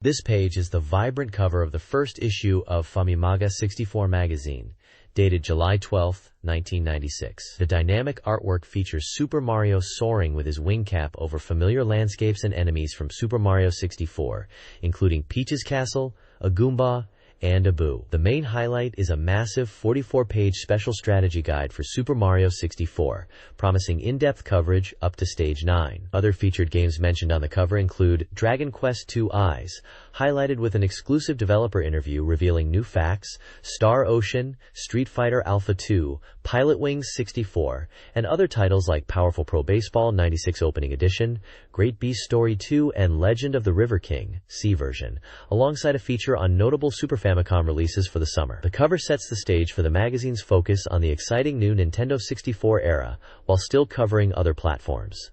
This page is the vibrant cover of the first issue of Famimaga 64 magazine, dated July 12, 1996. The dynamic artwork features Super Mario soaring with his wing cap over familiar landscapes and enemies from Super Mario 64, including Peach's Castle, a Goomba, and a Boo. The main highlight is a massive 44-page special strategy guide for Super Mario 64, promising in-depth coverage up to Stage 9. Other featured games mentioned on the cover include Dragon Quest II Eyes, highlighted with an exclusive developer interview revealing new facts, Star Ocean, Street Fighter Alpha 2, Pilot Wings 64, and other titles like Powerful Pro Baseball 96 Opening Edition, Great Beast Story 2, and Legend of the River King C version, alongside a feature on notable Super Famicom releases for the summer. The cover sets the stage for the magazine's focus on the exciting new Nintendo 64 era, while still covering other platforms.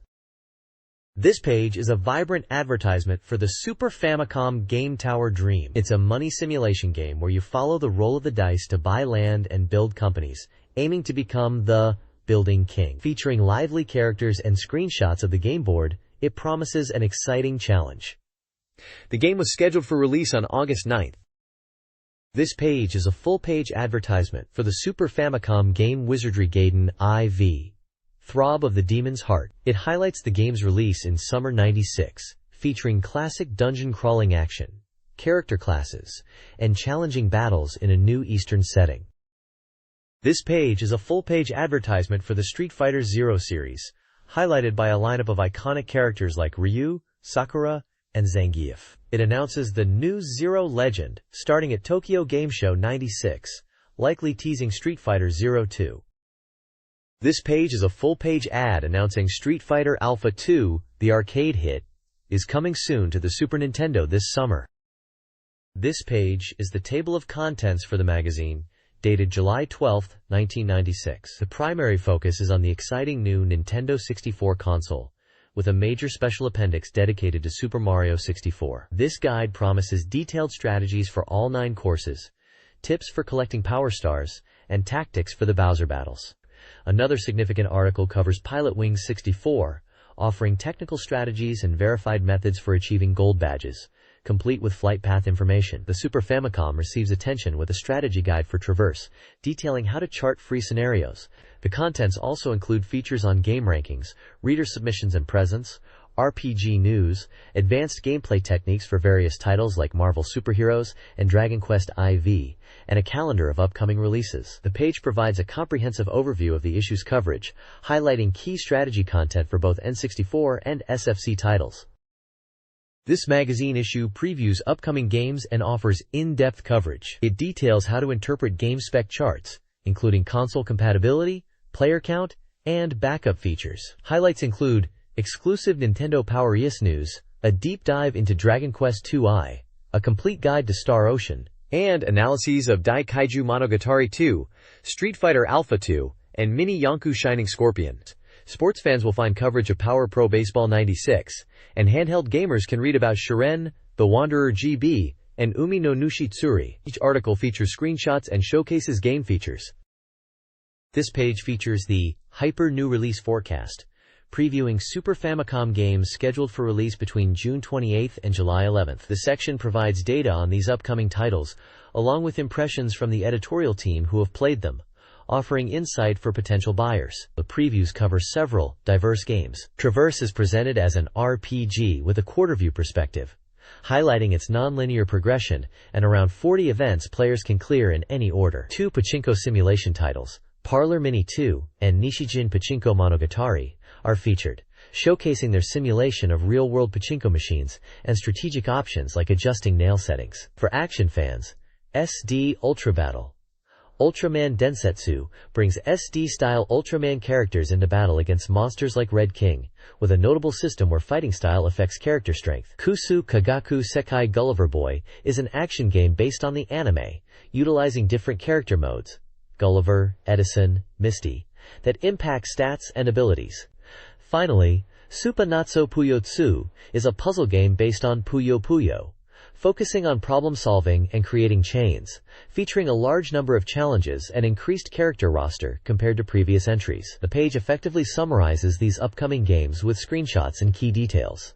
This page is a vibrant advertisement for the Super Famicom Game Tower Dream. It's a money simulation game where you follow the roll of the dice to buy land and build companies, aiming to become the Building King. Featuring lively characters and screenshots of the game board, it promises an exciting challenge. The game was scheduled for release on August 9th. This page is a full-page advertisement for the Super Famicom game Wizardry Gaiden IV, Throb of the Demon's Heart. It highlights the game's release in summer '96, featuring classic dungeon-crawling action, character classes, and challenging battles in a new Eastern setting. This page is a full-page advertisement for the Street Fighter Zero series, highlighted by a lineup of iconic characters like Ryu, Sakura, and Zangief. It announces the new Zero Legend, starting at Tokyo Game Show '96, likely teasing Street Fighter Zero 2. This page is a full-page ad announcing Street Fighter Alpha 2, the arcade hit, is coming soon to the Super Nintendo this summer. This page is the table of contents for the magazine, dated July 12, 1996. The primary focus is on the exciting new Nintendo 64 console, with a major special appendix dedicated to Super Mario 64. This guide promises detailed strategies for all 9 courses, tips for collecting Power Stars, and tactics for the Bowser battles. Another significant article covers Pilot Wings 64, offering technical strategies and verified methods for achieving gold badges, complete with flight path information. The Super Famicom receives attention with a strategy guide for Traverse, detailing how to chart free scenarios. The contents also include features on game rankings, reader submissions and presents, RPG news, advanced gameplay techniques for various titles like Marvel Superheroes and Dragon Quest IV, and a calendar of upcoming releases. The page provides a comprehensive overview of the issue's coverage, highlighting key strategy content for both N64 and SFC titles. This magazine issue previews upcoming games and offers in-depth coverage. It details how to interpret game spec charts, including console compatibility, player count, and backup features. Highlights include exclusive Nintendo Power ES news, a deep dive into Dragon Quest II I, a complete guide to Star Ocean, and analyses of Dai Kaiju Monogatari 2, Street Fighter Alpha 2, and Mini Yonku Shining Scorpion. Sports fans will find coverage of Power Pro Baseball 96, and handheld gamers can read about Shiren, the Wanderer GB, and Umi no Nushitsuri. Each article features screenshots and showcases game features. This page features the Hyper New Release Forecast, previewing Super Famicom games scheduled for release between June 28 and July 11. The section provides data on these upcoming titles, along with impressions from the editorial team who have played them, offering insight for potential buyers. The previews cover several diverse games. Traverse is presented as an RPG with a quarter-view perspective, highlighting its non-linear progression and around 40 events players can clear in any order. 2 pachinko simulation titles, Parlor Mini 2 and Nishijin Pachinko Monogatari, are featured, showcasing their simulation of real-world pachinko machines and strategic options like adjusting nail settings. For action fans, SD Ultra Battle Ultraman Densetsu brings SD-style Ultraman characters into battle against monsters like Red King, with a notable system where fighting style affects character strength. Kusu Kagaku Sekai Gulliver Boy is an action game based on the anime, utilizing different character modes, Gulliver, Edison, Misty, that impact stats and abilities. Finally, Supa Natso Puyotsu is a puzzle game based on Puyo Puyo, focusing on problem-solving and creating chains, featuring a large number of challenges and increased character roster compared to previous entries. The page effectively summarizes these upcoming games with screenshots and key details.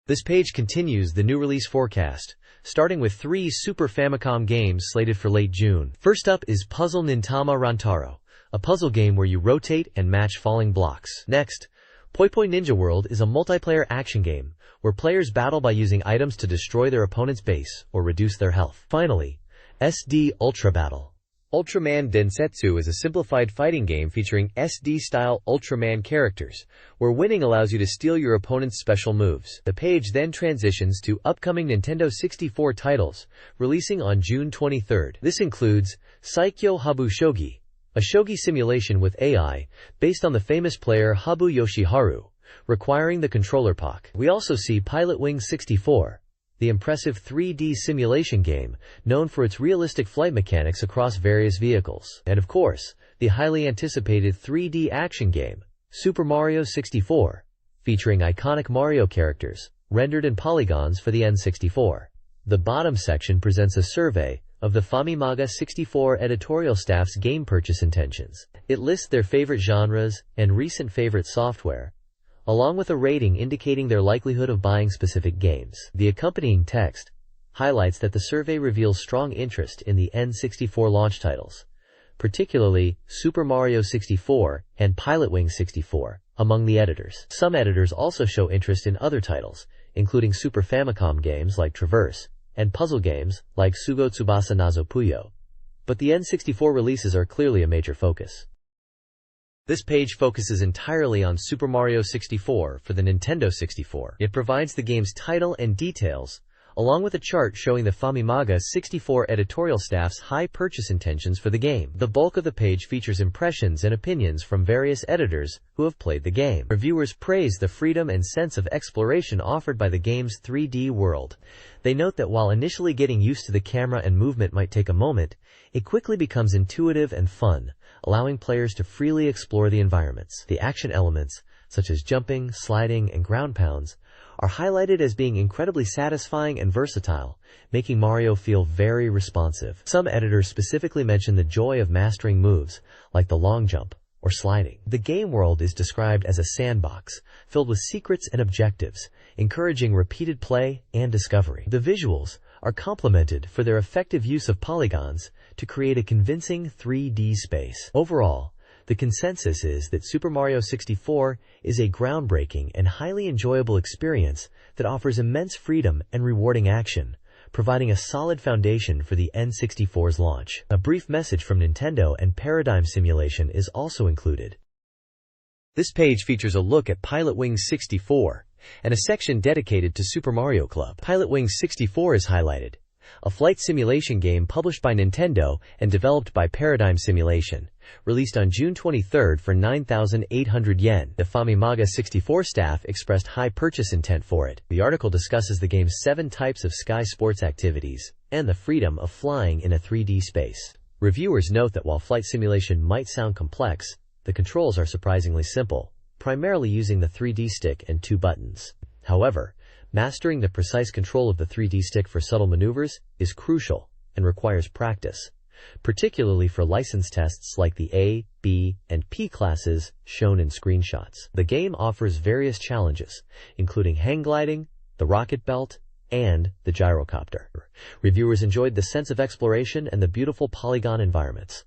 This page continues the new release forecast, starting with 3 Super Famicom games slated for late June. First up is Puzzle Nintama Rantaro, a puzzle game where you rotate and match falling blocks. Next, Poi Poi Ninja World is a multiplayer action game where players battle by using items to destroy their opponent's base or reduce their health. Finally, SD Ultra Battle. Ultraman Densetsu is a simplified fighting game featuring SD-style Ultraman characters, where winning allows you to steal your opponent's special moves. The page then transitions to upcoming Nintendo 64 titles, releasing on June 23. This includes Saikyo Habu Shogi, a shogi simulation with AI, based on the famous player Habu Yoshiharu, requiring the controller POC. We also see Pilot Wing 64, the impressive 3D simulation game known for its realistic flight mechanics across various vehicles. And of course, the highly anticipated 3D action game, Super Mario 64, featuring iconic Mario characters, rendered in polygons for the N64. The bottom section presents a survey of the Famimaga 64 editorial staff's game purchase intentions. It lists their favorite genres and recent favorite software, along with a rating indicating their likelihood of buying specific games. The accompanying text highlights that the survey reveals strong interest in the N64 launch titles, particularly Super Mario 64 and Pilot Wing 64, among the editors. Some editors also show interest in other titles, including Super Famicom games like Traverse, and puzzle games like Sugo Tsubasa Nazo Puyo. But the N64 releases are clearly a major focus. This page focuses entirely on Super Mario 64 for the Nintendo 64. It provides the game's title and details, along with a chart showing the Famimaga 64 editorial staff's high purchase intentions for the game. The bulk of the page features impressions and opinions from various editors who have played the game. Reviewers praise the freedom and sense of exploration offered by the game's 3D world. They note that while initially getting used to the camera and movement might take a moment, it quickly becomes intuitive and fun, allowing players to freely explore the environments. The action elements, such as jumping, sliding, and ground pounds, are highlighted as being incredibly satisfying and versatile, making Mario feel very responsive. Some editors specifically mention the joy of mastering moves, like the long jump or sliding. The game world is described as a sandbox, filled with secrets and objectives, encouraging repeated play and discovery. The visuals are complemented for their effective use of polygons to create a convincing 3D space. Overall, the consensus is that Super Mario 64 is a groundbreaking and highly enjoyable experience that offers immense freedom and rewarding action, providing a solid foundation for the N64's launch. A brief message from Nintendo and Paradigm Simulation is also included. This page features a look at Pilot Wing 64 and a section dedicated to Super Mario Club. Pilot Wing 64 is highlighted, a flight simulation game published by Nintendo and developed by Paradigm Simulation, released on June 23 for 9,800 yen. The Famimaga 64 staff expressed high purchase intent for it. The article discusses the game's 7 types of sky sports activities and the freedom of flying in a 3D space. Reviewers note that while flight simulation might sound complex, the controls are surprisingly simple, primarily using the 3D stick and 2 buttons. However, mastering the precise control of the 3D stick for subtle maneuvers is crucial and requires practice, particularly for license tests like the A, B, and P classes shown in screenshots. The game offers various challenges, including hang gliding, the rocket belt, and the gyrocopter. Reviewers enjoyed the sense of exploration and the beautiful polygon environments,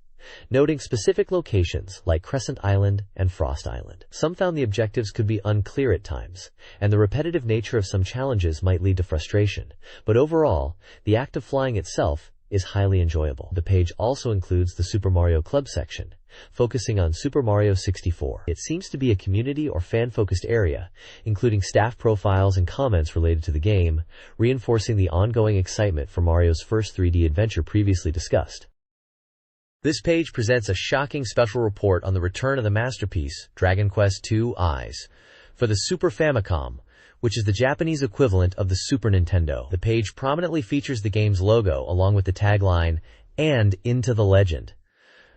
noting specific locations like Crescent Island and Frost Island. Some found the objectives could be unclear at times, and the repetitive nature of some challenges might lead to frustration, but overall, the act of flying itself is highly enjoyable. The page also includes the Super Mario Club section, focusing on Super Mario 64. It seems to be a community or fan-focused area, including staff profiles and comments related to the game, reinforcing the ongoing excitement for Mario's first 3D adventure previously discussed. This page presents a shocking special report on the return of the masterpiece, Dragon Quest II Eyes, for the Super Famicom, which is the Japanese equivalent of the Super Nintendo. The page prominently features the game's logo along with the tagline, "And into the legend."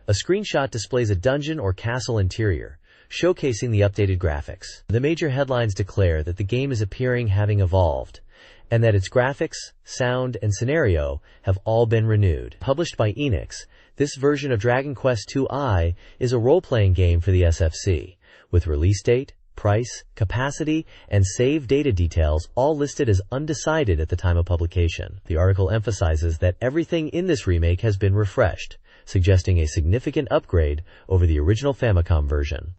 A screenshot displays a dungeon or castle interior, showcasing the updated graphics. The major headlines declare that the game is appearing having evolved, and that its graphics, sound, and scenario have all been renewed. Published by Enix, this version of Dragon Quest II I is a role-playing game for the SFC, with release date, price, capacity, and save data details all listed as undecided at the time of publication. The article emphasizes that everything in this remake has been refreshed, suggesting a significant upgrade over the original Famicom version.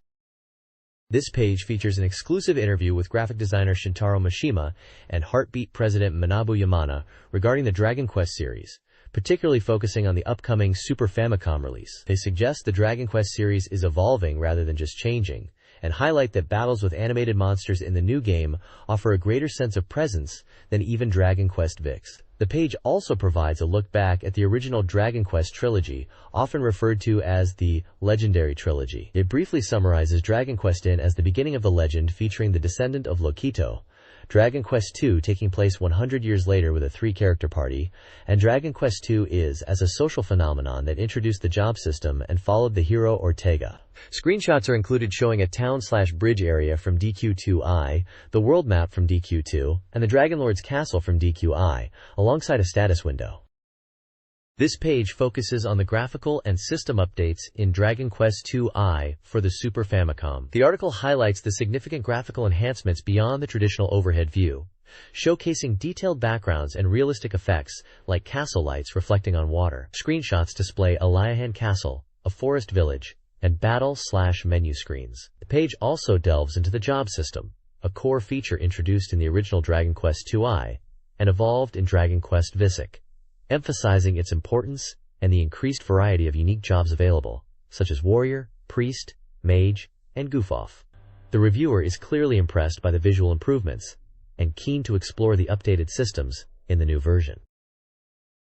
This page features an exclusive interview with graphic designer Shintaro Mishima and Heartbeat president Manabu Yamana regarding the Dragon Quest series, particularly focusing on the upcoming Super Famicom release. They suggest the Dragon Quest series is evolving rather than just changing, and highlight that battles with animated monsters in the new game offer a greater sense of presence than even Dragon Quest VIX. The page also provides a look back at the original Dragon Quest trilogy, often referred to as the Legendary Trilogy. It briefly summarizes Dragon Quest I as the beginning of the legend featuring the descendant of Lokito, Dragon Quest II taking place 100 years later with a 3-character party, and Dragon Quest II is as a social phenomenon that introduced the job system and followed the hero Ortega. Screenshots are included showing a town/bridge area from DQ2I, the world map from DQ2, and the Dragonlord's castle from DQI, alongside a status window. This page focuses on the graphical and system updates in Dragon Quest II-I for the Super Famicom. The article highlights the significant graphical enhancements beyond the traditional overhead view, showcasing detailed backgrounds and realistic effects like castle lights reflecting on water. Screenshots display Eliahan Castle, a forest village, and battle/menu screens. The page also delves into the job system, a core feature introduced in the original Dragon Quest II-I and evolved in Dragon Quest VISIC, emphasizing its importance and the increased variety of unique jobs available, such as warrior, priest, mage, and goof-off. The reviewer is clearly impressed by the visual improvements and keen to explore the updated systems in the new version.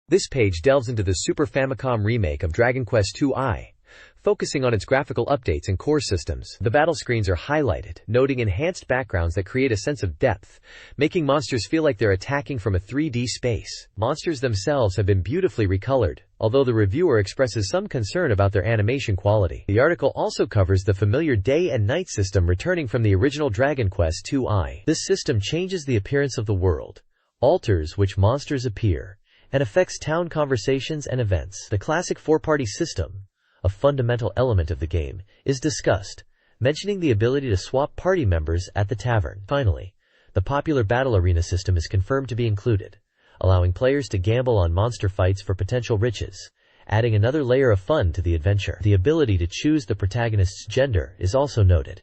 This page delves into the Super Famicom remake of Dragon Quest II-I, focusing on its graphical updates and core systems. The battle screens are highlighted, noting enhanced backgrounds that create a sense of depth, making monsters feel like they're attacking from a 3D space. Monsters themselves have been beautifully recolored, although the reviewer expresses some concern about their animation quality. The article also covers the familiar day and night system returning from the original Dragon Quest II-I. This system changes the appearance of the world, alters which monsters appear, and affects town conversations and events. The classic 4-party system, a fundamental element of the game, is discussed, mentioning the ability to swap party members at the tavern. Finally, the popular battle arena system is confirmed to be included, allowing players to gamble on monster fights for potential riches, adding another layer of fun to the adventure. The ability to choose the protagonist's gender is also noted.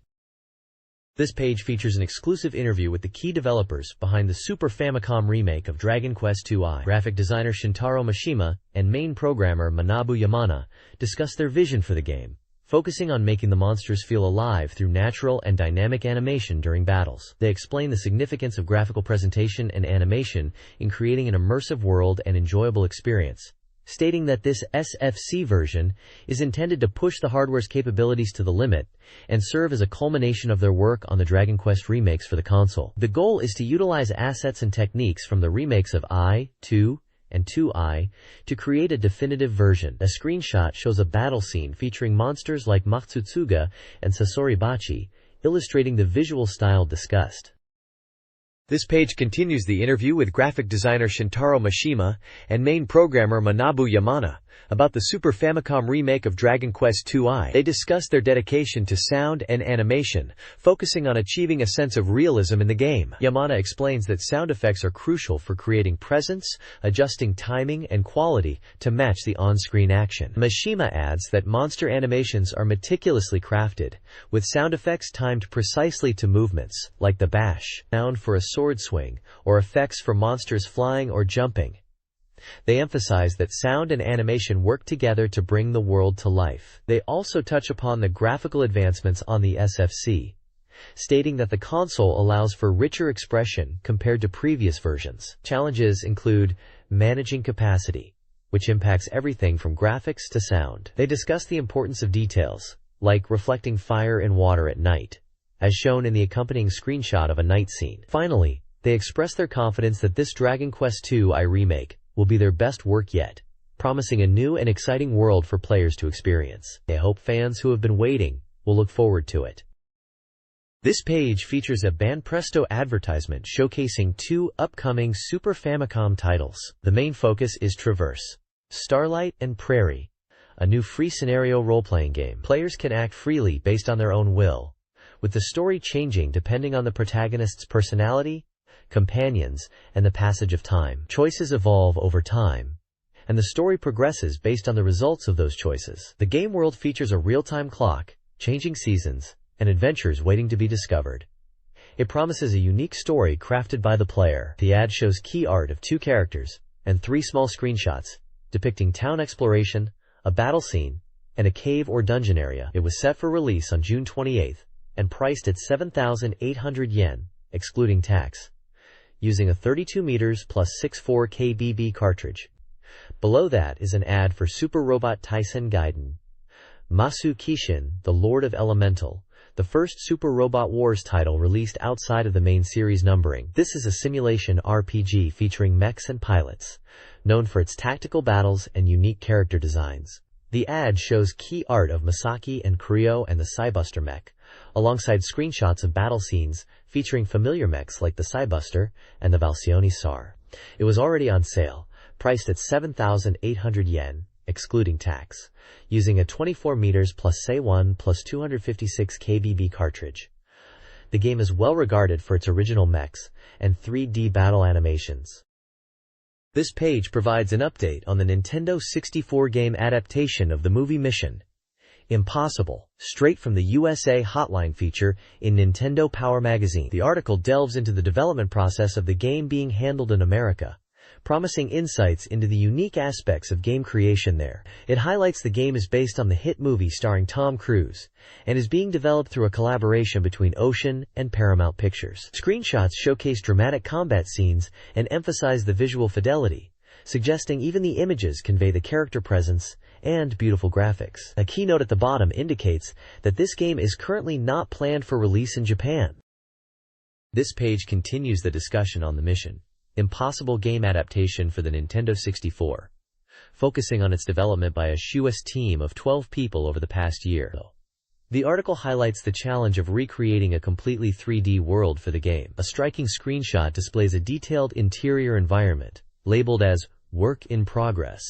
This page features an exclusive interview with the key developers behind the Super Famicom remake of Dragon Quest II-I. Graphic designer Shintaro Mishima and main programmer Manabu Yamana discuss their vision for the game, focusing on making the monsters feel alive through natural and dynamic animation during battles. They explain the significance of graphical presentation and animation in creating an immersive world and enjoyable experience, stating that this SFC version is intended to push the hardware's capabilities to the limit and serve as a culmination of their work on the Dragon Quest remakes for the console. The goal is to utilize assets and techniques from the remakes of I, II, and II-I to create a definitive version. A screenshot shows a battle scene featuring monsters like Matsutsuga and Sasoribachi, illustrating the visual style discussed. This page continues the interview with graphic designer Shintaro Mishima and main programmer Manabu Yamana about the Super Famicom remake of Dragon Quest II-I. They discuss their dedication to sound and animation, focusing on achieving a sense of realism in the game. Yamana explains that sound effects are crucial for creating presence, adjusting timing and quality to match the on-screen action. Mishima adds that monster animations are meticulously crafted, with sound effects timed precisely to movements, like the bash sound for a sword swing, or effects for monsters flying or jumping. They emphasize that sound and animation work together to bring the world to life. They also touch upon the graphical advancements on the SFC, stating that the console allows for richer expression compared to previous versions. Challenges include managing capacity, which impacts everything from graphics to sound. They discuss the importance of details, like reflecting fire and water at night, as shown in the accompanying screenshot of a night scene. Finally, they express their confidence that this Dragon Quest II-I remake will be their best work yet, promising a new and exciting world for players to experience. They hope fans who have been waiting will look forward to it. This page features a Banpresto advertisement showcasing 2 upcoming Super Famicom titles. The main focus is Traverse, Starlight and Prairie, a new free scenario role-playing game. Players can act freely based on their own will, with the story changing depending on the protagonist's personality, companions, and the passage of time. Choices evolve over time, and the story progresses based on the results of those choices. The game world features a real-time clock, changing seasons, and adventures waiting to be discovered. It promises a unique story crafted by the player. The ad shows key art of 2 characters and 3 small screenshots depicting town exploration, a battle scene, and a cave or dungeon area. It was set for release on June 28th and priced at 7,800 yen, excluding tax, using a 32 meters plus 64 kbb cartridge. Below that is an ad for Super Robot Taisen Gaiden Masu Kishin, the Lord of Elemental, the first Super Robot Wars title released outside of the main series numbering. This is a simulation RPG featuring mechs and pilots, known for its tactical battles and unique character designs. The ad shows key art of Masaki and Creo and the Cybuster mech, alongside screenshots of battle scenes featuring familiar mechs like the Cybuster and the Valsioni Sar. It was already on sale, priced at 7,800 yen, excluding tax, using a 24 meters plus SE1 plus 256 kbb cartridge. The game is well regarded for its original mechs and 3D battle animations. This page provides an update on the Nintendo 64 game adaptation of the movie Mission Impossible, straight from the USA Hotline feature in Nintendo Power Magazine. The article delves into the development process of the game being handled in America, promising insights into the unique aspects of game creation there. It highlights the game is based on the hit movie starring Tom Cruise and is being developed through a collaboration between Ocean and Paramount Pictures. Screenshots showcase dramatic combat scenes and emphasize the visual fidelity, suggesting even the images convey the character presence and beautiful graphics. A keynote at the bottom indicates that this game is currently not planned for release in Japan. This page continues the discussion on the Mission Impossible game adaptation for the Nintendo 64, focusing on its development by a US team of 12 people over the past year. The article highlights the challenge of recreating a completely 3D world for the game. A striking screenshot displays a detailed interior environment, labeled as Work in Progress,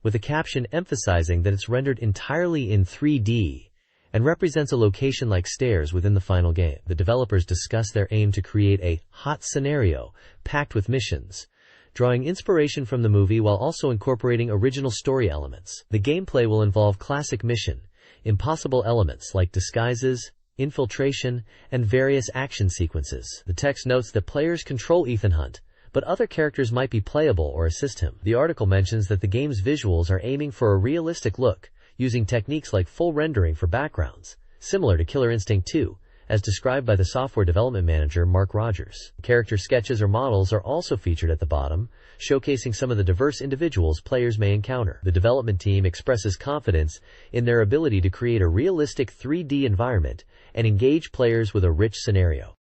with a caption emphasizing that it's rendered entirely in 3D and represents a location like stairs within the final game. The developers discuss their aim to create a hot scenario packed with missions, drawing inspiration from the movie while also incorporating original story elements. The gameplay will involve classic Mission Impossible elements like disguises, infiltration, and various action sequences. The text notes that players control Ethan Hunt, but other characters might be playable or assist him. The article mentions that the game's visuals are aiming for a realistic look, using techniques like full rendering for backgrounds, similar to Killer Instinct 2, as described by the software development manager Mark Rogers. Character sketches or models are also featured at the bottom, showcasing some of the diverse individuals players may encounter. The development team expresses confidence in their ability to create a realistic 3D environment and engage players with a rich scenario.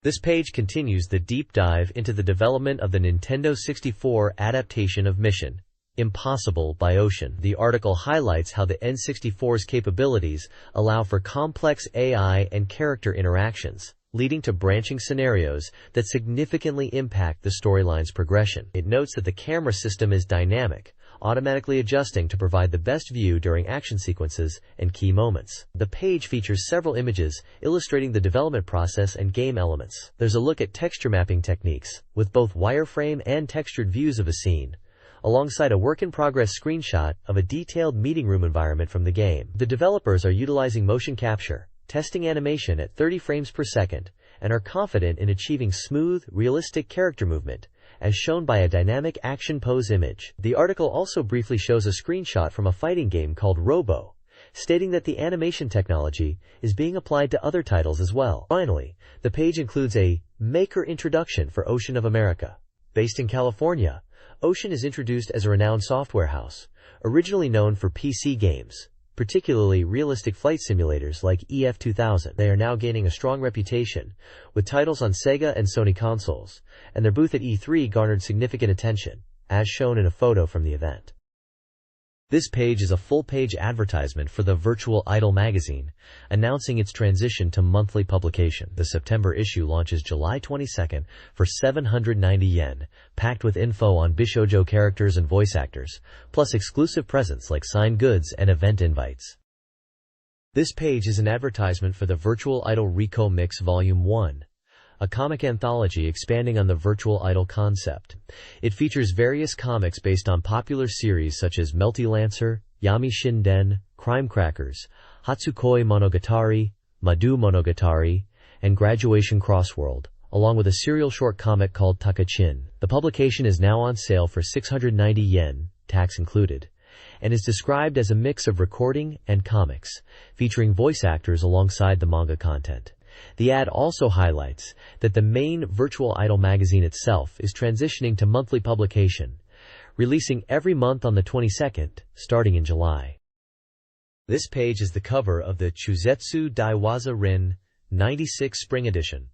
This page continues the deep dive into the development of the Nintendo 64 adaptation of Mission Impossible by Ocean. The article highlights how the N64's capabilities allow for complex AI and character interactions, leading to branching scenarios that significantly impact the storyline's progression. It notes that the camera system is dynamic, automatically adjusting to provide the best view during action sequences and key moments. The page features several images illustrating the development process and game elements. There's a look at texture mapping techniques, with both wireframe and textured views of a scene, alongside a work-in-progress screenshot of a detailed meeting room environment from the game. The developers are utilizing motion capture, testing animation at 30 frames per second, and are confident in achieving smooth, realistic character movement, as shown by a dynamic action pose image. The article also briefly shows a screenshot from a fighting game called Robo, stating that the animation technology is being applied to other titles as well. Finally, the page includes a maker introduction for Ocean of America. Based in California, Ocean is introduced as a renowned software house, originally known for PC games, particularly realistic flight simulators like EF2000. They are now gaining a strong reputation, with titles on Sega and Sony consoles, and their booth at E3 garnered significant attention, as shown in a photo from the event. This page is a full-page advertisement for the Virtual Idol magazine, announcing its transition to monthly publication. The September issue launches July 22nd for 790 yen, packed with info on Bishoujo characters and voice actors, plus exclusive presents like signed goods and event invites. This page is an advertisement for the Virtual Idol Rico Mix Volume 1, a comic anthology expanding on the Virtual Idol concept. It features various comics based on popular series such as Melty Lancer, Yami Shinden, Crime Crackers, Hatsukoi Monogatari, Madu Monogatari, and Graduation Crossworld, along with a serial short comic called Takachin. The publication is now on sale for 690 yen, tax included, and is described as a mix of recording and comics, featuring voice actors alongside the manga content. The ad also highlights that the main Virtual Idol magazine itself is transitioning to monthly publication, releasing every month on the 22nd, starting in July. This page is the cover of the Chuzetsu Daiwaza Rin 96 Spring Edition,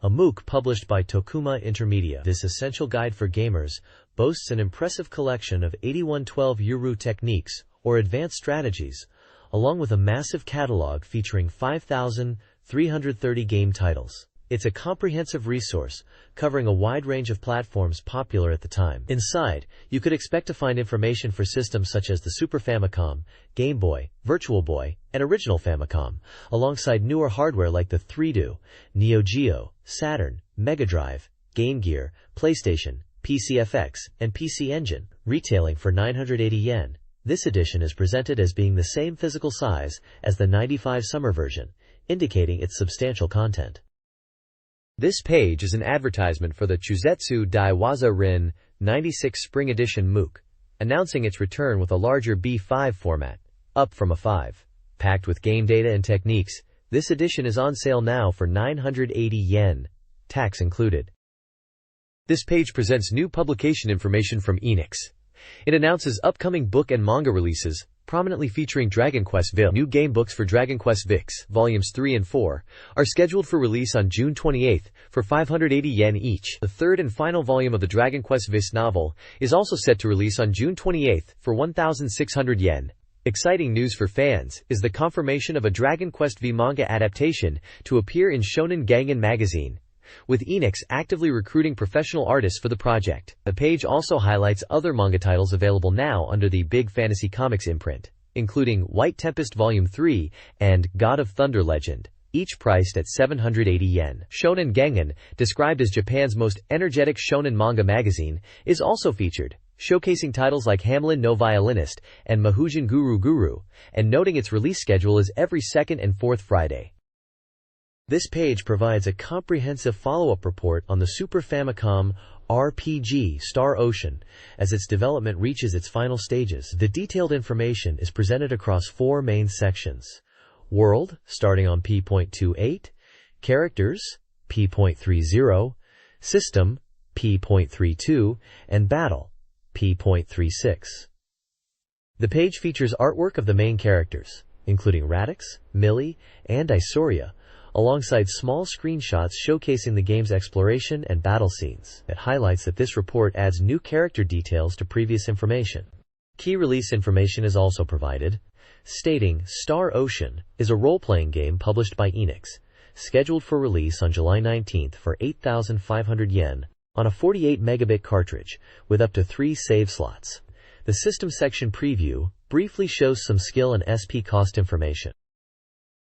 a MOOC published by Tokuma Intermedia. This essential guide for gamers boasts an impressive collection of 8112 Yuru techniques, or advanced strategies, along with a massive catalog featuring 5,330 game titles. It's a comprehensive resource covering a wide range of platforms popular at the time. Inside, you could expect to find information for systems such as the Super Famicom, Game Boy, Virtual Boy, and Original Famicom, alongside newer hardware like the 3DO, Neo Geo, Saturn, Mega Drive, Game Gear, PlayStation, PCFX, and PC Engine. Retailing for 980 yen, this edition is presented as being the same physical size as the 95 summer version, indicating its substantial content. This page is an advertisement for the Chuzetsu Daiwaza Rin 96 Spring Edition MOOC, announcing its return with a larger B5 format, up from a 5. Packed with game data and techniques, this edition is on sale now for 980 yen, tax included. This page presents new publication information from Enix. It announces upcoming book and manga releases, prominently featuring Dragon Quest VI. New game books for Dragon Quest VI, Volumes 3 and 4, are scheduled for release on June 28 for 580 yen each. The third and final volume of the Dragon Quest VI novel is also set to release on June 28 for 1,600 yen. Exciting news for fans is the confirmation of a Dragon Quest V manga adaptation to appear in Shonen Gangan magazine, with Enix actively recruiting professional artists for the project. The page also highlights other manga titles available now under the Big Fantasy Comics imprint, including White Tempest Volume 3 and God of Thunder Legend, each priced at 780 yen. Shonen Gangan, described as Japan's most energetic shonen manga magazine, is also featured, showcasing titles like Hamelin no Violinist and Mahujin Guru Guru, and noting its release schedule is every second and fourth Friday. This page provides a comprehensive follow-up report on the Super Famicom RPG Star Ocean as its development reaches its final stages. The detailed information is presented across 4 main sections: World, starting on P.28, Characters, P.30, System, P.32, and Battle, P.36. The page features artwork of the main characters, including Radix, Millie, and Isoria, alongside small screenshots showcasing the game's exploration and battle scenes. It highlights that this report adds new character details to previous information. Key release information is also provided, stating Star Ocean is a role-playing game published by Enix, scheduled for release on July 19 for 8,500 yen on a 48 megabit cartridge with up to 3 save slots. The system section preview briefly shows some skill and SP cost information.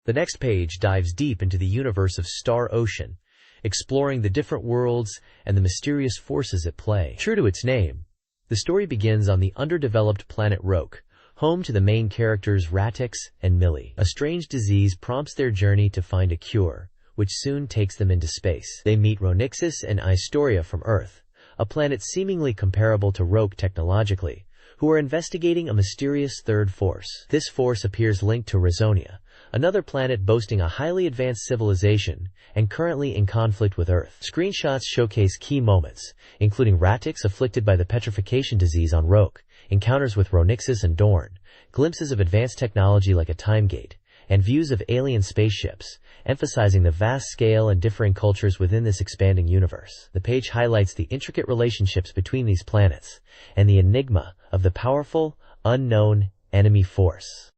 The next page dives deep into the universe of Star Ocean, exploring the different worlds and the mysterious forces at play. True to its name, the story begins on the underdeveloped planet Roke, home to the main characters Radix and Millie. A strange disease prompts their journey to find a cure, which soon takes them into space. They meet Ronixus and Istoria from Earth, a planet seemingly comparable to Roke technologically, who are investigating a mysterious third force. This force appears linked to Razonia, another planet boasting a highly advanced civilization and currently in conflict with Earth. Screenshots showcase key moments, including Radix afflicted by the petrification disease on Roke, encounters with Ronixus and Dorn, glimpses of advanced technology like a time gate, and views of alien spaceships, emphasizing the vast scale and differing cultures within this expanding universe. The page highlights the intricate relationships between these planets and the enigma of the powerful, unknown enemy force.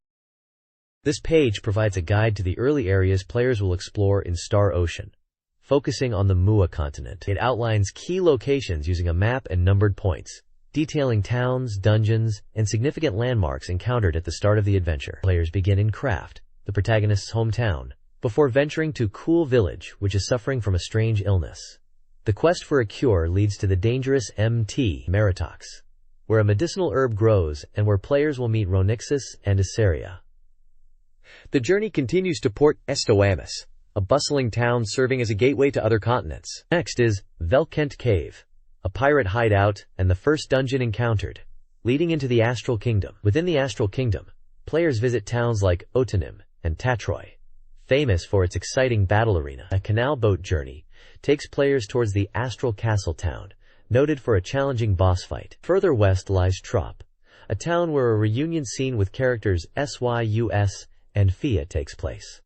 This page provides a guide to the early areas players will explore in Star Ocean, focusing on the Mua continent. It outlines key locations using a map and numbered points, detailing towns, dungeons, and significant landmarks encountered at the start of the adventure. Players begin in Craft, the protagonist's hometown, before venturing to Cool Village, which is suffering from a strange illness. The quest for a cure leads to the dangerous MT Maritox, where a medicinal herb grows and where players will meet Ronixus and Issaria. The journey continues to Port Estoamus, a bustling town serving as a gateway to other continents. Next is Velkent Cave, a pirate hideout and the first dungeon encountered, leading into the Astral Kingdom. Within the Astral Kingdom, players visit towns like Otanim and Tatroy, famous for its exciting battle arena. A canal boat journey takes players towards the Astral Castle town, noted for a challenging boss fight. Further west lies Trop, a town where a reunion scene with characters Syus and Fia takes place.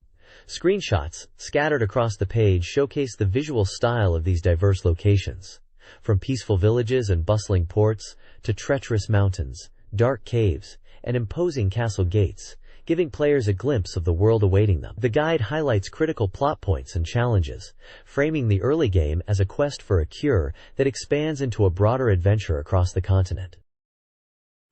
Screenshots scattered across the page showcase the visual style of these diverse locations, from peaceful villages and bustling ports to treacherous mountains, dark caves, and imposing castle gates, giving players a glimpse of the world awaiting them. The guide highlights critical plot points and challenges, framing the early game as a quest for a cure that expands into a broader adventure across the continent.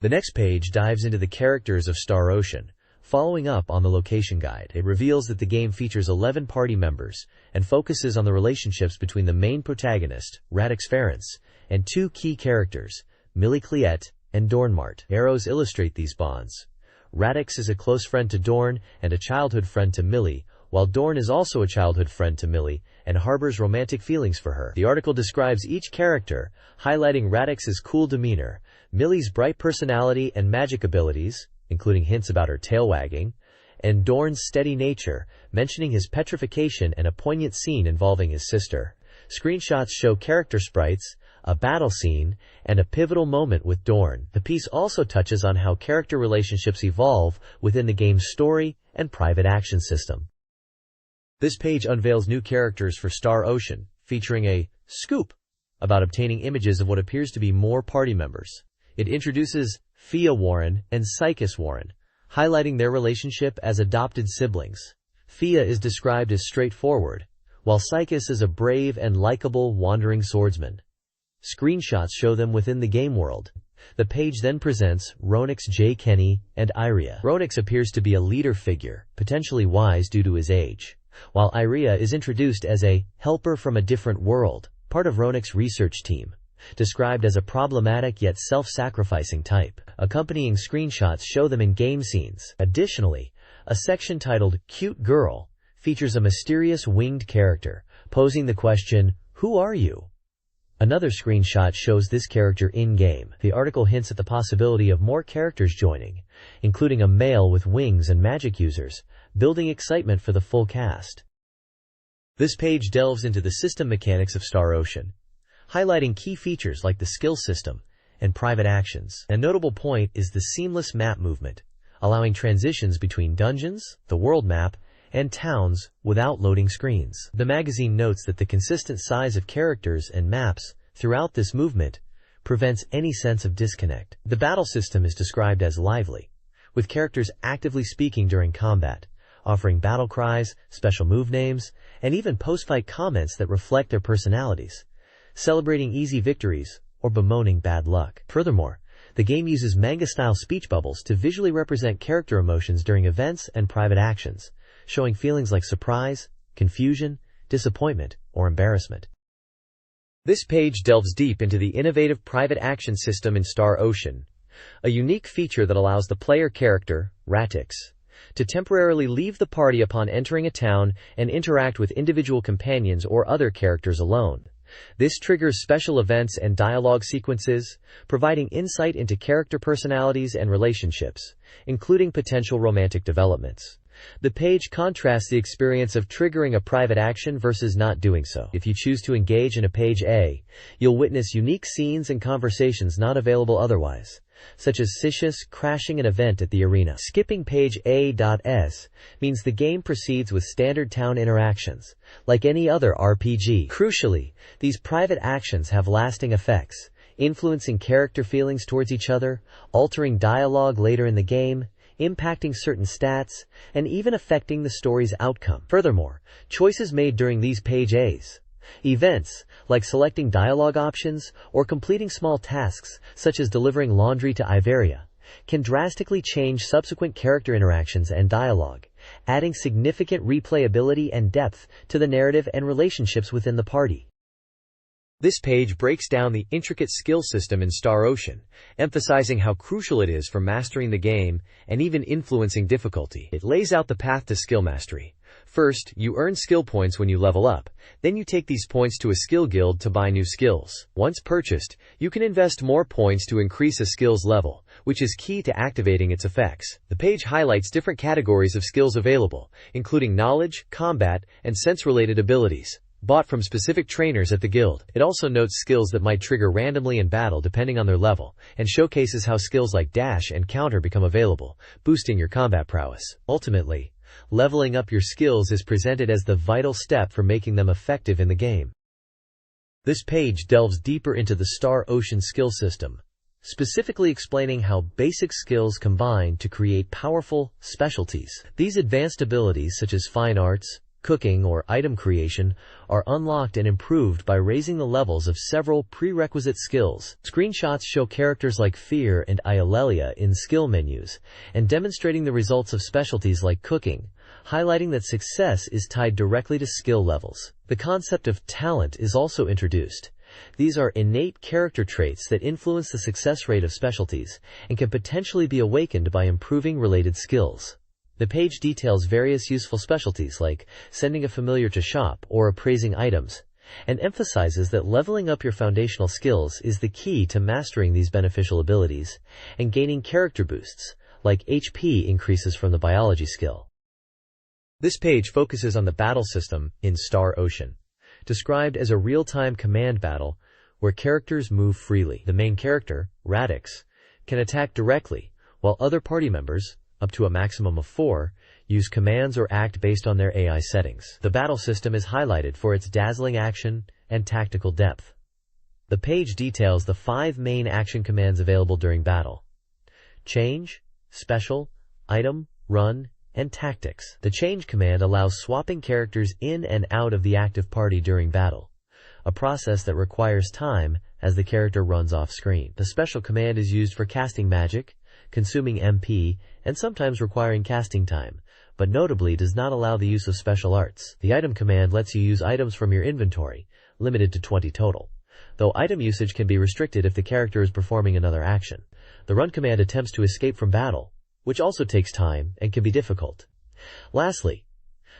The next page dives into the characters of Star Ocean, following up on the location guide. It reveals that the game features 11 party members and focuses on the relationships between the main protagonist, Radix Ference, and two key characters, Millie Cliette and Dornmart. Arrows illustrate these bonds. Radix is a close friend to Dorn and a childhood friend to Millie, while Dorn is also a childhood friend to Millie and harbors romantic feelings for her. The article describes each character, highlighting Radix's cool demeanor, Millie's bright personality and magic abilities, including hints about her tail wagging, and Dorn's steady nature, mentioning his petrification and a poignant scene involving his sister. Screenshots show character sprites, a battle scene, and a pivotal moment with Dorn. The piece also touches on how character relationships evolve within the game's story and private action system. This page unveils new characters for Star Ocean, featuring a scoop about obtaining images of what appears to be more party members. It introduces Fia Warren and Sycus Warren, highlighting their relationship as adopted siblings. Fia is described as straightforward, while Sycus is a brave and likable wandering swordsman. Screenshots show them within the game world. The page then presents Ronix J. Kenny and Iria. Ronix appears to be a leader figure, potentially wise due to his age, while Iria is introduced as a helper from a different world, part of Ronix's research team, described as a problematic yet self-sacrificing type. Accompanying screenshots show them in game scenes. Additionally, a section titled Cute Girl features a mysterious winged character, posing the question, "Who are you?" Another screenshot shows this character in-game. The article hints at the possibility of more characters joining, including a male with wings and magic users, building excitement for the full cast. This page delves into the system mechanics of Star Ocean, highlighting key features like the skill system and private actions. A notable point is the seamless map movement, allowing transitions between dungeons, the world map, and towns without loading screens. The magazine notes that the consistent size of characters and maps throughout this movement prevents any sense of disconnect. The battle system is described as lively, with characters actively speaking during combat, offering battle cries, special move names, and even post-fight comments that reflect their personalities, celebrating easy victories or bemoaning bad luck. Furthermore, the game uses manga-style speech bubbles to visually represent character emotions during events and private actions, showing feelings like surprise, confusion, disappointment, or embarrassment. This page delves deep into the innovative private action system in Star Ocean, a unique feature that allows the player character, Radix, to temporarily leave the party upon entering a town and interact with individual companions or other characters alone. This triggers special events and dialogue sequences, providing insight into character personalities and relationships, including potential romantic developments. The page contrasts the experience of triggering a private action versus not doing so. If you choose to engage in a page A, you'll witness unique scenes and conversations not available otherwise, such as Sycus crashing an event at the arena. Skipping page A.S means the game proceeds with standard town interactions, like any other RPG. Crucially, these private actions have lasting effects, influencing character feelings towards each other, altering dialogue later in the game, impacting certain stats, and even affecting the story's outcome. Furthermore, choices made during these page A's events, like selecting dialogue options or completing small tasks such as delivering laundry to Iveria, can drastically change subsequent character interactions and dialogue, adding significant replayability and depth to the narrative and relationships within the party. This page breaks down the intricate skill system in Star Ocean, emphasizing how crucial it is for mastering the game and even influencing difficulty. It lays out the path to skill mastery. First, you earn skill points when you level up. Then you take these points to a skill guild to buy new skills. Once purchased, you can invest more points to increase a skill's level, which is key to activating its effects. The page highlights different categories of skills available, including knowledge, combat, and sense-related abilities, bought from specific trainers at the guild. It also notes skills that might trigger randomly in battle depending on their level, and showcases how skills like dash and counter become available, boosting your combat prowess. Ultimately, leveling up your skills is presented as the vital step for making them effective in the game. This page delves deeper into the Star Ocean skill system, specifically explaining how basic skills combine to create powerful specialties. These advanced abilities, such as fine arts, cooking, or item creation, are unlocked and improved by raising the levels of several prerequisite skills. Screenshots show characters like Fear and Ialelia in skill menus, and demonstrating the results of specialties like cooking, highlighting that success is tied directly to skill levels. The concept of talent is also introduced. These are innate character traits that influence the success rate of specialties, and can potentially be awakened by improving related skills. The page details various useful specialties like sending a familiar to shop or appraising items, and emphasizes that leveling up your foundational skills is the key to mastering these beneficial abilities and gaining character boosts, like HP increases from the biology skill. This page focuses on the battle system in Star Ocean, described as a real-time command battle where characters move freely. The main character, Radix, can attack directly, while other party members, up to a maximum of 4, use commands or act based on their AI settings. The battle system is highlighted for its dazzling action and tactical depth. The page details the 5 main action commands available during battle: Change, Special, Item, Run, and Tactics. The Change command allows swapping characters in and out of the active party during battle, a process that requires time as the character runs off screen. The Special command is used for casting magic, consuming MP, and sometimes requiring casting time, but notably does not allow the use of special arts. The Item command lets you use items from your inventory, limited to 20 total, though item usage can be restricted if the character is performing another action. The Run command attempts to escape from battle, which also takes time and can be difficult. Lastly,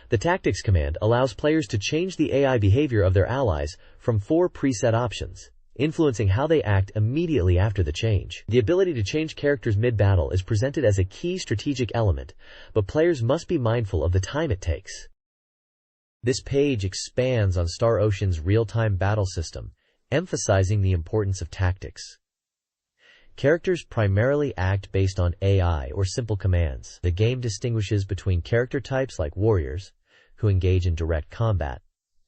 the Tactics command allows players to change the AI behavior of their allies from 4 preset options, influencing how they act immediately after the change. The ability to change characters mid-battle is presented as a key strategic element, but players must be mindful of the time it takes. This page expands on Star Ocean's real-time battle system, emphasizing the importance of tactics. Characters primarily act based on AI or simple commands. The game distinguishes between character types like warriors, who engage in direct combat,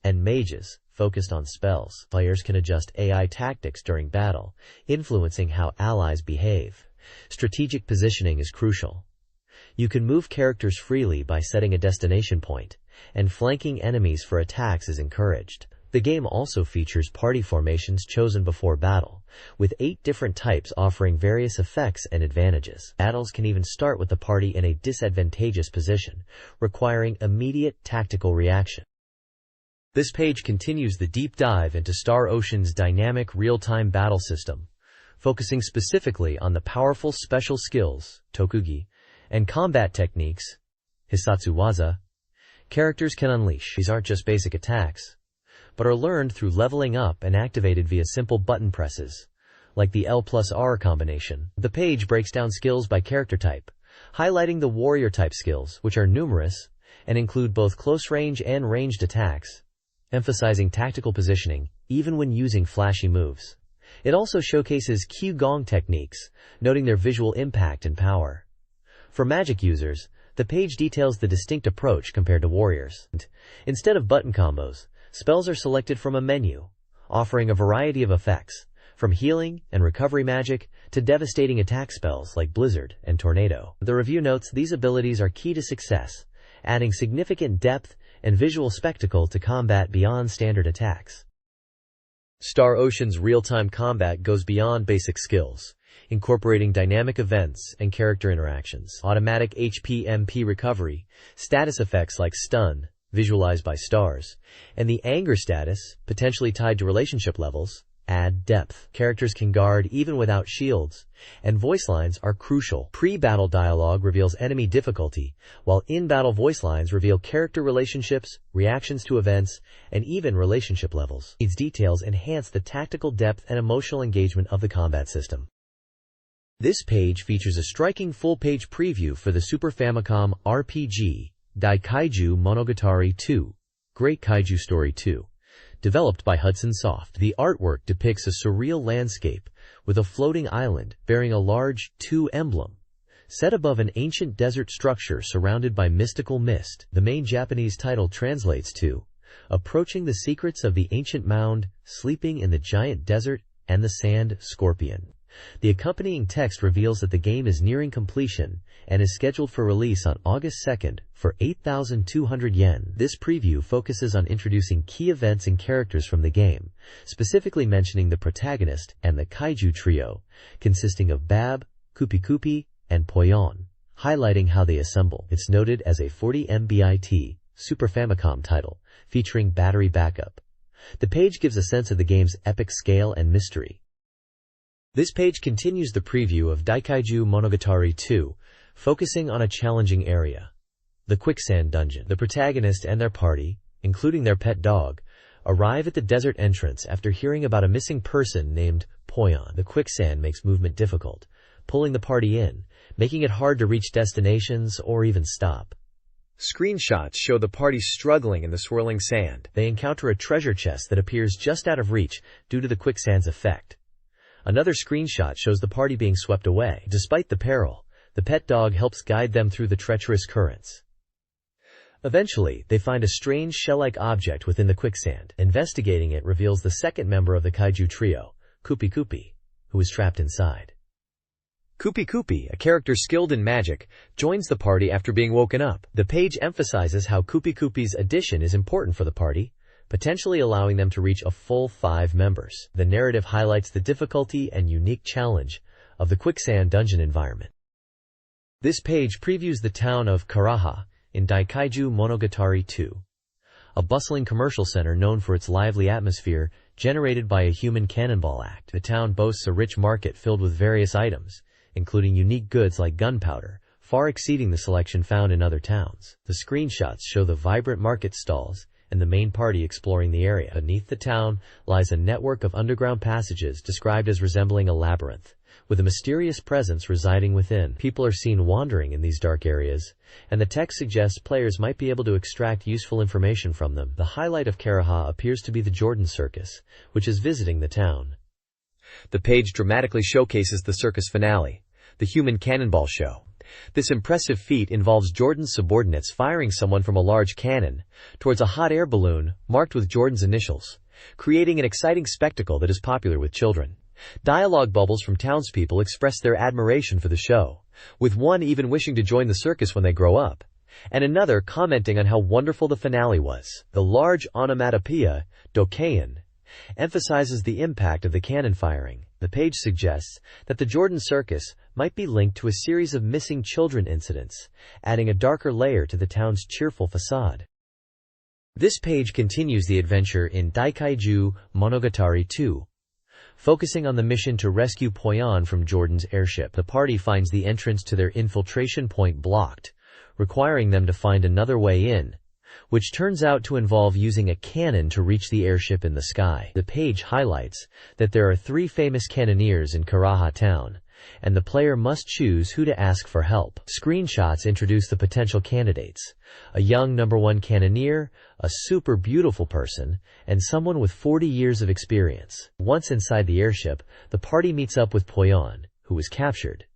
and mages, focused on spells. Players can adjust AI tactics during battle, influencing how allies behave. Strategic positioning is crucial. You can move characters freely by setting a destination point, and flanking enemies for attacks is encouraged. The game also features party formations chosen before battle, with 8 different types offering various effects and advantages. Battles can even start with the party in a disadvantageous position, requiring immediate tactical reaction. This page continues the deep dive into Star Ocean's dynamic real-time battle system, focusing specifically on the powerful special skills, Tokugi, and combat techniques, Hisatsuwaza, characters can unleash. These aren't just basic attacks, but are learned through leveling up and activated via simple button presses, like the L+R combination. The page breaks down skills by character type, highlighting the warrior type skills, which are numerous and include both close range and ranged attacks, emphasizing tactical positioning even when using flashy moves. It also showcases Qigong techniques, noting their visual impact and power. For magic users, the page details the distinct approach compared to warriors. Instead of button combos, spells are selected from a menu, offering a variety of effects, from healing and recovery magic to devastating attack spells like Blizzard and Tornado. The review notes these abilities are key to success, adding significant depth and visual spectacle to combat beyond standard attacks. Star Ocean's real-time combat goes beyond basic skills, incorporating dynamic events and character interactions. Automatic HP/MP recovery, status effects like stun, visualized by stars, and the anger status, potentially tied to relationship levels, add depth. Characters can guard even without shields, and voice lines are crucial. Pre-battle dialogue reveals enemy difficulty, while in-battle voice lines reveal character relationships, reactions to events, and even relationship levels. These details enhance the tactical depth and emotional engagement of the combat system. This page features a striking full-page preview for the Super Famicom RPG Daikaiju Monogatari 2, Great Kaiju Story 2. Developed by Hudson Soft. The artwork depicts a surreal landscape with a floating island bearing a large 2 emblem, set above an ancient desert structure surrounded by mystical mist. The main Japanese title translates to Approaching the Secrets of the Ancient Mound, Sleeping in the Giant Desert, and the Sand Scorpion. The accompanying text reveals that the game is nearing completion and is scheduled for release on August 2nd for 8,200 yen. This preview focuses on introducing key events and characters from the game, specifically mentioning the protagonist and the kaiju trio, consisting of Bab, Kupi, and Poyon, highlighting how they assemble. It's noted as a 40 MBIT Super Famicom title, featuring battery backup. The page gives a sense of the game's epic scale and mystery. This page continues the preview of Daikaiju Monogatari 2, focusing on a challenging area, the Quicksand Dungeon. The protagonist and their party, including their pet dog, arrive at the desert entrance after hearing about a missing person named Poyon. The quicksand makes movement difficult, pulling the party in, making it hard to reach destinations or even stop. Screenshots show the party struggling in the swirling sand. They encounter a treasure chest that appears just out of reach due to the quicksand's effect. Another screenshot shows the party being swept away. Despite the peril, the pet dog helps guide them through the treacherous currents. Eventually, they find a strange shell-like object within the quicksand. Investigating it reveals the second member of the kaiju trio, Kupi, who is trapped inside. Kupi, a character skilled in magic, joins the party after being woken up. The page emphasizes how Kupi's addition is important for the party, potentially allowing them to reach a full 5 members. The narrative highlights the difficulty and unique challenge of the quicksand dungeon environment. This page previews the town of Karaha in Daikaiju Monogatari 2, a bustling commercial center known for its lively atmosphere generated by a human cannonball act. The town boasts a rich market filled with various items, including unique goods like gunpowder, far exceeding the selection found in other towns. The screenshots show the vibrant market stalls and the main party exploring the area. Beneath the town lies a network of underground passages described as resembling a labyrinth, with a mysterious presence residing within. People are seen wandering in these dark areas, and the text suggests players might be able to extract useful information from them. The highlight of Karaha appears to be the Jordan Circus, which is visiting the town. The page dramatically showcases the circus finale, the human cannonball show. This impressive feat involves Jordan's subordinates firing someone from a large cannon towards a hot air balloon marked with Jordan's initials, creating an exciting spectacle that is popular with children. Dialogue bubbles from townspeople express their admiration for the show, with one even wishing to join the circus when they grow up, and another commenting on how wonderful the finale was. The large onomatopoeia, dokein, emphasizes the impact of the cannon firing. The page suggests that the Jordan Circus might be linked to a series of missing children incidents, adding a darker layer to the town's cheerful facade. This page continues the adventure in Daikaiju Monogatari 2, focusing on the mission to rescue Poyon from Jordan's airship. The party finds the entrance to their infiltration point blocked, requiring them to find another way in, which turns out to involve using a cannon to reach the airship in the sky. The page highlights that there are 3 famous cannoneers in Karaha town, and the player must choose who to ask for help. Screenshots introduce the potential candidates: a young number 1 cannoneer, a super beautiful person, and someone with 40 years of experience. Once inside the airship, the party meets up with Poyon, who was captured,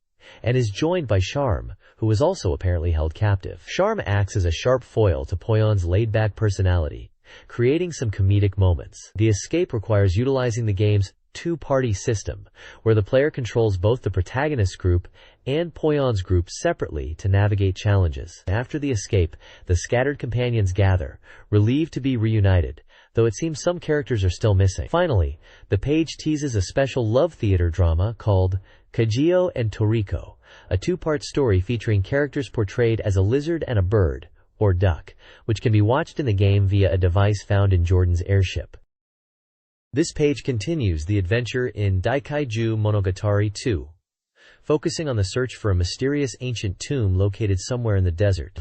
and is joined by Charm, who was also apparently held captive. Charm acts as a sharp foil to Poyon's laid-back personality, creating some comedic moments. The escape requires utilizing the game's 2-party system, where the player controls both the protagonist group and Poyon's group separately to navigate challenges. After the escape, the scattered companions gather, relieved to be reunited. though it seems some characters are still missing. Finally, the page teases a special love theater drama called Kajio and Toriko, a two-part story featuring characters portrayed as a lizard and a bird, or duck, which can be watched in the game via a device found in Jordan's airship. This page continues the adventure in Daikaiju Monogatari 2, focusing on the search for a mysterious ancient tomb located somewhere in the desert.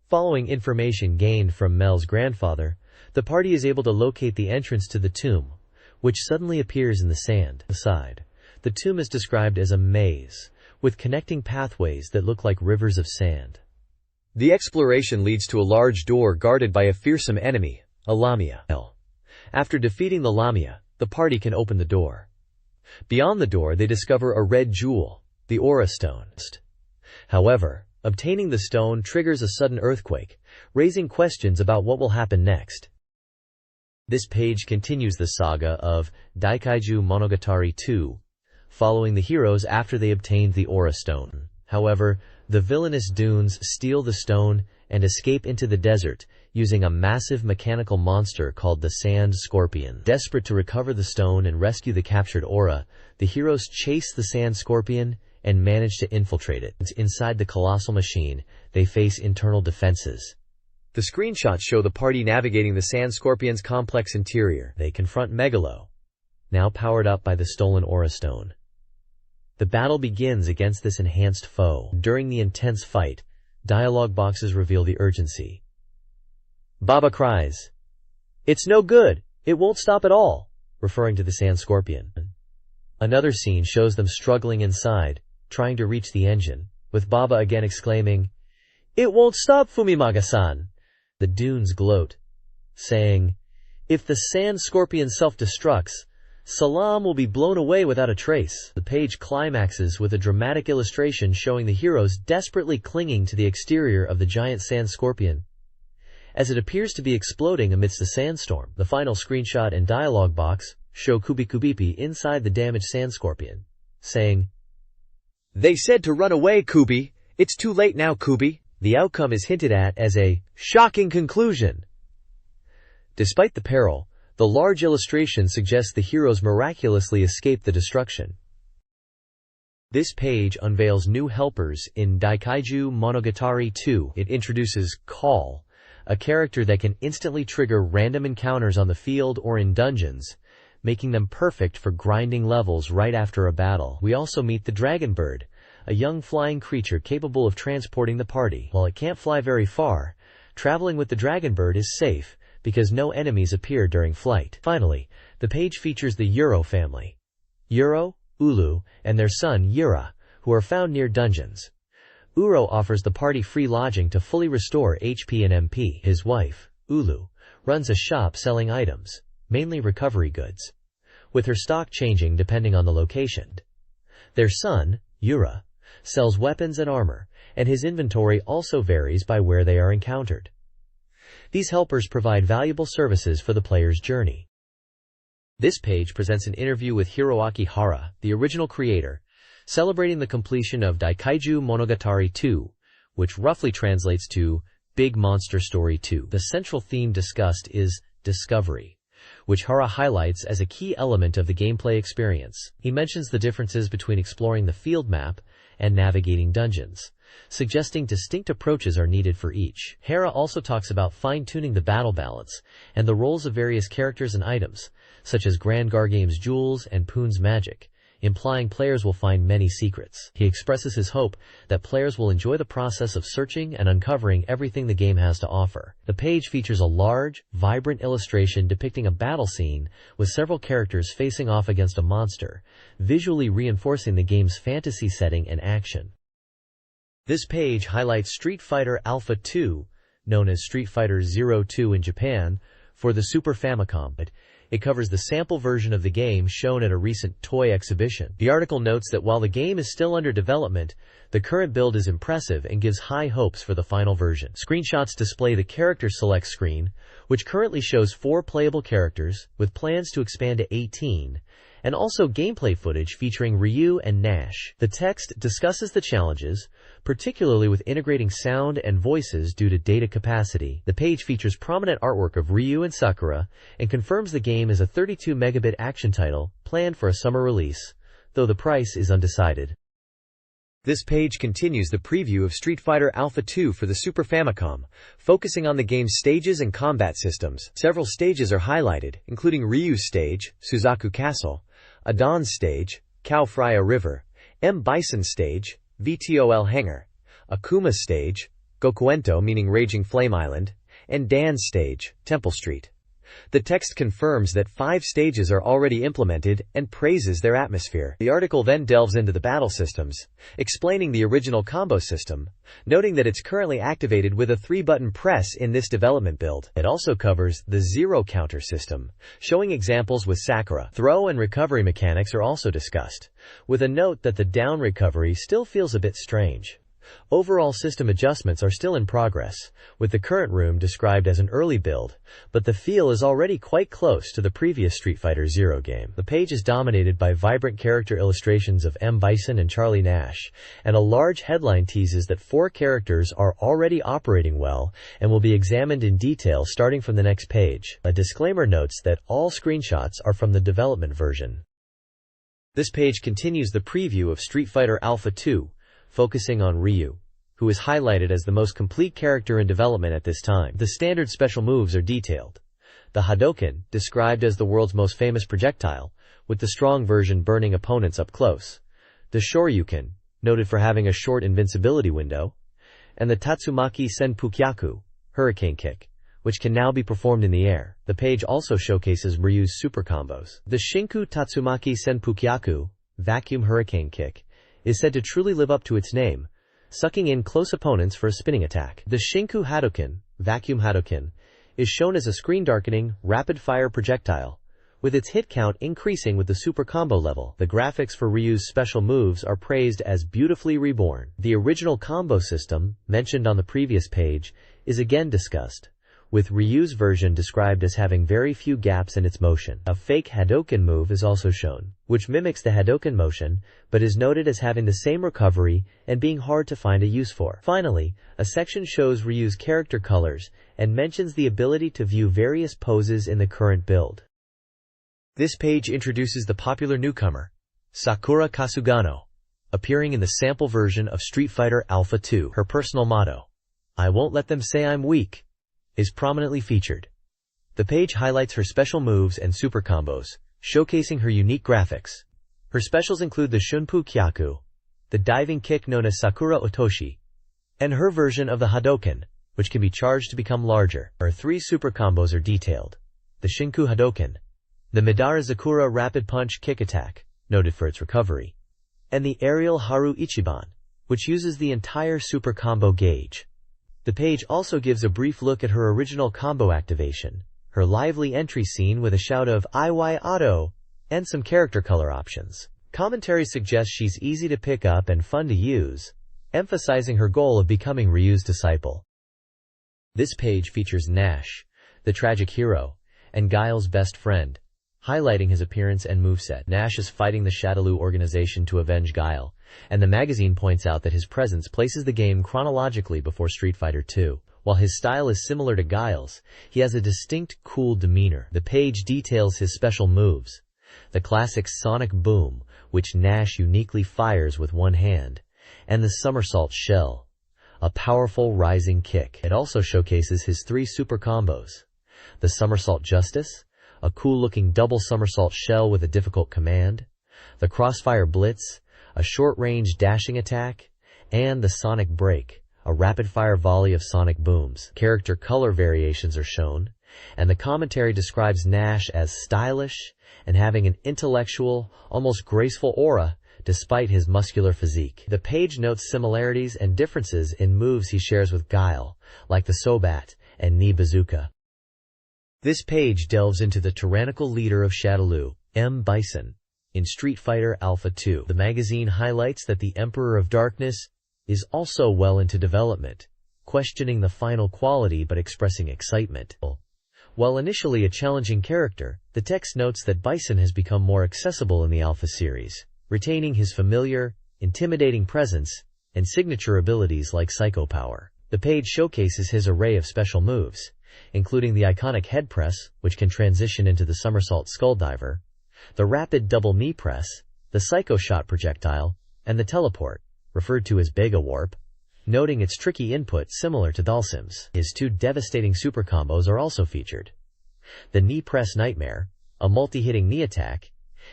Following information gained from Mel's grandfather, the party is able to locate the entrance to the tomb, which suddenly appears in the sand. Aside, the tomb is described as a maze, with connecting pathways that look like rivers of sand. The exploration leads to a large door guarded by a fearsome enemy, a Lamia. After defeating the Lamia, the party can open the door. Beyond the door they discover a red jewel, the Aura Stone. However, obtaining the stone triggers a sudden earthquake, raising questions about what will happen next. This page continues the saga of Daikaiju Monogatari 2, following the heroes after they obtained the Aura Stone. However, the villainous Dunes steal the stone and escape into the desert using a massive mechanical monster called the Sand Scorpion. Desperate to recover the stone and rescue the captured Aura, the heroes chase the Sand Scorpion and manage to infiltrate it. Inside the colossal machine, they face internal defenses. The screenshots show the party navigating the Sand Scorpion's complex interior. They confront Megalo, now powered up by the stolen Aura Stone. The battle begins against this enhanced foe. During the intense fight, dialogue boxes reveal the urgency. Baba cries, "It's no good! It won't stop at all!" referring to the Sand Scorpion. Another scene shows them struggling inside, trying to reach the engine, with Baba again exclaiming, "It won't stop, Famimaga-san!" The Dunes gloat, saying, "If the Sand Scorpion self-destructs, Salam will be blown away without a trace." The page climaxes with a dramatic illustration showing the heroes desperately clinging to the exterior of the giant Sand Scorpion, as it appears to be exploding amidst the sandstorm. The final screenshot and dialogue box show Kubi inside the damaged Sand Scorpion, saying, "They said to run away, Kubi. It's too late now, Kubi." The outcome is hinted at as a shocking conclusion. Despite the peril, the large illustration suggests the heroes miraculously escape the destruction. This page unveils new helpers in Daikaiju Monogatari 2. It introduces Call, a character that can instantly trigger random encounters on the field or in dungeons, making them perfect for grinding levels right after a battle. We also meet the Dragon Bird, a young flying creature capable of transporting the party. While it can't fly very far, traveling with the Dragon Bird is safe, because no enemies appear during flight. Finally, the page features the Uro family. Uro, Ulu, and their son Yura, who are found near dungeons. Uro offers the party free lodging to fully restore HP and MP. His wife, Ulu, runs a shop selling items, mainly recovery goods, with her stock changing depending on the location. Their son, Yura, sells weapons and armor, and his inventory also varies by where they are encountered. These helpers provide valuable services for the player's journey. This page presents an interview with Hiroaki Hara, the original creator, celebrating the completion of Daikaiju Monogatari 2, which roughly translates to Big Monster Story 2. The central theme discussed is discovery, which Hara highlights as a key element of the gameplay experience. He mentions the differences between exploring the field map and navigating dungeons, suggesting distinct approaches are needed for each. Hera also talks about fine-tuning the battle balance and the roles of various characters and items, such as Grand Gargame's jewels and Poon's magic, implying players will find many secrets. He expresses his hope that players will enjoy the process of searching and uncovering everything the game has to offer. The page features a large, vibrant illustration depicting a battle scene with several characters facing off against a monster, visually reinforcing the game's fantasy setting and action. This page highlights Street Fighter Alpha 2, known as Street Fighter 02 in Japan, for the Super Famicom. It covers the sample version of the game shown at a recent toy exhibition. The article notes that while the game is still under development, the current build is impressive and gives high hopes for the final version. Screenshots display the character select screen, which currently shows 4 playable characters, with plans to expand to 18, and also gameplay footage featuring Ryu and Nash. The text discusses the challenges, particularly with integrating sound and voices due to data capacity. The page features prominent artwork of Ryu and Sakura and confirms the game is a 32 megabit action title planned for a summer release, though the price is undecided. This page continues the preview of Street Fighter Alpha 2 for the Super Famicom, focusing on the game's stages and combat systems. Several stages are highlighted, including Ryu's stage, Suzaku Castle, Adon's stage, Kao Freya River, M. Bison's stage, VTOL Hangar, Akuma's stage, Gokuento meaning Raging Flame Island, and Dan's stage, Temple Street. The text confirms that 5 stages are already implemented and praises their atmosphere. The article then delves into the battle systems, explaining the original combo system, noting that it's currently activated with a 3-button press in this development build. It also covers the zero counter system, showing examples with Sakura. Throw and recovery mechanics are also discussed, with a note that the down recovery still feels a bit strange. Overall system adjustments are still in progress, with the current room described as an early build, but the feel is already quite close to the previous Street Fighter Zero game. The page is dominated by vibrant character illustrations of M. Bison and Charlie Nash, and a large headline teases that 4 characters are already operating well and will be examined in detail starting from the next page. A disclaimer notes that all screenshots are from the development version. This page continues the preview of Street Fighter Alpha 2, focusing on Ryu, who is highlighted as the most complete character in development at this time. The standard special moves are detailed. The Hadoken, described as the world's most famous projectile, with the strong version burning opponents up close. The Shoryuken, noted for having a short invincibility window. And the Tatsumaki Senpukyaku, hurricane kick, which can now be performed in the air. The page also showcases Ryu's super combos. The Shinku Tatsumaki Senpukyaku, vacuum hurricane kick, is said to truly live up to its name, sucking in close opponents for a spinning attack. The Shinku Hadoken, vacuum Hadoken, is shown as a screen-darkening, rapid-fire projectile, with its hit count increasing with the super combo level. The graphics for Ryu's special moves are praised as beautifully reborn. The original combo system, mentioned on the previous page, is again discussed, with Ryu's version described as having very few gaps in its motion. A fake Hadoken move is also shown, which mimics the Hadoken motion, but is noted as having the same recovery and being hard to find a use for. Finally, a section shows Ryu's character colors and mentions the ability to view various poses in the current build. This page introduces the popular newcomer, Sakura Kasugano, appearing in the sample version of Street Fighter Alpha 2. Her personal motto, "I won't let them say I'm weak," is prominently featured. The page highlights her special moves and super combos, showcasing her unique graphics. Her specials include the Shunpu Kyaku, the diving kick known as Sakura Otoshi, and her version of the Hadoken, which can be charged to become larger. Her 3 super combos are detailed. The Shinku Hadoken, the Midara Zakura rapid punch kick attack, noted for its recovery, and the aerial Haru Ichiban, which uses the entire super combo gauge. The page also gives a brief look at her original combo activation, her lively entry scene with a shout of "IY Auto," and some character color options. Commentary suggests she's easy to pick up and fun to use, emphasizing her goal of becoming Ryu's disciple. This page features Nash, the tragic hero, and Guile's best friend, highlighting his appearance and moveset. Nash is fighting the Shadaloo organization to avenge Guile, and the magazine points out that his presence places the game chronologically before Street Fighter II. While his style is similar to Guile's, he has a distinct, cool demeanor. The page details his special moves. The classic Sonic Boom, which Nash uniquely fires with one hand, and the Somersault Shell, a powerful rising kick. It also showcases his 3 super combos. The Somersault Justice, a cool-looking double somersault shell with a difficult command, the Crossfire Blitz, a short-range dashing attack, and the Sonic Break, a rapid-fire volley of sonic booms. Character color variations are shown, and the commentary describes Nash as stylish and having an intellectual, almost graceful aura despite his muscular physique. The page notes similarities and differences in moves he shares with Guile, like the Sobat and Knee Bazooka. This page delves into the tyrannical leader of Shadaloo, M. Bison, in Street Fighter Alpha 2. The magazine highlights that the Emperor of Darkness is also well into development, questioning the final quality but expressing excitement. While initially a challenging character, the text notes that Bison has become more accessible in the Alpha series, retaining his familiar, intimidating presence and signature abilities like Psycho Power. The page showcases his array of special moves, including the iconic head press, which can transition into the somersault skull diver, the rapid double knee press, the Psycho Shot projectile, and the teleport, referred to as Bega Warp, noting its tricky input similar to Dhalsim's. His two devastating super combos are also featured: the Knee Press Nightmare, a multi-hitting knee attack,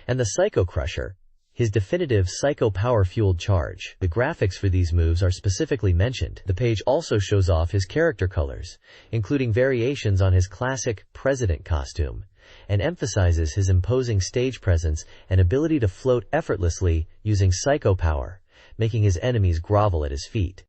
and the Psycho Crusher, his definitive Psycho Power-fueled charge. The graphics for these moves are specifically mentioned. The page also shows off his character colors, including variations on his classic President costume, and emphasizes his imposing stage presence and ability to float effortlessly using Psycho Power, making his enemies grovel at his feet.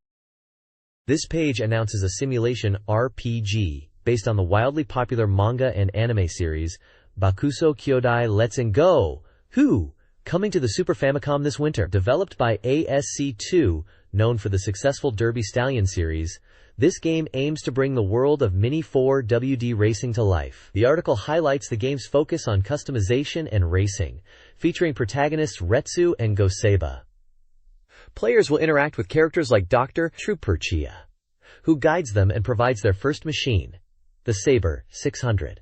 This page announces a simulation RPG based on the wildly popular manga and anime series Bakuso Kyodai Let's Go! Who? Coming to the Super Famicom this winter. Developed by ASC2, known for the successful Derby Stallion series, this game aims to bring the world of Mini 4WD racing to life. The article highlights the game's focus on customization and racing, featuring protagonists Retsu and Goseiba. Players will interact with characters like Dr. Truperchia, who guides them and provides their first machine, the Saber 600.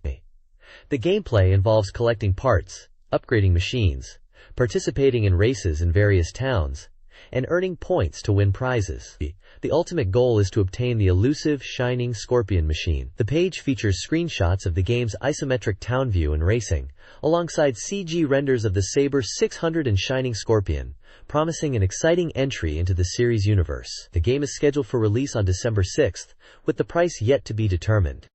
The gameplay involves collecting parts, upgrading machines, participating in races in various towns, and earning points to win prizes. The ultimate goal is to obtain the elusive, shining Scorpion machine. The page features screenshots of the game's isometric town view and racing, alongside CG renders of the Saber 600 and Shining Scorpion, promising an exciting entry into the series universe. The game is scheduled for release on December 6th, with the price yet to be determined.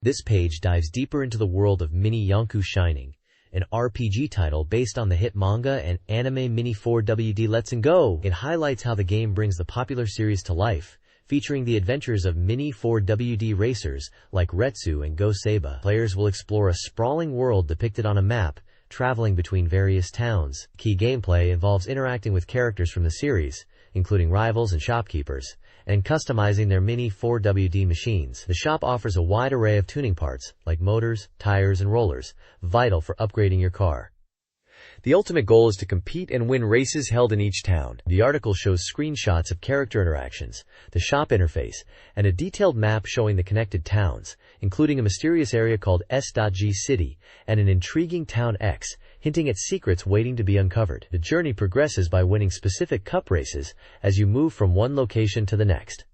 This page dives deeper into the world of Mini Yonkou Shining, an RPG title based on the hit manga and anime Mini 4WD Let's Go! It highlights how the game brings the popular series to life, featuring the adventures of Mini 4WD racers like Retsu and Goseiba. Players will explore a sprawling world depicted on a map, traveling between various towns. Key gameplay involves interacting with characters from the series, including rivals and shopkeepers, and customizing their Mini 4WD machines. The shop offers a wide array of tuning parts, like motors, tires, and rollers, vital for upgrading your car. The ultimate goal is to compete and win races held in each town. The article shows screenshots of character interactions, the shop interface, and a detailed map showing the connected towns, including a mysterious area called S.G City and an intriguing Town X, hinting at secrets waiting to be uncovered. The journey progresses by winning specific cup races as you move from one location to the next.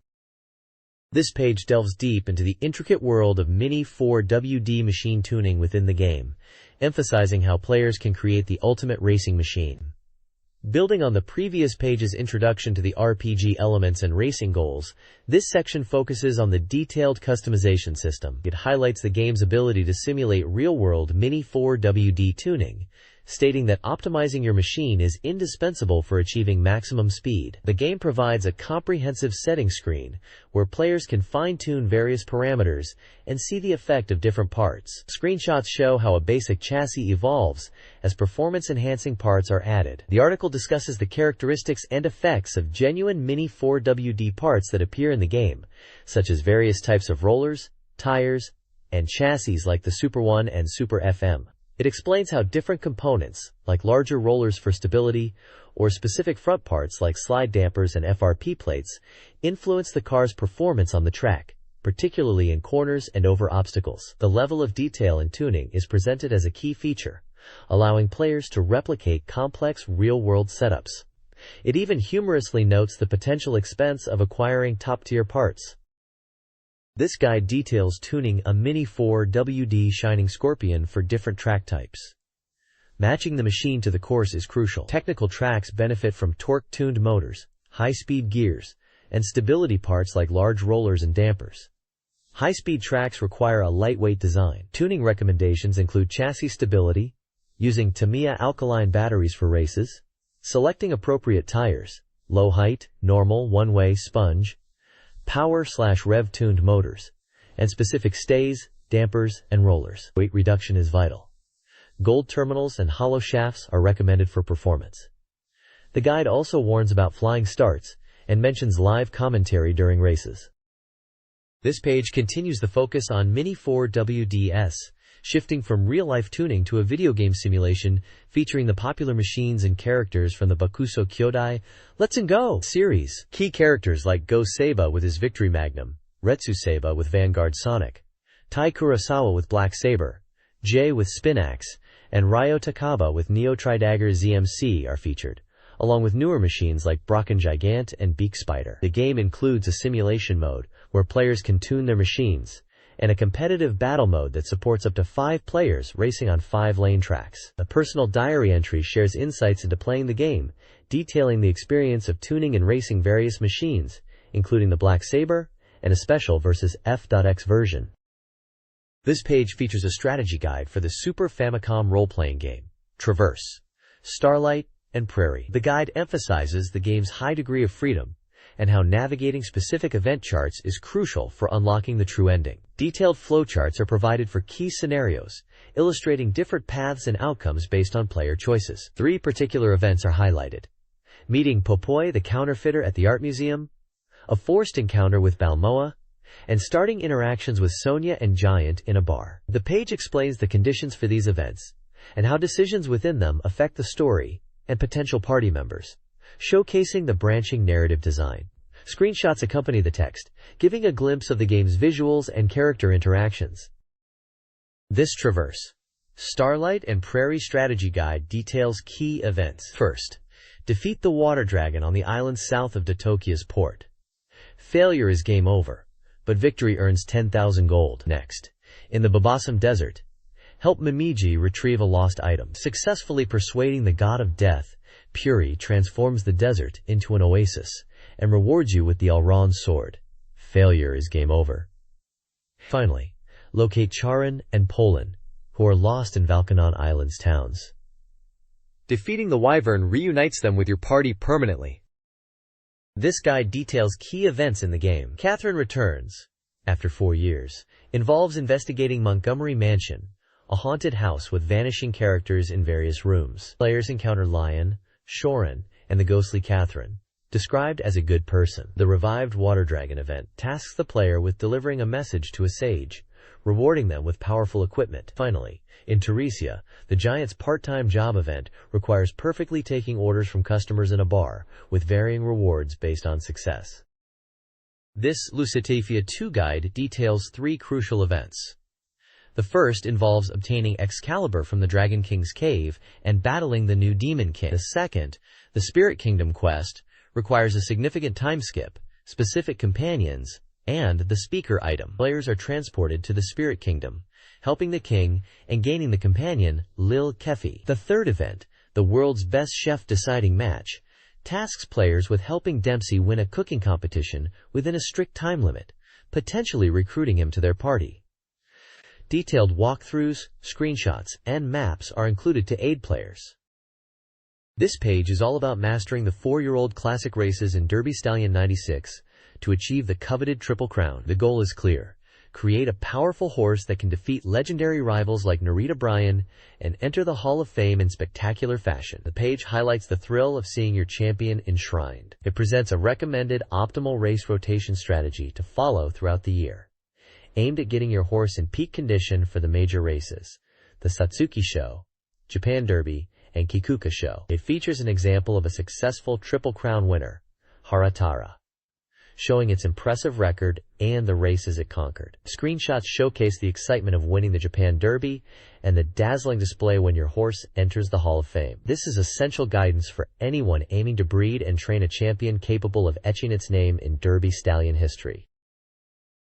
This page delves deep into the intricate world of Mini 4WD machine tuning within the game, emphasizing how players can create the ultimate racing machine. Building on the previous page's introduction to the RPG elements and racing goals, this section focuses on the detailed customization system. It highlights the game's ability to simulate real-world Mini 4WD tuning, stating that optimizing your machine is indispensable for achieving maximum speed. The game provides a comprehensive settings screen where players can fine-tune various parameters and see the effect of different parts. Screenshots show how a basic chassis evolves as performance-enhancing parts are added. The article discusses the characteristics and effects of genuine Mini 4WD parts that appear in the game, such as various types of rollers, tires, and chassis like the Super 1 and Super FM. It explains how different components, like larger rollers for stability, or specific front parts like slide dampers and FRP plates, influence the car's performance on the track, particularly in corners and over obstacles. The level of detail in tuning is presented as a key feature, allowing players to replicate complex real-world setups. It even humorously notes the potential expense of acquiring top-tier parts. This guide details tuning a Mini 4WD Shining Scorpion for different track types. Matching the machine to the course is crucial. Technical tracks benefit from torque-tuned motors, high-speed gears, and stability parts like large rollers and dampers. High-speed tracks require a lightweight design. Tuning recommendations include chassis stability, using Tamiya alkaline batteries for races, selecting appropriate tires, low height, normal, one-way, sponge, power/rev-tuned motors, and specific stays, dampers, and rollers. Weight reduction is vital. Gold terminals and hollow shafts are recommended for performance. The guide also warns about flying starts and mentions live commentary during races. This page continues the focus on Mini 4WDs, shifting from real-life tuning to a video game simulation featuring the popular machines and characters from the Bakuso Kyodai Let's Go series. Key characters like Go Seba with his Victory Magnum, Retsu Seba with Vanguard Sonic, Tai Kurosawa with Black Saber, Jay with Spinax, and Ryo Takaba with Neo Tridagger ZMC are featured, along with newer machines like Brocken Gigant and Beak Spider. The game includes a simulation mode where players can tune their machines, and a competitive battle mode that supports up to 5 players racing on 5-lane tracks. A personal diary entry shares insights into playing the game, detailing the experience of tuning and racing various machines, including the Black Saber and a special versus F.X version. This page features a strategy guide for the Super Famicom role-playing game, Traverse, Starlight, and Prairie. The guide emphasizes the game's high degree of freedom and how navigating specific event charts is crucial for unlocking the true ending. Detailed flowcharts are provided for key scenarios, illustrating different paths and outcomes based on player choices. 3 particular events are highlighted: meeting Popoi the counterfeiter at the art museum, a forced encounter with Balmoa, and starting interactions with Sonia and Giant in a bar. The page explains the conditions for these events and how decisions within them affect the story and potential party members, showcasing the branching narrative design. Screenshots accompany the text, giving a glimpse of the game's visuals and character interactions. This Traverse, Starlight, and Prairie strategy guide details key events. First, defeat the water dragon on the island south of Datokia's port. Failure is game over, but victory earns 10,000 gold. Next, in the Babasam Desert, help Mimiji retrieve a lost item. Successfully persuading the god of death, Puri transforms the desert into an oasis and rewards you with the Elrond sword. Failure is game over. Finally, locate Charon and Polan, who are lost in Valkanon Island's towns. Defeating the Wyvern reunites them with your party permanently. This guide details key events in the game. Catherine Returns, after 4 years, involves investigating Montgomery Mansion, a haunted house with vanishing characters in various rooms. Players encounter Lion, Shorin, and the ghostly Catherine, described as a good person. The Revived Water Dragon event tasks the player with delivering a message to a sage, rewarding them with powerful equipment. Finally, in Teresia, the Giant's part-time job event requires perfectly taking orders from customers in a bar, with varying rewards based on success. This Lusitafia 2 guide details 3 crucial events. The first involves obtaining Excalibur from the Dragon King's cave and battling the new Demon King. The second, the Spirit Kingdom quest, requires a significant time skip, specific companions, and the speaker item. Players are transported to the Spirit Kingdom, helping the king and gaining the companion Lil Kefi. The third event, the world's best chef deciding match, tasks players with helping Dempsey win a cooking competition within a strict time limit, potentially recruiting him to their party. Detailed walkthroughs, screenshots, and maps are included to aid players. This page is all about mastering the 4-year-old classic races in Derby Stallion 96 to achieve the coveted Triple Crown. The goal is clear: create a powerful horse that can defeat legendary rivals like Narita Bryan and enter the Hall of Fame in spectacular fashion. The page highlights the thrill of seeing your champion enshrined. It presents a recommended optimal race rotation strategy to follow throughout the year, aimed at getting your horse in peak condition for the major races, the Satsuki Show, Japan Derby, and Kikuka Show. It features an example of a successful Triple Crown winner, Haratara, showing its impressive record and the races it conquered. Screenshots showcase the excitement of winning the Japan Derby and the dazzling display when your horse enters the Hall of Fame. This is essential guidance for anyone aiming to breed and train a champion capable of etching its name in Derby Stallion history.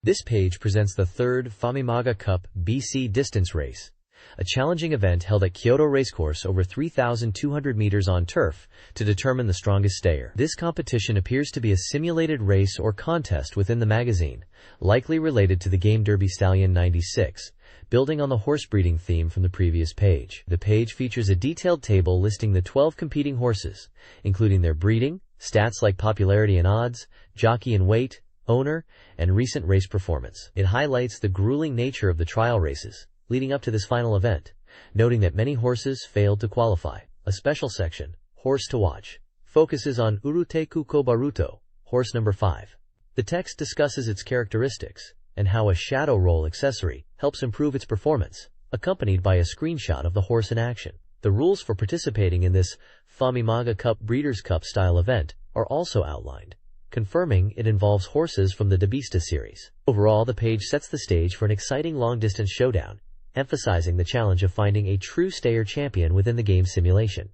This page presents the 3rd Famimaga Cup BC Distance Race, a challenging event held at Kyoto Racecourse over 3,200 meters on turf to determine the strongest stayer. This competition appears to be a simulated race or contest within the magazine, likely related to the game Derby Stallion 96, building on the horse breeding theme from the previous page. The page features a detailed table listing the 12 competing horses, including their breeding, stats like popularity and odds, jockey and weight, owner, and recent race performance. It highlights the grueling nature of the trial races leading up to this final event, noting that many horses failed to qualify. A special section, Horse to Watch, focuses on Uruteku Kobaruto, horse number 5. The text discusses its characteristics, and how a shadow roll accessory helps improve its performance, accompanied by a screenshot of the horse in action. The rules for participating in this Famimaga Cup Breeders' Cup style event are also outlined, confirming it involves horses from the Dabista series. Overall, the page sets the stage for an exciting long-distance showdown, emphasizing the challenge of finding a true stayer champion within the game's simulation.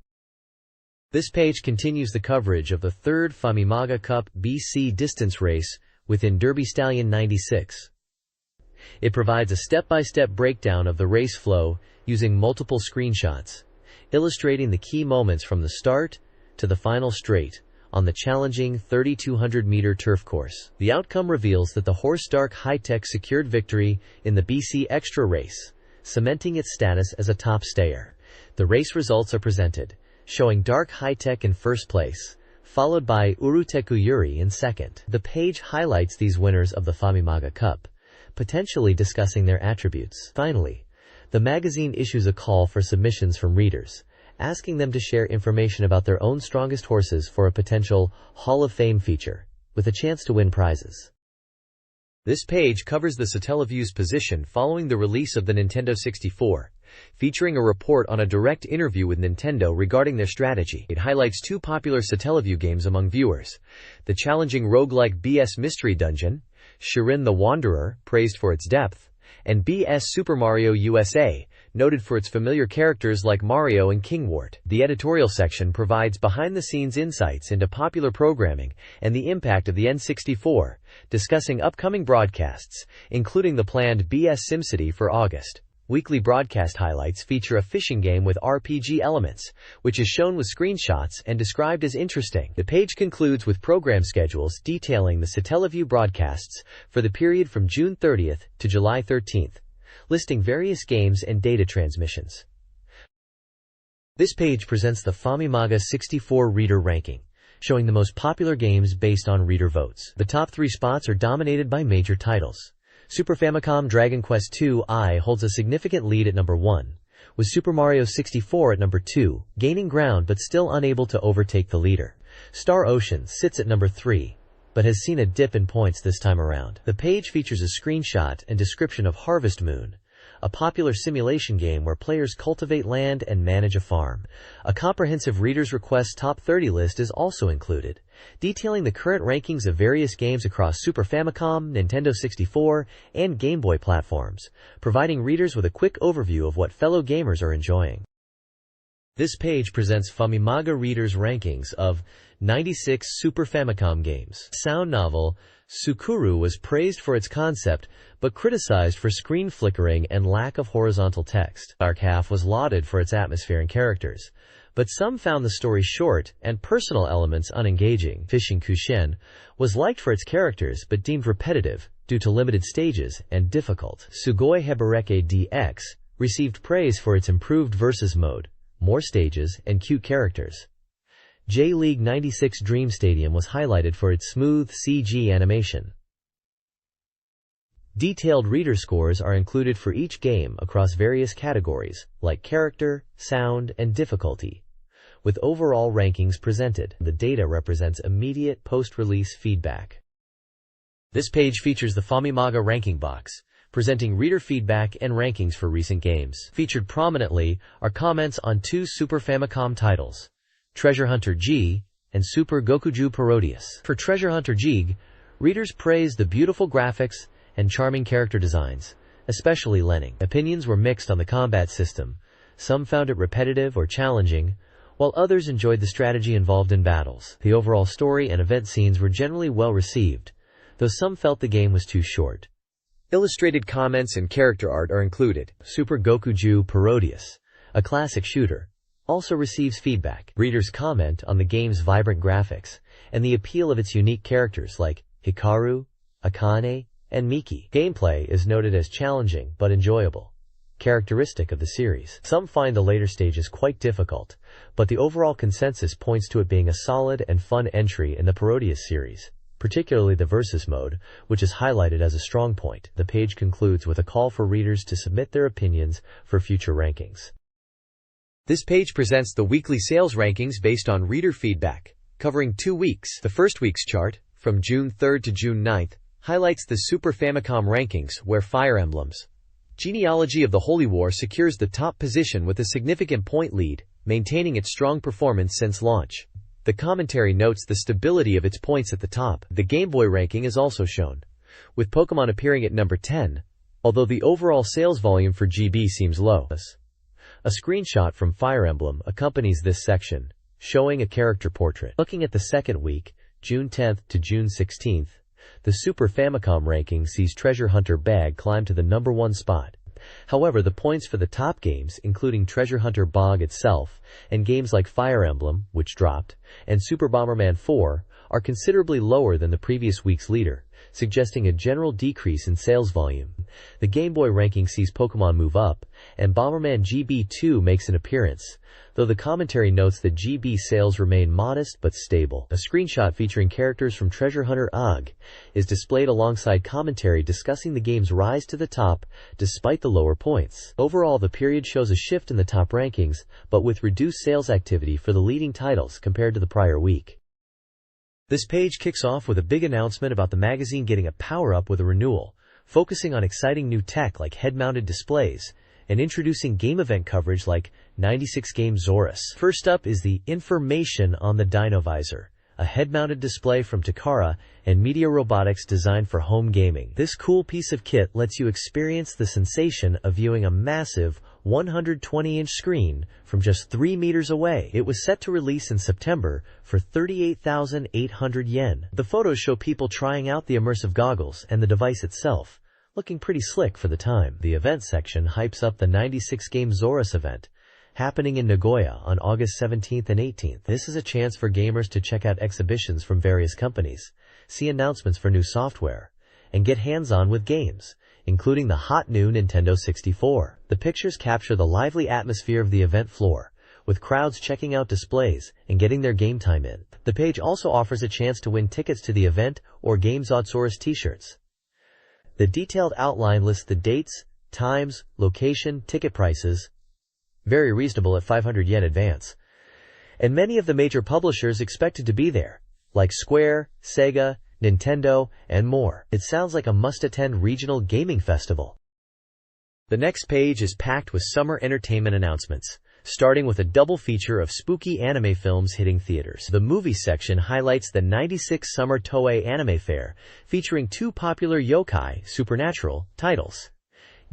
This page continues the coverage of the third Famimaga Cup BC distance race within Derby Stallion 96. It provides a step-by-step breakdown of the race flow using multiple screenshots, illustrating the key moments from the start to the final straight on the challenging 3,200-meter turf course. The outcome reveals that the horse Dark High-Tech secured victory in the BC Extra race, cementing its status as a top stayer. The race results are presented, showing Dark High-Tech in first place, followed by Uruteku Yuri in second. The page highlights these winners of the Famimaga Cup, potentially discussing their attributes. Finally, the magazine issues a call for submissions from readers, asking them to share information about their own strongest horses for a potential Hall of Fame feature, with a chance to win prizes. This page covers the Satellaview's position following the release of the Nintendo 64, featuring a report on a direct interview with Nintendo regarding their strategy. It highlights two popular Satellaview games among viewers: the challenging roguelike BS Mystery Dungeon, Shirin the Wanderer, praised for its depth, and BS Super Mario USA, noted for its familiar characters like Mario and King Wart. The editorial section provides behind-the-scenes insights into popular programming and the impact of the N64, discussing upcoming broadcasts, including the planned BS SimCity for August. Weekly broadcast highlights feature a fishing game with RPG elements, which is shown with screenshots and described as interesting. The page concludes with program schedules detailing the Satellaview broadcasts for the period from June 30th to July 13th, listing various games and data transmissions. This page presents the Famimaga 64 reader ranking, showing the most popular games based on reader votes. The top 3 spots are dominated by major titles. Super Famicom Dragon Quest II holds a significant lead at number 1, with Super Mario 64 at number 2, gaining ground but still unable to overtake the leader. Star Ocean sits at number 3, but has seen a dip in points this time around. The page features a screenshot and description of Harvest Moon, a popular simulation game where players cultivate land and manage a farm. A comprehensive Reader's Request Top 30 list is also included, detailing the current rankings of various games across Super Famicom, Nintendo 64, and Game Boy platforms, providing readers with a quick overview of what fellow gamers are enjoying. This page presents Famimaga readers' rankings of 96 Super Famicom games. Sound novel Sukuru was praised for its concept, but criticized for screen flickering and lack of horizontal text. Dark Half was lauded for its atmosphere and characters, but some found the story short and personal elements unengaging. Fishing Kushen was liked for its characters but deemed repetitive due to limited stages and difficult. Sugoi Hebereke DX received praise for its improved versus mode, more stages, and cute characters. J-League 96 Dream Stadium was highlighted for its smooth CG animation. Detailed reader scores are included for each game across various categories, like character, sound, and difficulty, with overall rankings presented. The data represents immediate post-release feedback. This page features the Famimaga ranking box, presenting reader feedback and rankings for recent games. Featured prominently are comments on 2 Super Famicom titles, Treasure Hunter G and Super Gokuju Parodius. For Treasure Hunter G, readers praised the beautiful graphics and charming character designs, especially Lenning. Opinions were mixed on the combat system. Some found it repetitive or challenging, while others enjoyed the strategy involved in battles. The overall story and event scenes were generally well received, though some felt the game was too short. Illustrated comments and character art are included. Super Gokuju Parodius, a classic shooter, also receives feedback. Readers comment on the game's vibrant graphics and the appeal of its unique characters like Hikaru, Akane, and Miki. Gameplay is noted as challenging but enjoyable, characteristic of the series. Some find the later stages quite difficult, but the overall consensus points to it being a solid and fun entry in the Parodius series, particularly the Versus mode, which is highlighted as a strong point. The page concludes with a call for readers to submit their opinions for future rankings. This page presents the weekly sales rankings based on reader feedback, covering 2 weeks. The first week's chart, from June 3rd to June 9th, highlights the Super Famicom rankings, where Fire Emblem's Genealogy of the Holy War secures the top position with a significant point lead, maintaining its strong performance since launch. The commentary notes the stability of its points at the top. The Game Boy ranking is also shown, with Pokémon appearing at number 10, although the overall sales volume for GB seems low. A screenshot from Fire Emblem accompanies this section, showing a character portrait. Looking at the second week, June 10th to June 16th, the Super Famicom ranking sees Treasure Hunter Bag climb to the number 1 spot. However, the points for the top games, including Treasure Hunter Bog itself, and games like Fire Emblem, which dropped, and Super Bomberman 4, are considerably lower than the previous week's leader, suggesting a general decrease in sales volume. The Game Boy ranking sees Pokémon move up, and Bomberman GB2 makes an appearance, though the commentary notes that GB sales remain modest but stable. A screenshot featuring characters from Treasure Hunter UG is displayed alongside commentary discussing the game's rise to the top despite the lower points. Overall, the period shows a shift in the top rankings, but with reduced sales activity for the leading titles compared to the prior week. This page kicks off with a big announcement about the magazine getting a power-up with a renewal, focusing on exciting new tech like head-mounted displays, and introducing game event coverage like 96 Game Zorus. First up is the information on the Dinovisor, a head-mounted display from Takara and Media Robotics designed for home gaming. This cool piece of kit lets you experience the sensation of viewing a massive 120-inch screen from just 3 meters away. It was set to release in September for 38,800 yen. The photos show people trying out the immersive goggles and the device itself, looking pretty slick for the time. The event section hypes up the 96 Game Zorus event, happening in Nagoya on August 17th and 18th. This is a chance for gamers to check out exhibitions from various companies, see announcements for new software, and get hands-on with games, including the hot new Nintendo 64. The pictures capture the lively atmosphere of the event floor, with crowds checking out displays and getting their game time in. The page also offers a chance to win tickets to the event or Games Outsource t-shirts. The detailed outline lists the dates, times, location, ticket prices, very reasonable at 500 yen advance, and many of the major publishers expected to be there, like Square, Sega, Nintendo, and more. It sounds like a must-attend regional gaming festival. The next page is packed with summer entertainment announcements, starting with a double feature of spooky anime films hitting theaters. The movie section highlights the 96 Summer Toei Anime Fair, featuring 2 popular yokai supernatural titles,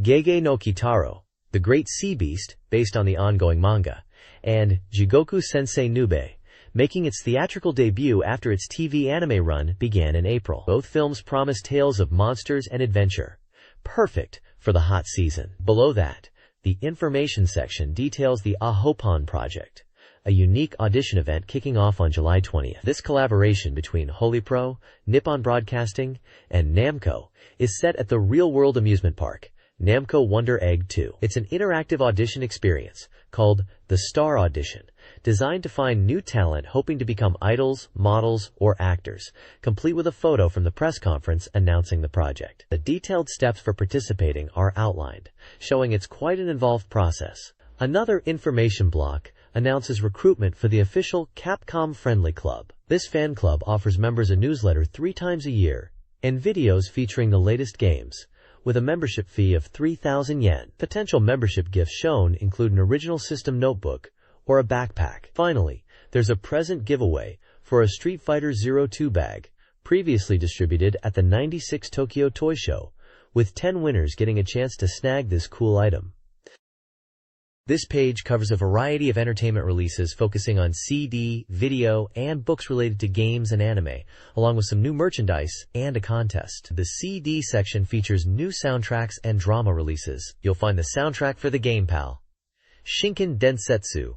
Gege no Kitaro, The Great Sea Beast, based on the ongoing manga, and Jigoku Sensei Nube, making its theatrical debut after its TV anime run began in April. Both films promise tales of monsters and adventure, perfect for the hot season. Below that, the information section details the Ahopan project, a unique audition event kicking off on July 20th. This collaboration between HolyPro, Nippon Broadcasting, and Namco is set at the real-world amusement park, Namco Wonder Egg 2. It's an interactive audition experience called the Star Audition, designed to find new talent hoping to become idols, models, or actors, complete with a photo from the press conference announcing the project. The detailed steps for participating are outlined, showing it's quite an involved process. Another information block announces recruitment for the official Capcom Friendly Club. This fan club offers members a newsletter 3 times a year and videos featuring the latest games, with a membership fee of 3,000 yen. Potential membership gifts shown include an original system notebook or a backpack. Finally, there's a present giveaway for a Street Fighter 02 bag, previously distributed at the 96 Tokyo Toy Show, with 10 winners getting a chance to snag this cool item. This page covers a variety of entertainment releases focusing on CD, video, and books related to games and anime, along with some new merchandise and a contest. The CD section features new soundtracks and drama releases. You'll find the soundtrack for the game pal, Shinken Densetsu,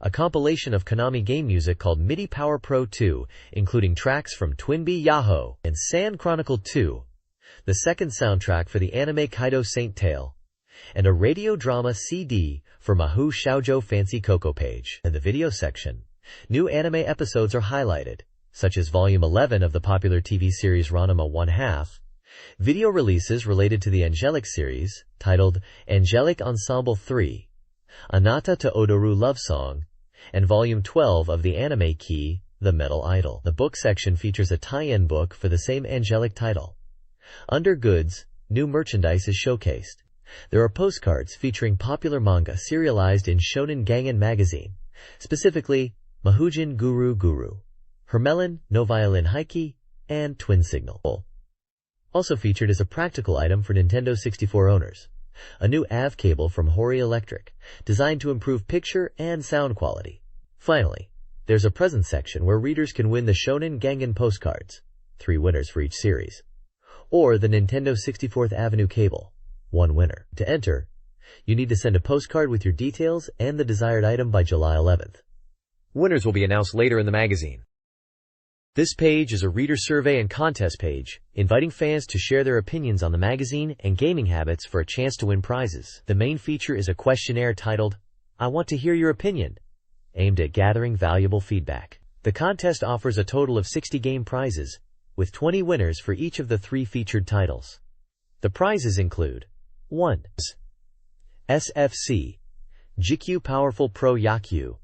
a compilation of Konami game music called MIDI Power Pro 2, including tracks from Twinbee Yahoo and Sand Chronicle 2, the second soundtrack for the anime Kaido Saint Tail, and a radio drama CD for Mahou Shoujo Fancy Coco page. In the video section, new anime episodes are highlighted, such as Volume 11 of the popular TV series Ranma 1/2, video releases related to the Angelic series, titled Angelic Ensemble 3, Anata to Odoru Love Song, and Volume 12 of the anime Key, The Metal Idol. The book section features a tie-in book for the same angelic title, Under Goods, new merchandise is showcased. There are postcards featuring popular manga serialized in Shonen Gangan magazine, specifically Mahujin Guru Guru, Hermelin no Violin Heike, and Twin Signal. Also featured is a practical item for Nintendo 64 owners, a new AV cable from Hori Electric, designed to improve picture and sound quality. Finally, there's a present section where readers can win the Shonen Gangan postcards, 3 winners for each series, or the Nintendo 64th Avenue cable, 1 winner. To enter, you need to send a postcard with your details and the desired item by July 11th. Winners will be announced later in the magazine. This page is a reader survey and contest page, inviting fans to share their opinions on the magazine and gaming habits for a chance to win prizes. The main feature is a questionnaire titled, "I want to hear your opinion," aimed at gathering valuable feedback. The contest offers a total of 60 game prizes, with 20 winners for each of the 3 featured titles. The prizes include 1. SFC Jikyu Powerful Pro Yakyu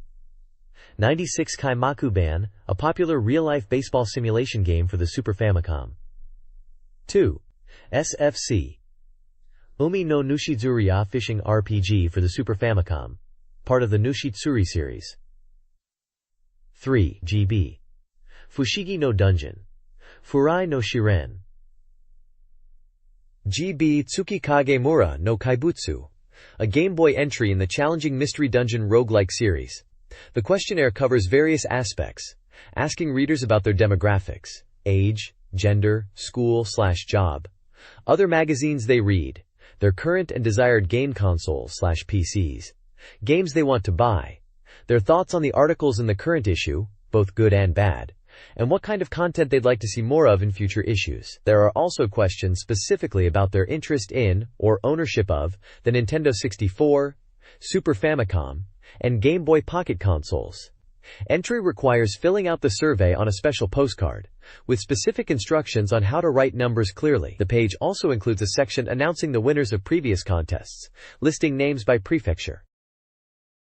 96 Kaimakuban, a popular real-life baseball simulation game for the Super Famicom. 2. SFC Umi no Nushizuriya Fishing RPG for the Super Famicom, part of the Nushitsuri series. 3. GB Fushigi no Dungeon Furai no Shiren GB Tsukikage Mura no Kaibutsu, a Game Boy entry in the challenging Mystery Dungeon roguelike series. The questionnaire covers various aspects, asking readers about their demographics, age, gender, school/job, other magazines they read, their current and desired game consoles/PCs, games they want to buy, their thoughts on the articles in the current issue, both good and bad, and what kind of content they'd like to see more of in future issues. There are also questions specifically about their interest in, or ownership of, the Nintendo 64, Super Famicom, and Game Boy Pocket consoles. Entry requires filling out the survey on a special postcard, with specific instructions on how to write numbers clearly. The page also includes a section announcing the winners of previous contests, listing names by prefecture.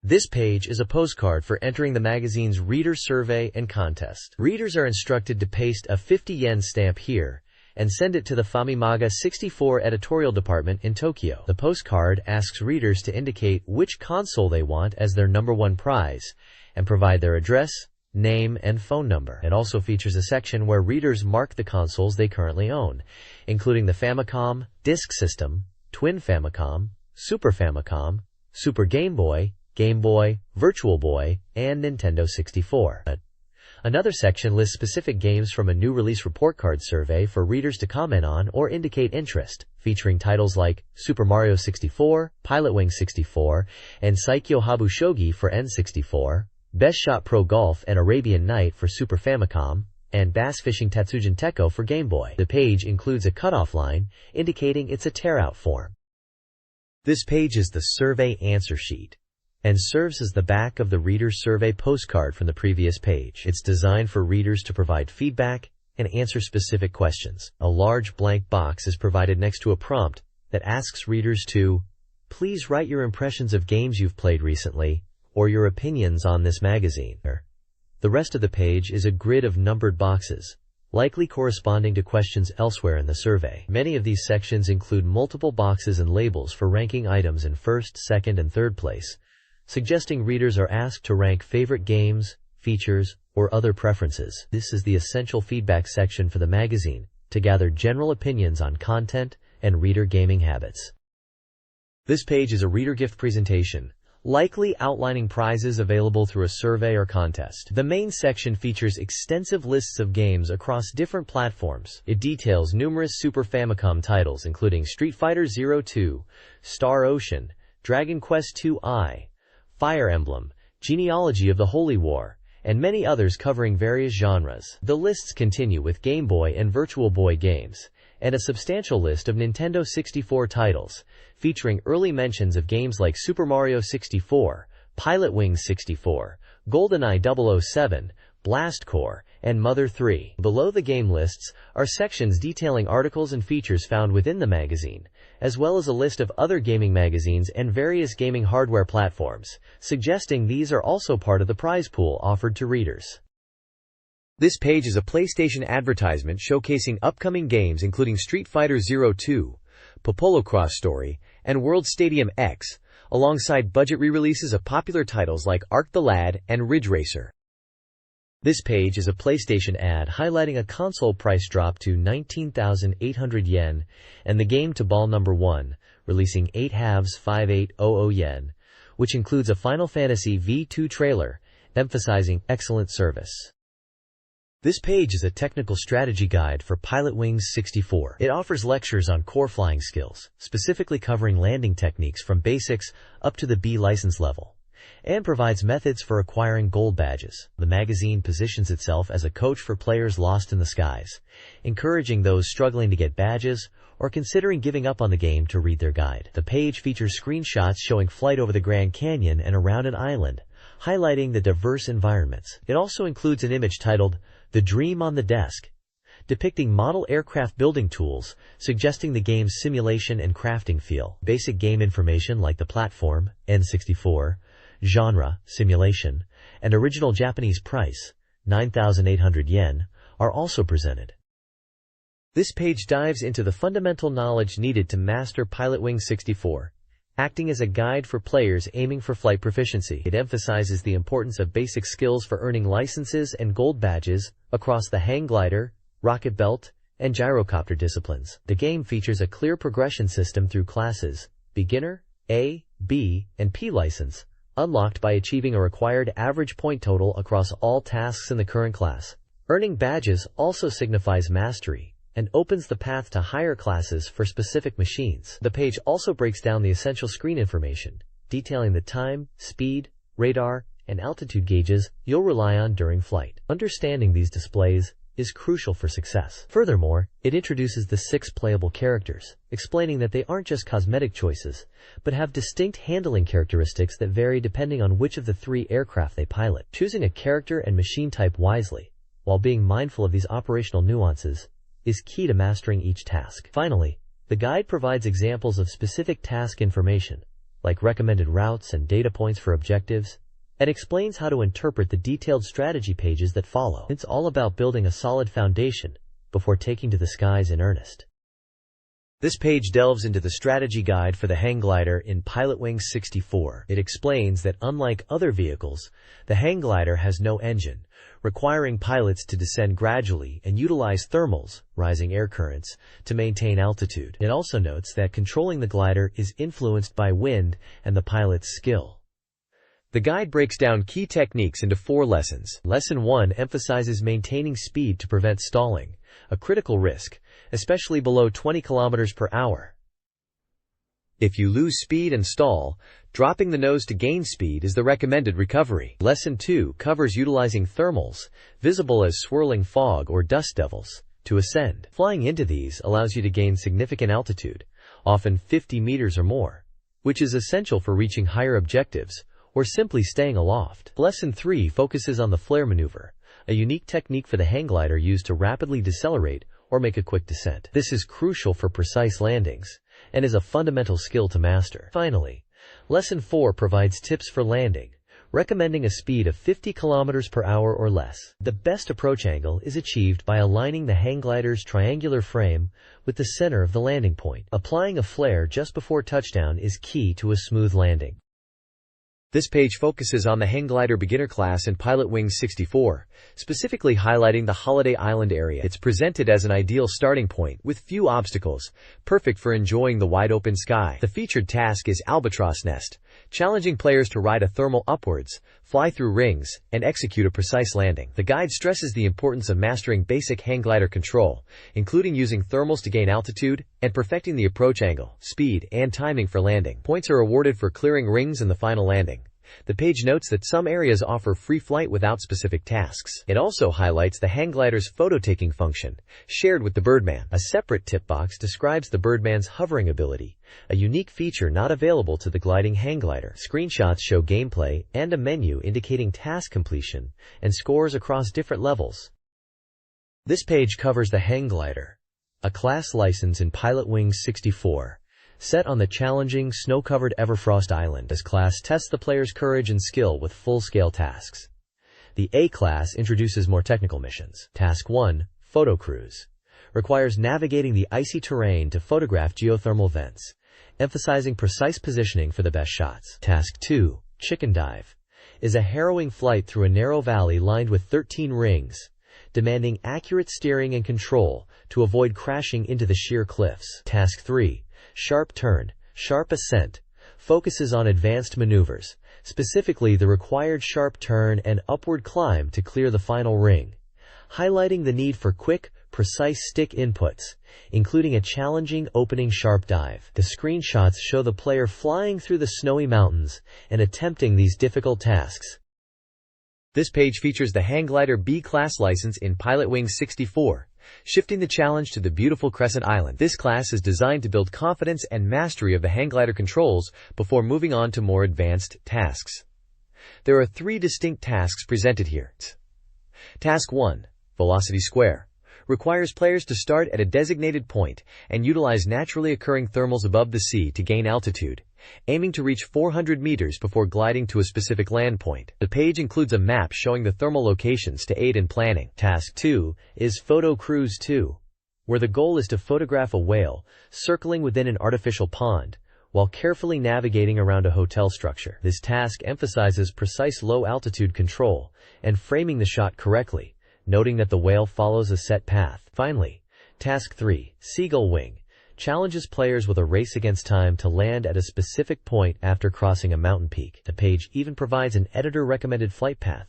This page is a postcard for entering the magazine's reader survey and contest. Readers are instructed to paste a 50 yen stamp here and send it to the Famimaga 64 editorial department in Tokyo. The postcard asks readers to indicate which console they want as their #1 prize and provide their address, name, and phone number. It also features a section where readers mark the consoles they currently own, including the Famicom, Disk System, Twin Famicom, Super Famicom, Super Game Boy, Virtual Boy, and Nintendo 64. Another section lists specific games from a new release report card survey for readers to comment on or indicate interest, featuring titles like Super Mario 64, Pilotwings 64, and Saikyo Habu Shogi for N64, Best Shot Pro Golf and Arabian Night for Super Famicom, and Bass Fishing Tatsujin Tekko for Game Boy. The page includes a cutoff line, indicating it's a tear-out form. This page is the survey answer sheet and serves as the back of the reader's survey postcard from the previous page. It's designed for readers to provide feedback and answer specific questions. A large blank box is provided next to a prompt that asks readers to please write your impressions of games you've played recently or your opinions on this magazine. The rest of the page is a grid of numbered boxes, likely corresponding to questions elsewhere in the survey. Many of these sections include multiple boxes and labels for ranking items in first, second, and third place, suggesting readers are asked to rank favorite games, features, or other preferences. This is the essential feedback section for the magazine, to gather general opinions on content and reader gaming habits. This page is a reader gift presentation, likely outlining prizes available through a survey or contest. The main section features extensive lists of games across different platforms. It details numerous Super Famicom titles including Street Fighter Zero-2, Star Ocean, Dragon Quest II-I, Fire Emblem, Genealogy of the Holy War, and many others covering various genres. The lists continue with Game Boy and Virtual Boy games, and a substantial list of Nintendo 64 titles, featuring early mentions of games like Super Mario 64, Pilotwings 64, GoldenEye 007, Blast Corps, and Mother 3. Below the game lists are sections detailing articles and features found within the magazine, as well as a list of other gaming magazines and various gaming hardware platforms, suggesting these are also part of the prize pool offered to readers. This page is a PlayStation advertisement showcasing upcoming games including Street Fighter Zero 2, Popolo Cross Story, and World Stadium X, alongside budget re-releases of popular titles like Arc the Lad and Ridge Racer. This page is a PlayStation ad highlighting a console price drop to 19,800 yen and the game to ball number 1, releasing 8 halves 5800 yen, which includes a Final Fantasy V2 trailer, emphasizing excellent service. This page is a technical strategy guide for Pilotwings 64. It offers lectures on core flying skills, specifically covering landing techniques from basics up to the B license level, and provides methods for acquiring gold badges. The magazine positions itself as a coach for players lost in the skies, encouraging those struggling to get badges or considering giving up on the game to read their guide. The page features screenshots showing flight over the Grand Canyon and around an island, highlighting the diverse environments. It also includes an image titled The Dream on the Desk, depicting model aircraft building tools, suggesting the game's simulation and crafting feel. Basic game information like the platform, N64, genre, simulation, and original Japanese price, 9,800 yen, are also presented. This page dives into the fundamental knowledge needed to master Pilotwings 64, acting as a guide for players aiming for flight proficiency. It emphasizes the importance of basic skills for earning licenses and gold badges across the hang glider, rocket belt, and gyrocopter disciplines. The game features a clear progression system through classes, beginner, A, B, and P license, unlocked by achieving a required average point total across all tasks in the current class. Earning badges also signifies mastery and opens the path to higher classes for specific machines. The page also breaks down the essential screen information, detailing the time, speed, radar, and altitude gauges you'll rely on during flight. Understanding these displays is crucial for success. Furthermore, it introduces the 6 playable characters, explaining that they aren't just cosmetic choices, but have distinct handling characteristics that vary depending on which of the 3 aircraft they pilot. Choosing a character and machine type wisely, while being mindful of these operational nuances, is key to mastering each task. Finally, the guide provides examples of specific task information, like recommended routes and data points for objectives, and explains how to interpret the detailed strategy pages that follow. It's all about building a solid foundation before taking to the skies in earnest. This page delves into the strategy guide for the hang glider in Pilotwings 64. It explains that unlike other vehicles, the hang glider has no engine, requiring pilots to descend gradually and utilize thermals, rising air currents, to maintain altitude. It also notes that controlling the glider is influenced by wind and the pilot's skill. The guide breaks down key techniques into 4 lessons. Lesson 1 emphasizes maintaining speed to prevent stalling, a critical risk, especially below 20 km per hour. If you lose speed and stall, dropping the nose to gain speed is the recommended recovery. Lesson 2 covers utilizing thermals, visible as swirling fog or dust devils, to ascend. Flying into these allows you to gain significant altitude, often 50 meters or more, which is essential for reaching higher objectives or simply staying aloft. Lesson 3 focuses on the flare maneuver, a unique technique for the hang glider used to rapidly decelerate or make a quick descent. This is crucial for precise landings and is a fundamental skill to master. Finally, Lesson 4 provides tips for landing, recommending a speed of 50 km per hour or less. The best approach angle is achieved by aligning the hang glider's triangular frame with the center of the landing point. Applying a flare just before touchdown is key to a smooth landing. This page focuses on the hang glider beginner class in Pilotwings 64, specifically highlighting the Holiday Island area. It's presented as an ideal starting point, with few obstacles, perfect for enjoying the wide-open sky. The featured task is Albatross Nest, challenging players to ride a thermal upwards, fly through rings, and execute a precise landing. The guide stresses the importance of mastering basic hang glider control, including using thermals to gain altitude, and perfecting the approach angle, speed, and timing for landing. Points are awarded for clearing rings in the final landing. The page notes that some areas offer free flight without specific tasks. It also highlights the hang glider's photo-taking function, shared with the Birdman. A separate tip box describes the Birdman's hovering ability, a unique feature not available to the gliding hang glider. Screenshots show gameplay and a menu indicating task completion and scores across different levels. This page covers the hang glider, a class license in Pilotwings 64. Set on the challenging, snow-covered Everfrost Island. This class tests the player's courage and skill with full-scale tasks. The A class introduces more technical missions. Task 1, Photo Cruise, requires navigating the icy terrain to photograph geothermal vents, emphasizing precise positioning for the best shots. Task 2, Chicken Dive, is a harrowing flight through a narrow valley lined with 13 rings, demanding accurate steering and control to avoid crashing into the sheer cliffs. Task 3, Sharp Turn, Sharp Ascent, focuses on advanced maneuvers, specifically the required sharp turn and upward climb to clear the final ring, highlighting the need for quick, precise stick inputs, including a challenging opening sharp dive. The screenshots show the player flying through the snowy mountains and attempting these difficult tasks. This page features the Hang Glider B-Class license in Pilotwings 64, shifting the challenge to the beautiful Crescent Island. This class is designed to build confidence and mastery of the Hang Glider controls before moving on to more advanced tasks. There are 3 distinct tasks presented here. Task 1, Velocity Square, requires players to start at a designated point and utilize naturally occurring thermals above the sea to gain altitude, aiming to reach 400 meters before gliding to a specific land point. The page includes a map showing the thermal locations to aid in planning. Task 2 is Photo Cruise 2, where the goal is to photograph a whale circling within an artificial pond while carefully navigating around a hotel structure. This task emphasizes precise low-altitude control and framing the shot correctly, noting that the whale follows a set path. Finally, Task 3, Seagull Wing, challenges players with a race against time to land at a specific point after crossing a mountain peak. The page even provides an editor-recommended flight path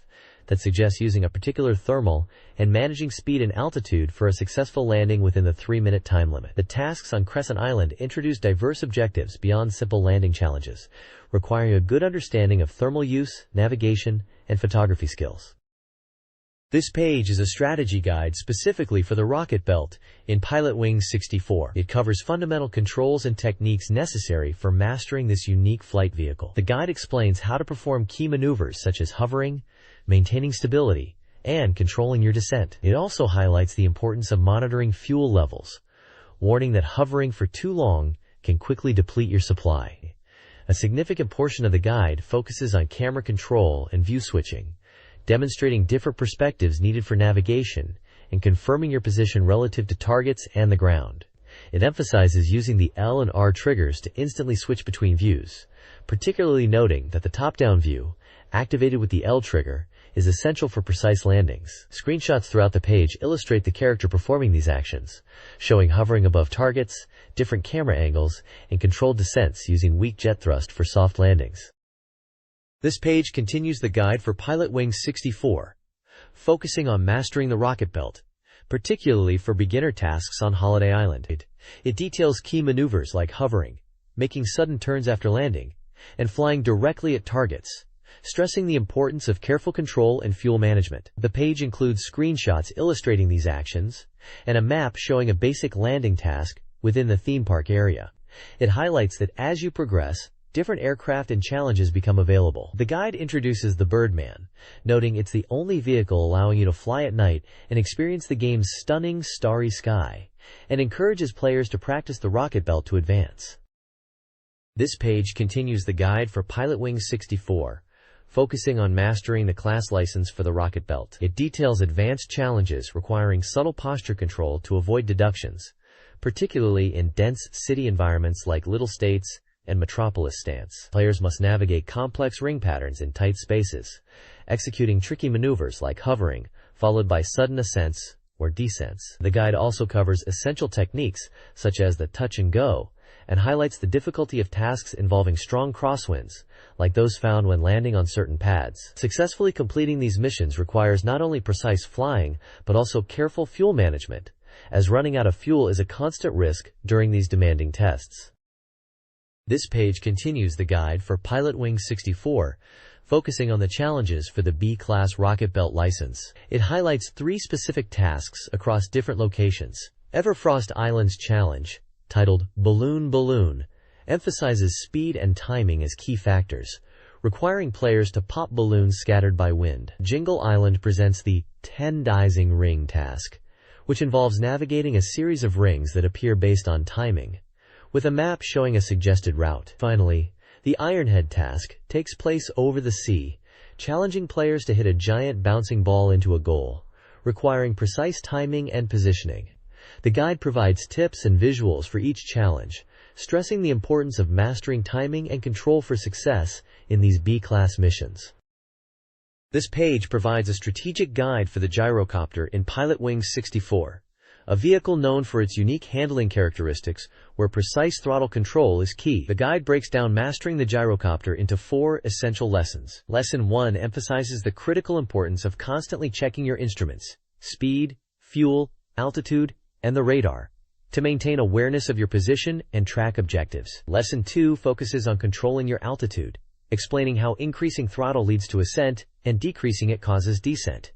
that suggests using a particular thermal and managing speed and altitude for a successful landing within the 3-minute time limit. The tasks on Crescent Island introduce diverse objectives beyond simple landing challenges, requiring a good understanding of thermal use, navigation, and photography skills. This page is a strategy guide specifically for the rocket belt in Pilotwings 64. It covers fundamental controls and techniques necessary for mastering this unique flight vehicle. The guide explains how to perform key maneuvers such as hovering, maintaining stability, and controlling your descent. It also highlights the importance of monitoring fuel levels, warning that hovering for too long can quickly deplete your supply. A significant portion of the guide focuses on camera control and view switching, demonstrating different perspectives needed for navigation and confirming your position relative to targets and the ground. It emphasizes using the L and R triggers to instantly switch between views, particularly noting that the top-down view, activated with the L trigger, is essential for precise landings. Screenshots throughout the page illustrate the character performing these actions, showing hovering above targets, different camera angles, and controlled descents using weak jet thrust for soft landings. This page continues the guide for Pilotwings 64, focusing on mastering the rocket belt, particularly for beginner tasks on Holiday Island. It details key maneuvers like hovering, making sudden turns after landing, and flying directly at targets, stressing the importance of careful control and fuel management. The page includes screenshots illustrating these actions and a map showing a basic landing task within the theme park area. It highlights that as you progress, different aircraft and challenges become available. The guide introduces the Birdman, noting it's the only vehicle allowing you to fly at night and experience the game's stunning starry sky, and encourages players to practice the rocket belt to advance. This page continues the guide for Pilotwings 64, focusing on mastering the class license for the rocket belt. It details advanced challenges requiring subtle posture control to avoid deductions, particularly in dense city environments like Little States and Metropolis stance. Players must navigate complex ring patterns in tight spaces, executing tricky maneuvers like hovering, followed by sudden ascents or descents. The guide also covers essential techniques such as the touch and go, and highlights the difficulty of tasks involving strong crosswinds, like those found when landing on certain pads. Successfully completing these missions requires not only precise flying, but also careful fuel management, as running out of fuel is a constant risk during these demanding tests. This page continues the guide for Pilotwings 64, focusing on the challenges for the B-Class rocket belt license. It highlights 3 specific tasks across different locations. Everfrost Island's challenge, titled Balloon Balloon, emphasizes speed and timing as key factors, requiring players to pop balloons scattered by wind. Jingle Island presents the 10-dizing ring task, which involves navigating a series of rings that appear based on timing, with a map showing a suggested route. Finally, the Ironhead task takes place over the sea, challenging players to hit a giant bouncing ball into a goal, requiring precise timing and positioning. The guide provides tips and visuals for each challenge, stressing the importance of mastering timing and control for success in these B-class missions. This page provides a strategic guide for the gyrocopter in Pilotwings 64, a vehicle known for its unique handling characteristics where precise throttle control is key. The guide breaks down mastering the gyrocopter into 4 essential lessons. Lesson 1 emphasizes the critical importance of constantly checking your instruments, speed, fuel, altitude, and the radar, to maintain awareness of your position and track objectives. Lesson 2 focuses on controlling your altitude, explaining how increasing throttle leads to ascent and decreasing it causes descent.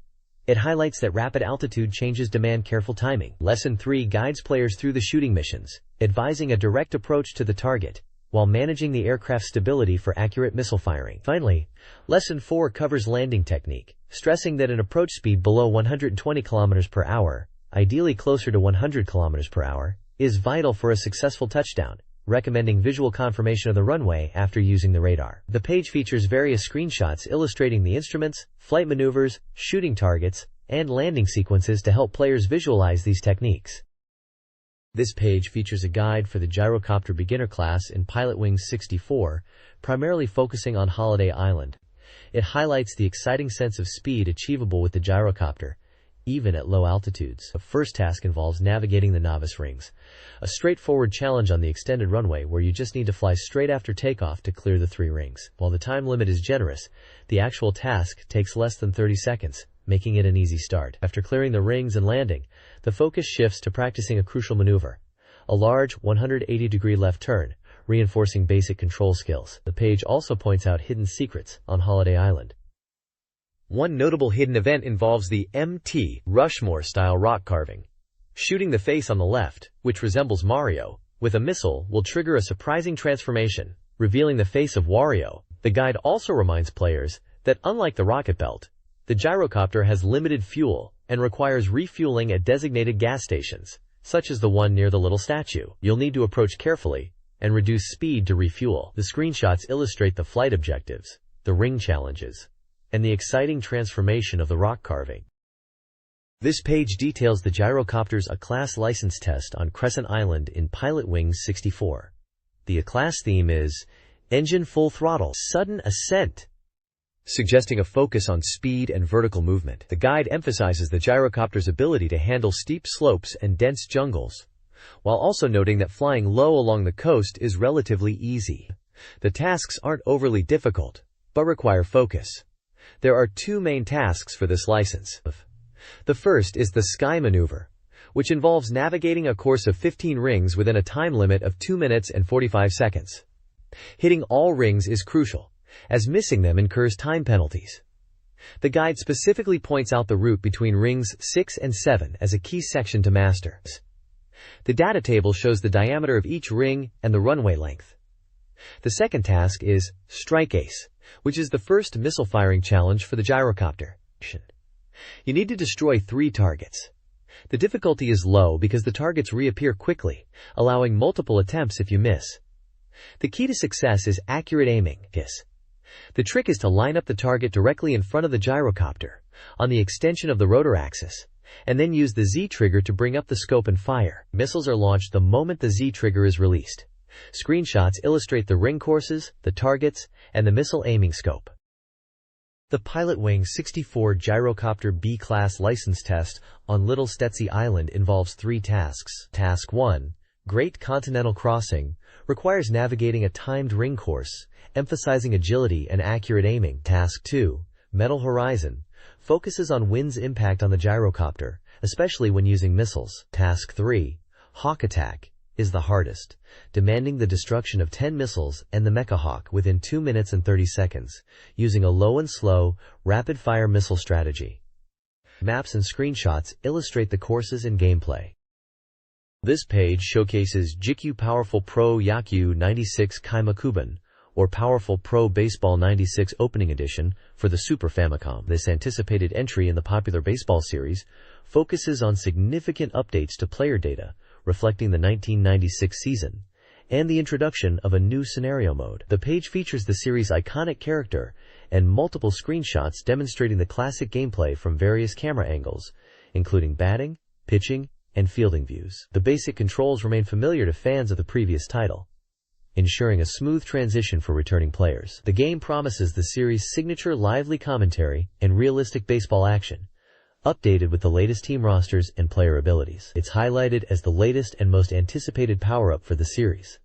It highlights that rapid altitude changes demand careful timing. Lesson 3 guides players through the shooting missions, advising a direct approach to the target, while managing the aircraft's stability for accurate missile firing. Finally, Lesson 4 covers landing technique, stressing that an approach speed below 120 km per hour, ideally closer to 100 km per hour, is vital for a successful touchdown, recommending visual confirmation of the runway after using the radar. The page features various screenshots illustrating the instruments, flight maneuvers, shooting targets, and landing sequences to help players visualize these techniques. This page features a guide for the gyrocopter beginner class in Pilotwings 64, primarily focusing on Holiday Island. It highlights the exciting sense of speed achievable with the gyrocopter, even at low altitudes. The first task involves navigating the novice rings, a straightforward challenge on the extended runway where you just need to fly straight after takeoff to clear the 3 rings. While the time limit is generous, the actual task takes less than 30 seconds, making it an easy start. After clearing the rings and landing, the focus shifts to practicing a crucial maneuver, a large 180-degree left turn, reinforcing basic control skills. The page also points out hidden secrets on Holiday Island. One notable hidden event involves the Mt. Rushmore-style rock carving. Shooting the face on the left, which resembles Mario, with a missile will trigger a surprising transformation, revealing the face of Wario. The guide also reminds players that unlike the rocket belt, the gyrocopter has limited fuel and requires refueling at designated gas stations, such as the one near the little statue. You'll need to approach carefully and reduce speed to refuel. The screenshots illustrate the flight objectives, the ring challenges, and the exciting transformation of the rock carving. This page details the gyrocopter's A-Class license test on Crescent Island in Pilotwings 64. The A-Class theme is Engine Full Throttle, Sudden Ascent, suggesting a focus on speed and vertical movement. The guide emphasizes the gyrocopter's ability to handle steep slopes and dense jungles, while also noting that flying low along the coast is relatively easy. The tasks aren't overly difficult, but require focus. There are 2 main tasks for this license. The first is the Sky Maneuver, which involves navigating a course of 15 rings within a time limit of 2 minutes and 45 seconds. Hitting all rings is crucial, as missing them incurs time penalties. The guide specifically points out the route between rings 6 and 7 as a key section to master. The data table shows the diameter of each ring and the runway length. The second task is Strike Ace, which is the first missile firing challenge for the gyrocopter. You need to destroy 3 targets. The difficulty is low because the targets reappear quickly, allowing multiple attempts if you miss. The key to success is accurate aiming. The trick is to line up the target directly in front of the gyrocopter, on the extension of the rotor axis, and then use the Z trigger to bring up the scope and fire. Missiles are launched the moment the Z trigger is released. Screenshots illustrate the ring courses, the targets, and the missile aiming scope. The Pilotwings 64 gyrocopter B-class license test on Little Stetsy Island involves 3 tasks. Task 1, Great Continental Crossing, requires navigating a timed ring course, emphasizing agility and accurate aiming. Task 2, Metal Horizon, focuses on wind's impact on the gyrocopter, especially when using missiles. Task 3, Hawk Attack, is the hardest, demanding the destruction of 10 missiles and the Mecha Hawk within 2 minutes and 30 seconds, using a low and slow, rapid-fire missile strategy. Maps and screenshots illustrate the courses and gameplay. This page showcases Jikyu Powerful Pro Yakyu 96 Kaimakuban, or Powerful Pro Baseball 96 Opening Edition, for the Super Famicom. This anticipated entry in the popular baseball series focuses on significant updates to player data, reflecting the 1996 season, and the introduction of a new scenario mode. The page features the series' iconic character and multiple screenshots demonstrating the classic gameplay from various camera angles, including batting, pitching, and fielding views. The basic controls remain familiar to fans of the previous title, ensuring a smooth transition for returning players. The game promises the series' signature lively commentary and realistic baseball action, updated with the latest team rosters and player abilities. It's highlighted as the latest and most anticipated power-up for the series.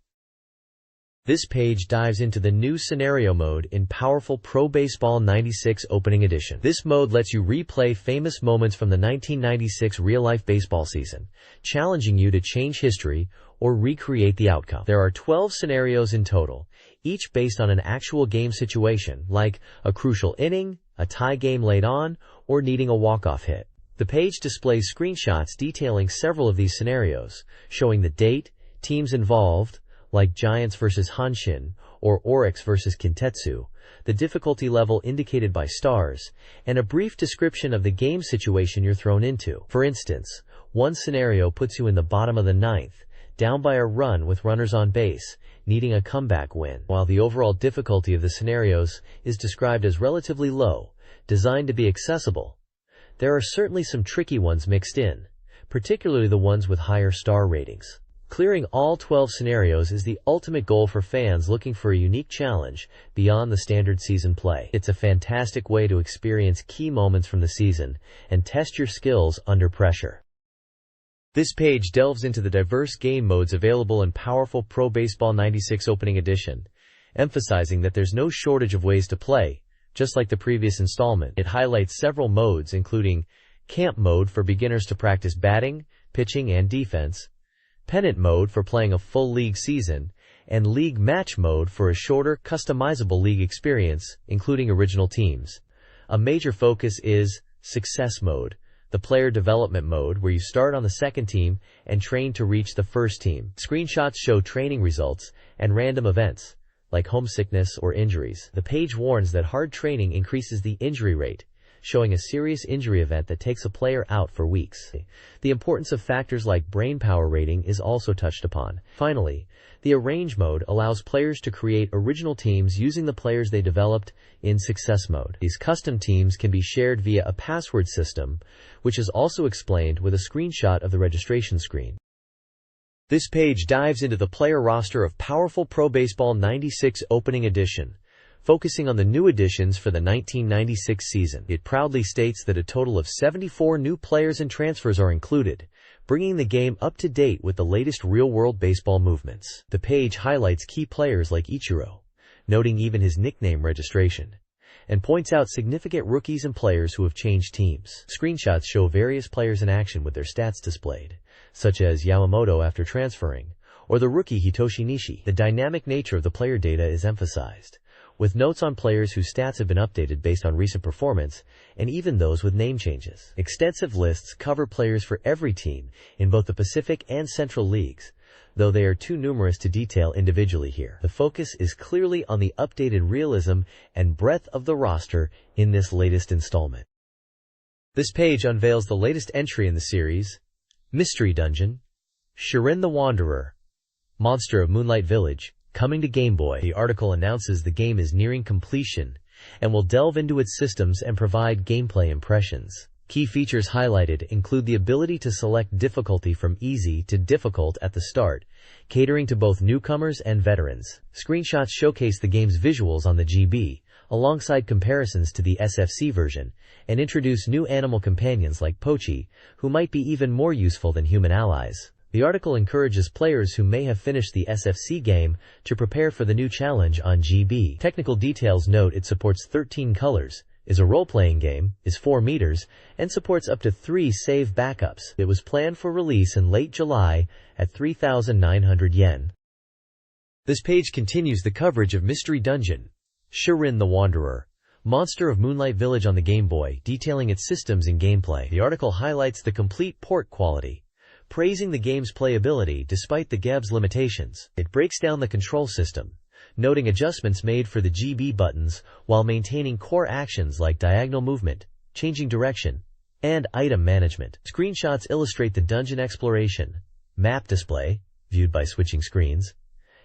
This page dives into the new scenario mode in powerful Pro Baseball 96 Opening Edition. This mode lets you replay famous moments from the 1996 real-life baseball season, challenging you to change history or recreate the outcome. There are 12 scenarios in total, each based on an actual game situation, like a crucial inning, a tie game late on, or needing a walk-off hit. The page displays screenshots detailing several of these scenarios, showing the date, teams involved, like Giants vs. Hanshin or Oryx vs. Kintetsu, the difficulty level indicated by stars, and a brief description of the game situation you're thrown into. For instance, one scenario puts you in the bottom of the ninth, down by a run with runners on base, needing a comeback win, while the overall difficulty of the scenarios is described as relatively low, designed to be accessible. There are certainly some tricky ones mixed in, particularly the ones with higher star ratings. Clearing all 12 scenarios is the ultimate goal for fans looking for a unique challenge beyond the standard season play. It's a fantastic way to experience key moments from the season and test your skills under pressure. This page delves into the diverse game modes available in powerful Pro Baseball 96 Opening Edition, emphasizing that there's no shortage of ways to play, just like the previous installment. It highlights several modes, including Camp Mode for beginners to practice batting, pitching, and defense, Pennant Mode for playing a full league season, and League Match Mode for a shorter, customizable league experience, including original teams. A major focus is Success Mode, the player development mode where you start on the second team and train to reach the first team. Screenshots show training results and random events, like homesickness or injuries. The page warns that hard training increases the injury rate, showing a serious injury event that takes a player out for weeks. The importance of factors like brain power rating is also touched upon. Finally, the Arrange mode allows players to create original teams using the players they developed in Success mode. These custom teams can be shared via a password system, which is also explained with a screenshot of the registration screen. This page dives into the player roster of powerful Pro Baseball 96 Opening Edition, focusing on the new additions for the 1996 season. It proudly states that a total of 74 new players and transfers are included, bringing the game up to date with the latest real-world baseball movements. The page highlights key players like Ichiro, noting even his nickname registration, and points out significant rookies and players who have changed teams. Screenshots show various players in action with their stats displayed, such as Yamamoto after transferring, or the rookie Hitoshi Nishi. The dynamic nature of the player data is emphasized, with notes on players whose stats have been updated based on recent performance, and even those with name changes. Extensive lists cover players for every team in both the Pacific and Central Leagues, though they are too numerous to detail individually here. The focus is clearly on the updated realism and breadth of the roster in this latest installment. This page unveils the latest entry in the series, Mystery Dungeon, Shirin the Wanderer, Monster of Moonlight Village, coming to Game Boy. The article announces the game is nearing completion and will delve into its systems and provide gameplay impressions. Key features highlighted include the ability to select difficulty from easy to difficult at the start, catering to both newcomers and veterans. Screenshots showcase the game's visuals on the GB, alongside comparisons to the SFC version, and introduce new animal companions like Pochi, who might be even more useful than human allies. The article encourages players who may have finished the SFC game to prepare for the new challenge on GB. Technical details note it supports 13 colors, is a role-playing game, is 4 meters, and supports up to 3 save backups. It was planned for release in late July at 3,900 yen. This page continues the coverage of Mystery Dungeon, Shirin the Wanderer, Monster of Moonlight Village on the Game Boy, detailing its systems and gameplay. The article highlights the complete port quality, praising the game's playability despite the GEB's limitations. It breaks down the control system, noting adjustments made for the GB buttons while maintaining core actions like diagonal movement, changing direction, and item management. Screenshots illustrate the dungeon exploration, map display, viewed by switching screens,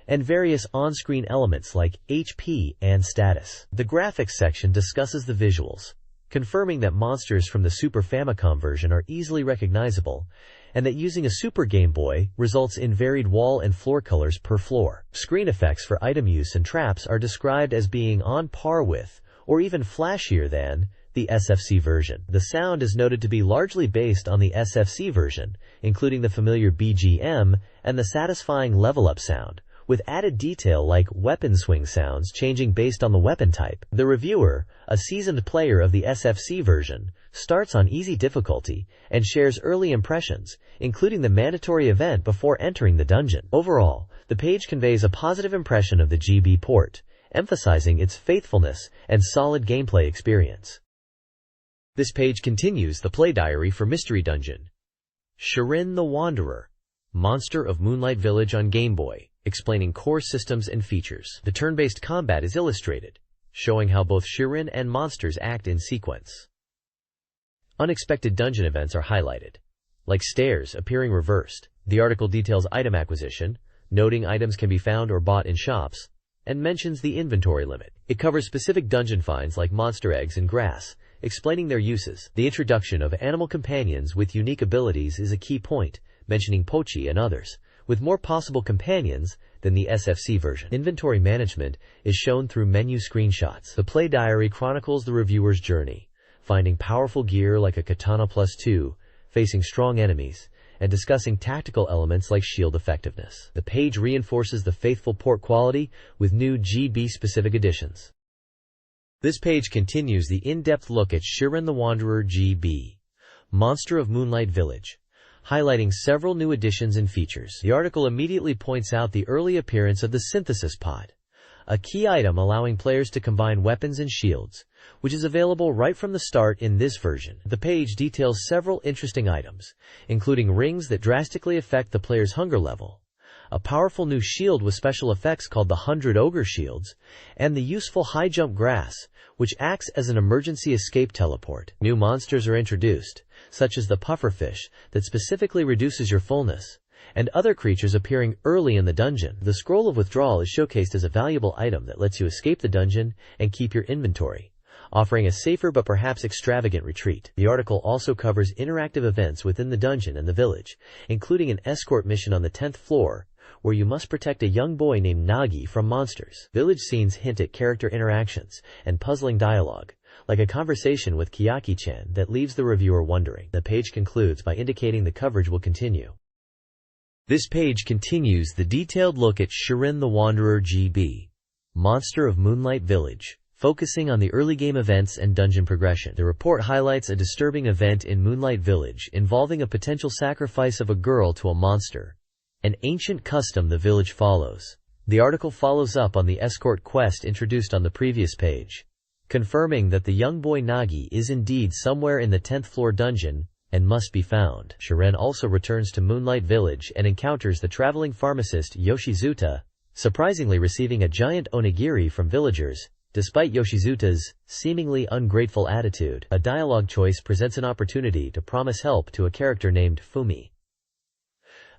and various on-screen elements like HP and status. The graphics section discusses the visuals, confirming that monsters from the Super Famicom version are easily recognizable, and that using a Super Game Boy results in varied wall and floor colors per floor. Screen effects for item use and traps are described as being on par with, or even flashier than, the SFC version. The sound is noted to be largely based on the SFC version, including the familiar BGM and the satisfying level-up sound, with added detail like weapon swing sounds changing based on the weapon type. The reviewer, a seasoned player of the SFC version, starts on easy difficulty and shares early impressions, including the mandatory event before entering the dungeon. Overall, the page conveys a positive impression of the GB port, emphasizing its faithfulness and solid gameplay experience. This page continues the play diary for Mystery Dungeon. Shirin the Wanderer, Monster of Moonlight Village on Game Boy, explaining core systems and features. The turn-based combat is illustrated, showing how both Shirin and monsters act in sequence. Unexpected dungeon events are highlighted, like stairs appearing reversed. The article details item acquisition, noting items can be found or bought in shops, and mentions the inventory limit. It covers specific dungeon finds like monster eggs and grass, explaining their uses. The introduction of animal companions with unique abilities is a key point, mentioning Pochi and others, with more possible companions than the SFC version. Inventory management is shown through menu screenshots. The play diary chronicles the reviewer's journey, finding powerful gear like a Katana +2, facing strong enemies, and discussing tactical elements like shield effectiveness. The page reinforces the faithful port quality with new GB-specific additions. This page continues the in-depth look at Shirin the Wanderer GB, Monster of Moonlight Village, highlighting several new additions and features. The article immediately points out the early appearance of the synthesis pod, a key item allowing players to combine weapons and shields, which is available right from the start in this version. The page details several interesting items, including rings that drastically affect the player's hunger level, a powerful new shield with special effects called the 100 Ogre Shields, and the useful high jump grass, which acts as an emergency escape teleport. New monsters are introduced, such as the pufferfish that specifically reduces your fullness, and other creatures appearing early in the dungeon. The Scroll of Withdrawal is showcased as a valuable item that lets you escape the dungeon and keep your inventory, offering a safer but perhaps extravagant retreat. The article also covers interactive events within the dungeon and the village, including an escort mission on the 10th floor, where you must protect a young boy named Nagi from monsters. Village scenes hint at character interactions and puzzling dialogue, like a conversation with Kiyaki-chan that leaves the reviewer wondering. The page concludes by indicating the coverage will continue. This page continues the detailed look at Shirin the Wanderer GB, Monster of Moonlight Village, focusing on the early game events and dungeon progression. The report highlights a disturbing event in Moonlight Village involving a potential sacrifice of a girl to a monster, an ancient custom the village follows. The article follows up on the escort quest introduced on the previous page, confirming that the young boy Nagi is indeed somewhere in the 10th floor dungeon and must be found. Shirin also returns to Moonlight Village and encounters the traveling pharmacist Yoshizuta, surprisingly receiving a giant onigiri from villagers, despite Yoshizuta's seemingly ungrateful attitude. A dialogue choice presents an opportunity to promise help to a character named Fumi.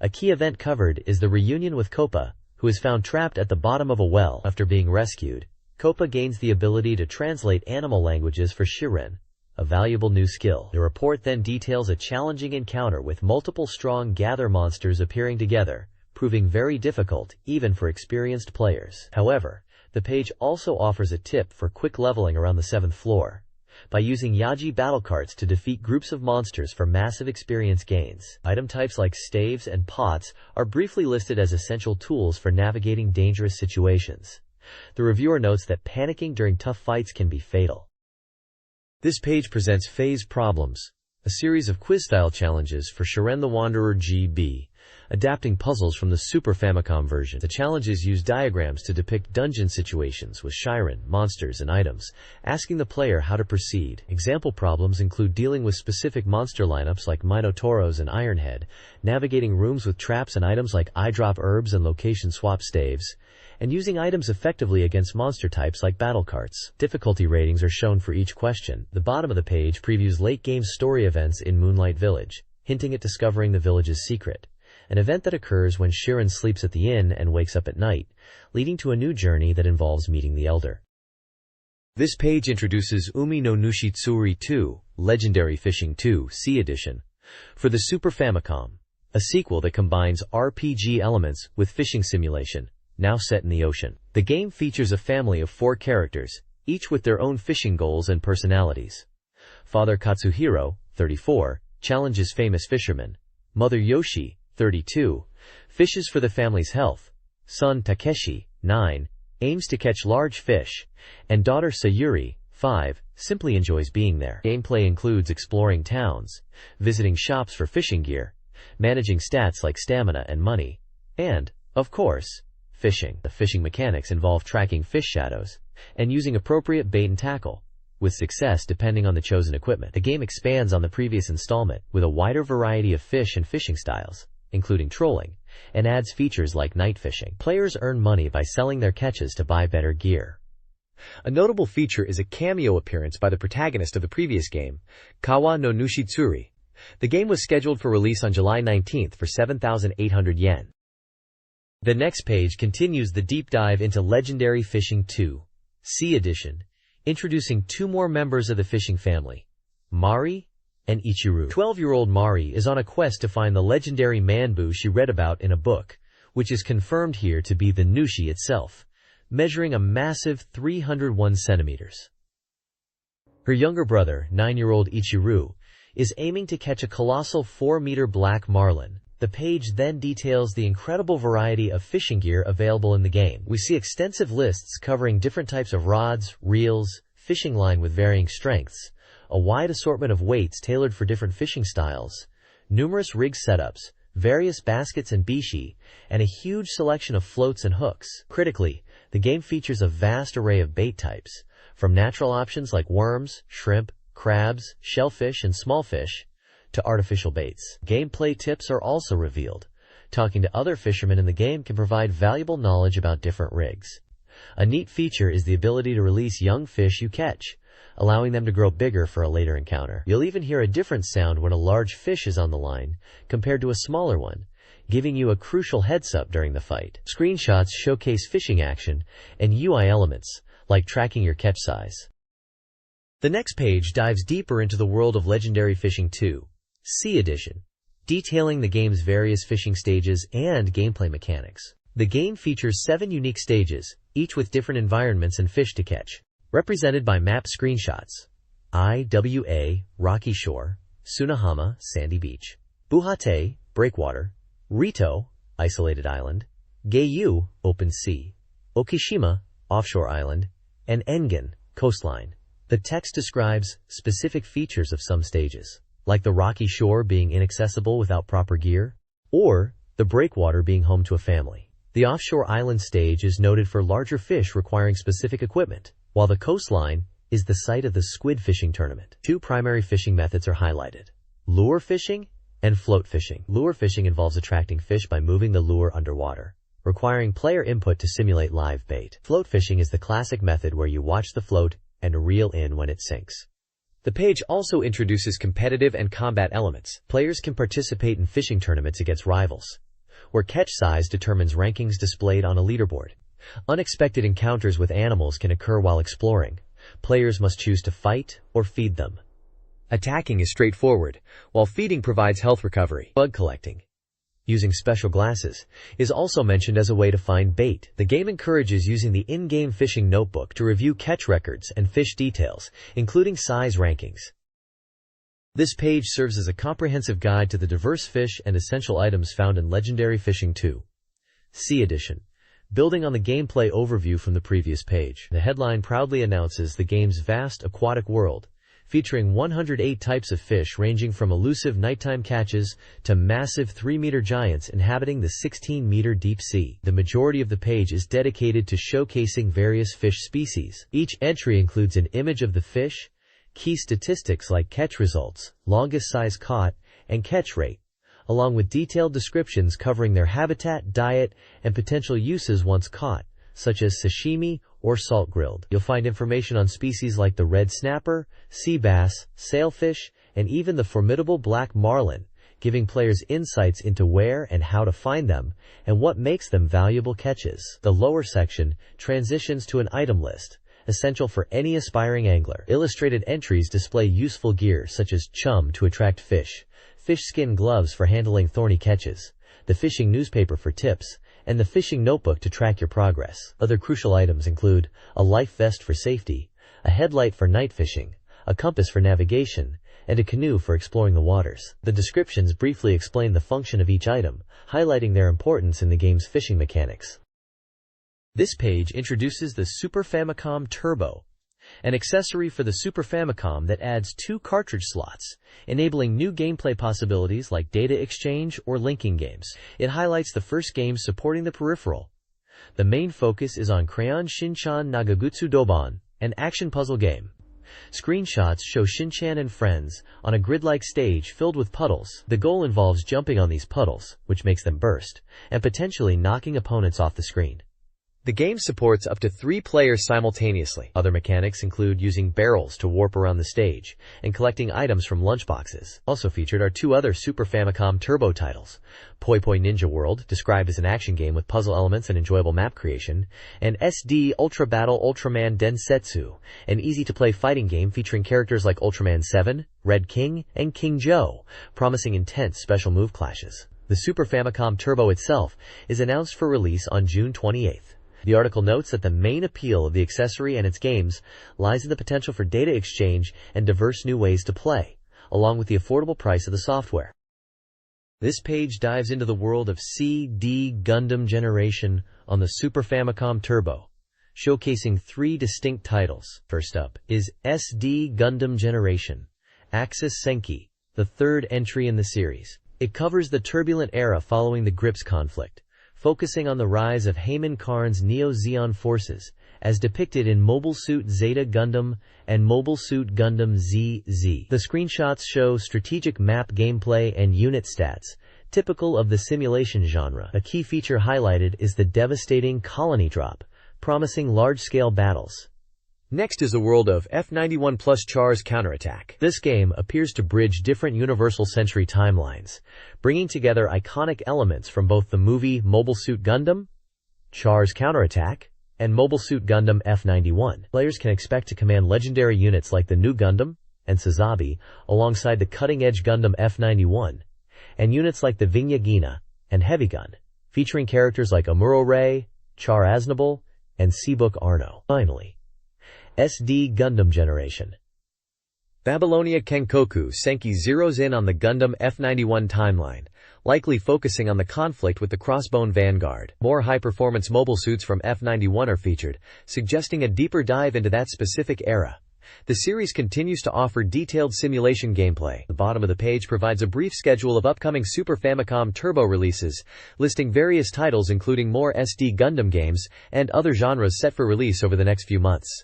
A key event covered is the reunion with Koppa, who is found trapped at the bottom of a well. After being rescued, Koppa gains the ability to translate animal languages for Shirin, a valuable new skill. The report then details a challenging encounter with multiple strong gather monsters appearing together, proving very difficult even for experienced players. However, the page also offers a tip for quick leveling around the 7th floor, by using Yaji battle carts to defeat groups of monsters for massive experience gains. Item types like staves and pots are briefly listed as essential tools for navigating dangerous situations. The reviewer notes that panicking during tough fights can be fatal. This page presents Phase Problems, a series of quiz-style challenges for Shirin the Wanderer GB, adapting puzzles from the Super Famicom version. The challenges use diagrams to depict dungeon situations with Shirin, monsters, and items, asking the player how to proceed. Example problems include dealing with specific monster lineups like Minotauros and Ironhead, navigating rooms with traps and items like eye-drop herbs and location-swap staves, and using items effectively against monster types like battle carts. Difficulty ratings are shown for each question. The bottom of the page previews late-game story events in Moonlight Village, hinting at discovering the village's secret. an event that occurs when Shiren sleeps at the inn and wakes up at night, leading to a new journey that involves meeting the Elder. This page introduces Umi no Nushitsuri 2, Legendary Fishing 2, C Edition, for the Super Famicom, a sequel that combines RPG elements with fishing simulation, now set in the ocean. The game features a family of 4 characters, each with their own fishing goals and personalities. Father Katsuhiro, 34, challenges famous fishermen. Mother Yoshi, 32, fishes for the family's health. Son Takeshi, 9, aims to catch large fish. And daughter Sayuri, 5, simply enjoys being there. Gameplay includes exploring towns, visiting shops for fishing gear, managing stats like stamina and money, and, of course, fishing. The fishing mechanics involve tracking fish shadows and using appropriate bait and tackle, with success depending on the chosen equipment. The game expands on the previous installment with a wider variety of fish and fishing styles, including trolling, and adds features like night fishing. Players earn money by selling their catches to buy better gear. A notable feature is a cameo appearance by the protagonist of the previous game, Kawa no Nushitsuri. The game was scheduled for release on July 19th for 7,800 yen. The next page continues the deep dive into Legendary Fishing 2, C Edition, introducing 2 more members of the fishing family, Mari and Ichiru. 12-year-old Mari is on a quest to find the legendary manbu she read about in a book, which is confirmed here to be the Nushi itself, measuring a massive 301 centimeters. Her younger brother, 9-year-old Ichiru, is aiming to catch a colossal 4-meter black marlin. The page then details the incredible variety of fishing gear available in the game. We see extensive lists covering different types of rods, reels, fishing line with varying strengths, a wide assortment of weights tailored for different fishing styles, numerous rig setups, various baskets and bishi, and a huge selection of floats and hooks. Critically, the game features a vast array of bait types, from natural options like worms, shrimp, crabs, shellfish, and small fish, to artificial baits. Gameplay tips are also revealed. Talking to other fishermen in the game can provide valuable knowledge about different rigs. A neat feature is the ability to release young fish you catch, allowing them to grow bigger for a later encounter. You'll even hear a different sound when a large fish is on the line compared to a smaller one, giving you a crucial heads-up during the fight. Screenshots showcase fishing action and UI elements, like tracking your catch size. The next page dives deeper into the world of Legendary Fishing 2, C Edition, detailing the game's various fishing stages and gameplay mechanics. The game features 7 unique stages, each with different environments and fish to catch, represented by map screenshots. Iwa, Rocky Shore; Sunahama, Sandy Beach; Buhate, Breakwater; Rito, Isolated Island; Geiyu, Open Sea; Okishima, Offshore Island; and Engen, Coastline. The text describes specific features of some stages, like the rocky shore being inaccessible without proper gear, or the breakwater being home to a family. The offshore island stage is noted for larger fish requiring specific equipment, while the coastline is the site of the squid fishing tournament. 2 primary fishing methods are highlighted: lure fishing and float fishing. Lure fishing involves attracting fish by moving the lure underwater, requiring player input to simulate live bait. Float fishing is the classic method where you watch the float and reel in when it sinks. The page also introduces competitive and combat elements. Players can participate in fishing tournaments against rivals, where catch size determines rankings displayed on a leaderboard. Unexpected encounters with animals can occur while exploring. Players must choose to fight or feed them. Attacking is straightforward, while feeding provides health recovery. Bug collecting, using special glasses, is also mentioned as a way to find bait. The game encourages using the in-game fishing notebook to review catch records and fish details, including size rankings. This page serves as a comprehensive guide to the diverse fish and essential items found in Legendary Fishing 2, C Edition, building on the gameplay overview from the previous page. The headline proudly announces the game's vast aquatic world, featuring 108 types of fish ranging from elusive nighttime catches to massive 3-meter giants inhabiting the 16-meter deep sea. The majority of the page is dedicated to showcasing various fish species. Each entry includes an image of the fish, key statistics like catch results, longest size caught, and catch rate, along with detailed descriptions covering their habitat, diet, and potential uses once caught, such as sashimi or salt grilled. You'll find information on species like the red snapper, sea bass, sailfish, and even the formidable black marlin, giving players insights into where and how to find them, and what makes them valuable catches. The lower section transitions to an item list, essential for any aspiring angler. Illustrated entries display useful gear such as chum to attract fish, fish skin gloves for handling thorny catches, the fishing newspaper for tips, and the fishing notebook to track your progress. Other crucial items include a life vest for safety, a headlight for night fishing, a compass for navigation, and a canoe for exploring the waters. The descriptions briefly explain the function of each item, highlighting their importance in the game's fishing mechanics. This page introduces the Super Famicom Turbo, an accessory for the Super Famicom that adds 2 cartridge slots, enabling new gameplay possibilities like data exchange or linking games. It highlights the first games supporting the peripheral. The main focus is on Crayon Shin-chan Nagagutsu Doban, an action puzzle game. Screenshots show Shin-chan and friends on a grid-like stage filled with puddles. The goal involves jumping on these puddles, which makes them burst, and potentially knocking opponents off the screen. The game supports up to 3 players simultaneously. Other mechanics include using barrels to warp around the stage and collecting items from lunchboxes. Also featured are 2 other Super Famicom Turbo titles: Poi Poi Ninja World, described as an action game with puzzle elements and enjoyable map creation, and SD Ultra Battle Ultraman Densetsu, an easy-to-play fighting game featuring characters like Ultraman 7, Red King, and King Joe, promising intense special move clashes. The Super Famicom Turbo itself is announced for release on June 28th. The article notes that the main appeal of the accessory and its games lies in the potential for data exchange and diverse new ways to play, along with the affordable price of the software. This page dives into the world of CD Gundam Generation on the Super Famicom Turbo, showcasing 3 distinct titles. First up is SD Gundam Generation, Axis Senki, the 3rd entry in the series. It covers the turbulent era following the Grips conflict, focusing on the rise of Hayman Karn's Neo-Zeon forces, as depicted in Mobile Suit Zeta Gundam and Mobile Suit Gundam ZZ. The screenshots show strategic map gameplay and unit stats, typical of the simulation genre. A key feature highlighted is the devastating colony drop, promising large-scale battles. Next is the world of F91 plus Char's Counterattack. This game appears to bridge different Universal Century timelines, bringing together iconic elements from both the movie Mobile Suit Gundam, Char's Counterattack, and Mobile Suit Gundam F91. Players can expect to command legendary units like the New Gundam and Sazabi, alongside the cutting-edge Gundam F91, and units like the Vinya Gina and Heavy Gun, featuring characters like Amuro Ray, Char Aznable, and Seabook Arno. Finally, SD Gundam Generation. Babylonia Kenkoku Senki zeroes in on the Gundam F91 timeline, likely focusing on the conflict with the Crossbone Vanguard. More high-performance mobile suits from F91 are featured, suggesting a deeper dive into that specific era. The series continues to offer detailed simulation gameplay. The bottom of the page provides a brief schedule of upcoming Super Famicom Turbo releases, listing various titles including more SD Gundam games and other genres set for release over the next few months.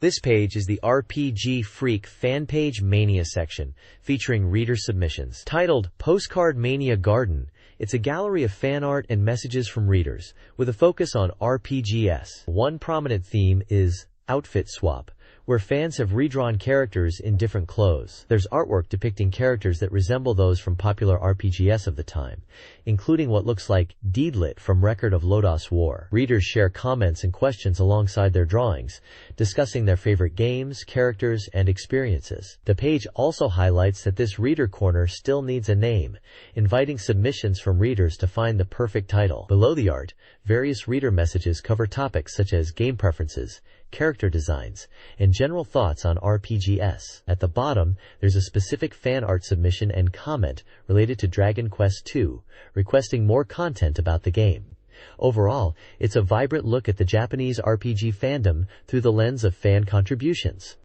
This page is the RPG Freak Fanpage Mania section, featuring reader submissions. Titled Postcard Mania Garden, it's a gallery of fan art and messages from readers, with a focus on RPGs. One prominent theme is outfit swap, where fans have redrawn characters in different clothes. There's artwork depicting characters that resemble those from popular RPGs of the time, including what looks like Deedlit from Record of Lodoss War. Readers share comments and questions alongside their drawings, discussing their favorite games, characters, and experiences. The page also highlights that this reader corner still needs a name, inviting submissions from readers to find the perfect title. Below the art, various reader messages cover topics such as game preferences, character designs, and general thoughts on RPGs. At the bottom, there's a specific fan art submission and comment related to Dragon Quest II, requesting more content about the game. Overall, it's a vibrant look at the Japanese RPG fandom through the lens of fan contributions.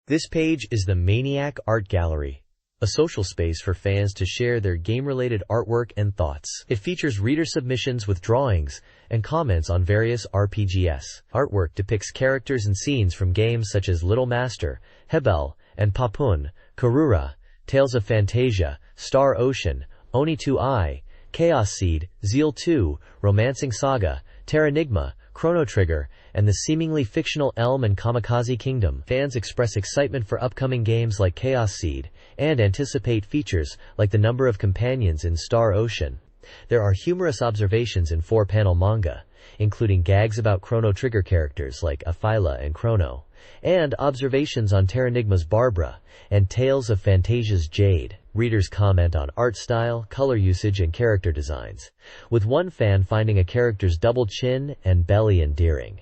This page is the Maniac Art Gallery, a social space for fans to share their game-related artwork and thoughts. It features reader submissions with drawings and comments on various RPGs. Artwork depicts characters and scenes from games such as Little Master, Hebel, and Papun, Karura, Tales of Phantasia, Star Ocean, Oni 2i, Chaos Seed, Zeal 2, Romancing Saga, Terranigma, Chrono Trigger, and the seemingly fictional Elm and Kamikaze Kingdom. Fans express excitement for upcoming games like Chaos Seed and anticipate features like the number of companions in Star Ocean. There are humorous observations in 4-panel manga, including gags about Chrono Trigger characters like Aphyla and Chrono, and observations on Terranigma's Barbara and Tales of Phantasia's Jade. Readers comment on art style, color usage, and character designs, with one fan finding a character's double chin and belly endearing.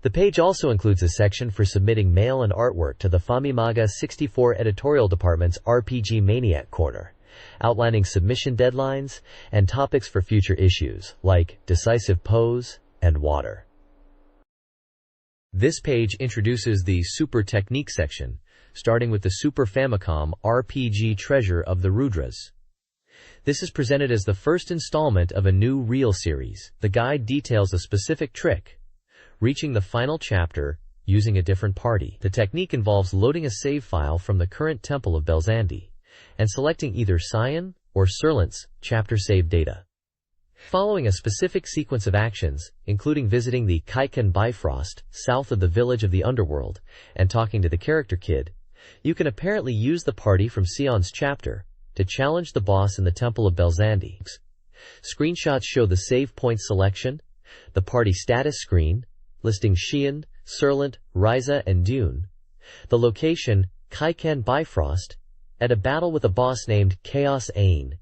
The page also includes a section for submitting mail and artwork to the Famimaga 64 editorial department's RPG Maniac Corner, outlining submission deadlines and topics for future issues, like decisive pose and water. This page introduces the Super Technique section, starting with the Super Famicom RPG Treasure of the Rudras. This is presented as the first installment of a new reel series. The guide details a specific trick, reaching the final chapter using a different party. The technique involves loading a save file from the current Temple of Belzandi and selecting either Cyan or Surlant's chapter save data. Following a specific sequence of actions, including visiting the Kaiken Bifrost, south of the village of the underworld, and talking to the character kid, you can apparently use the party from Sion's chapter to challenge the boss in the Temple of Belzandi. Screenshots show the save point selection, the party status screen, listing Xian, Surlant, Ryza, and Dune, the location, Kaiken Bifrost, at a battle with a boss named Chaos Ain.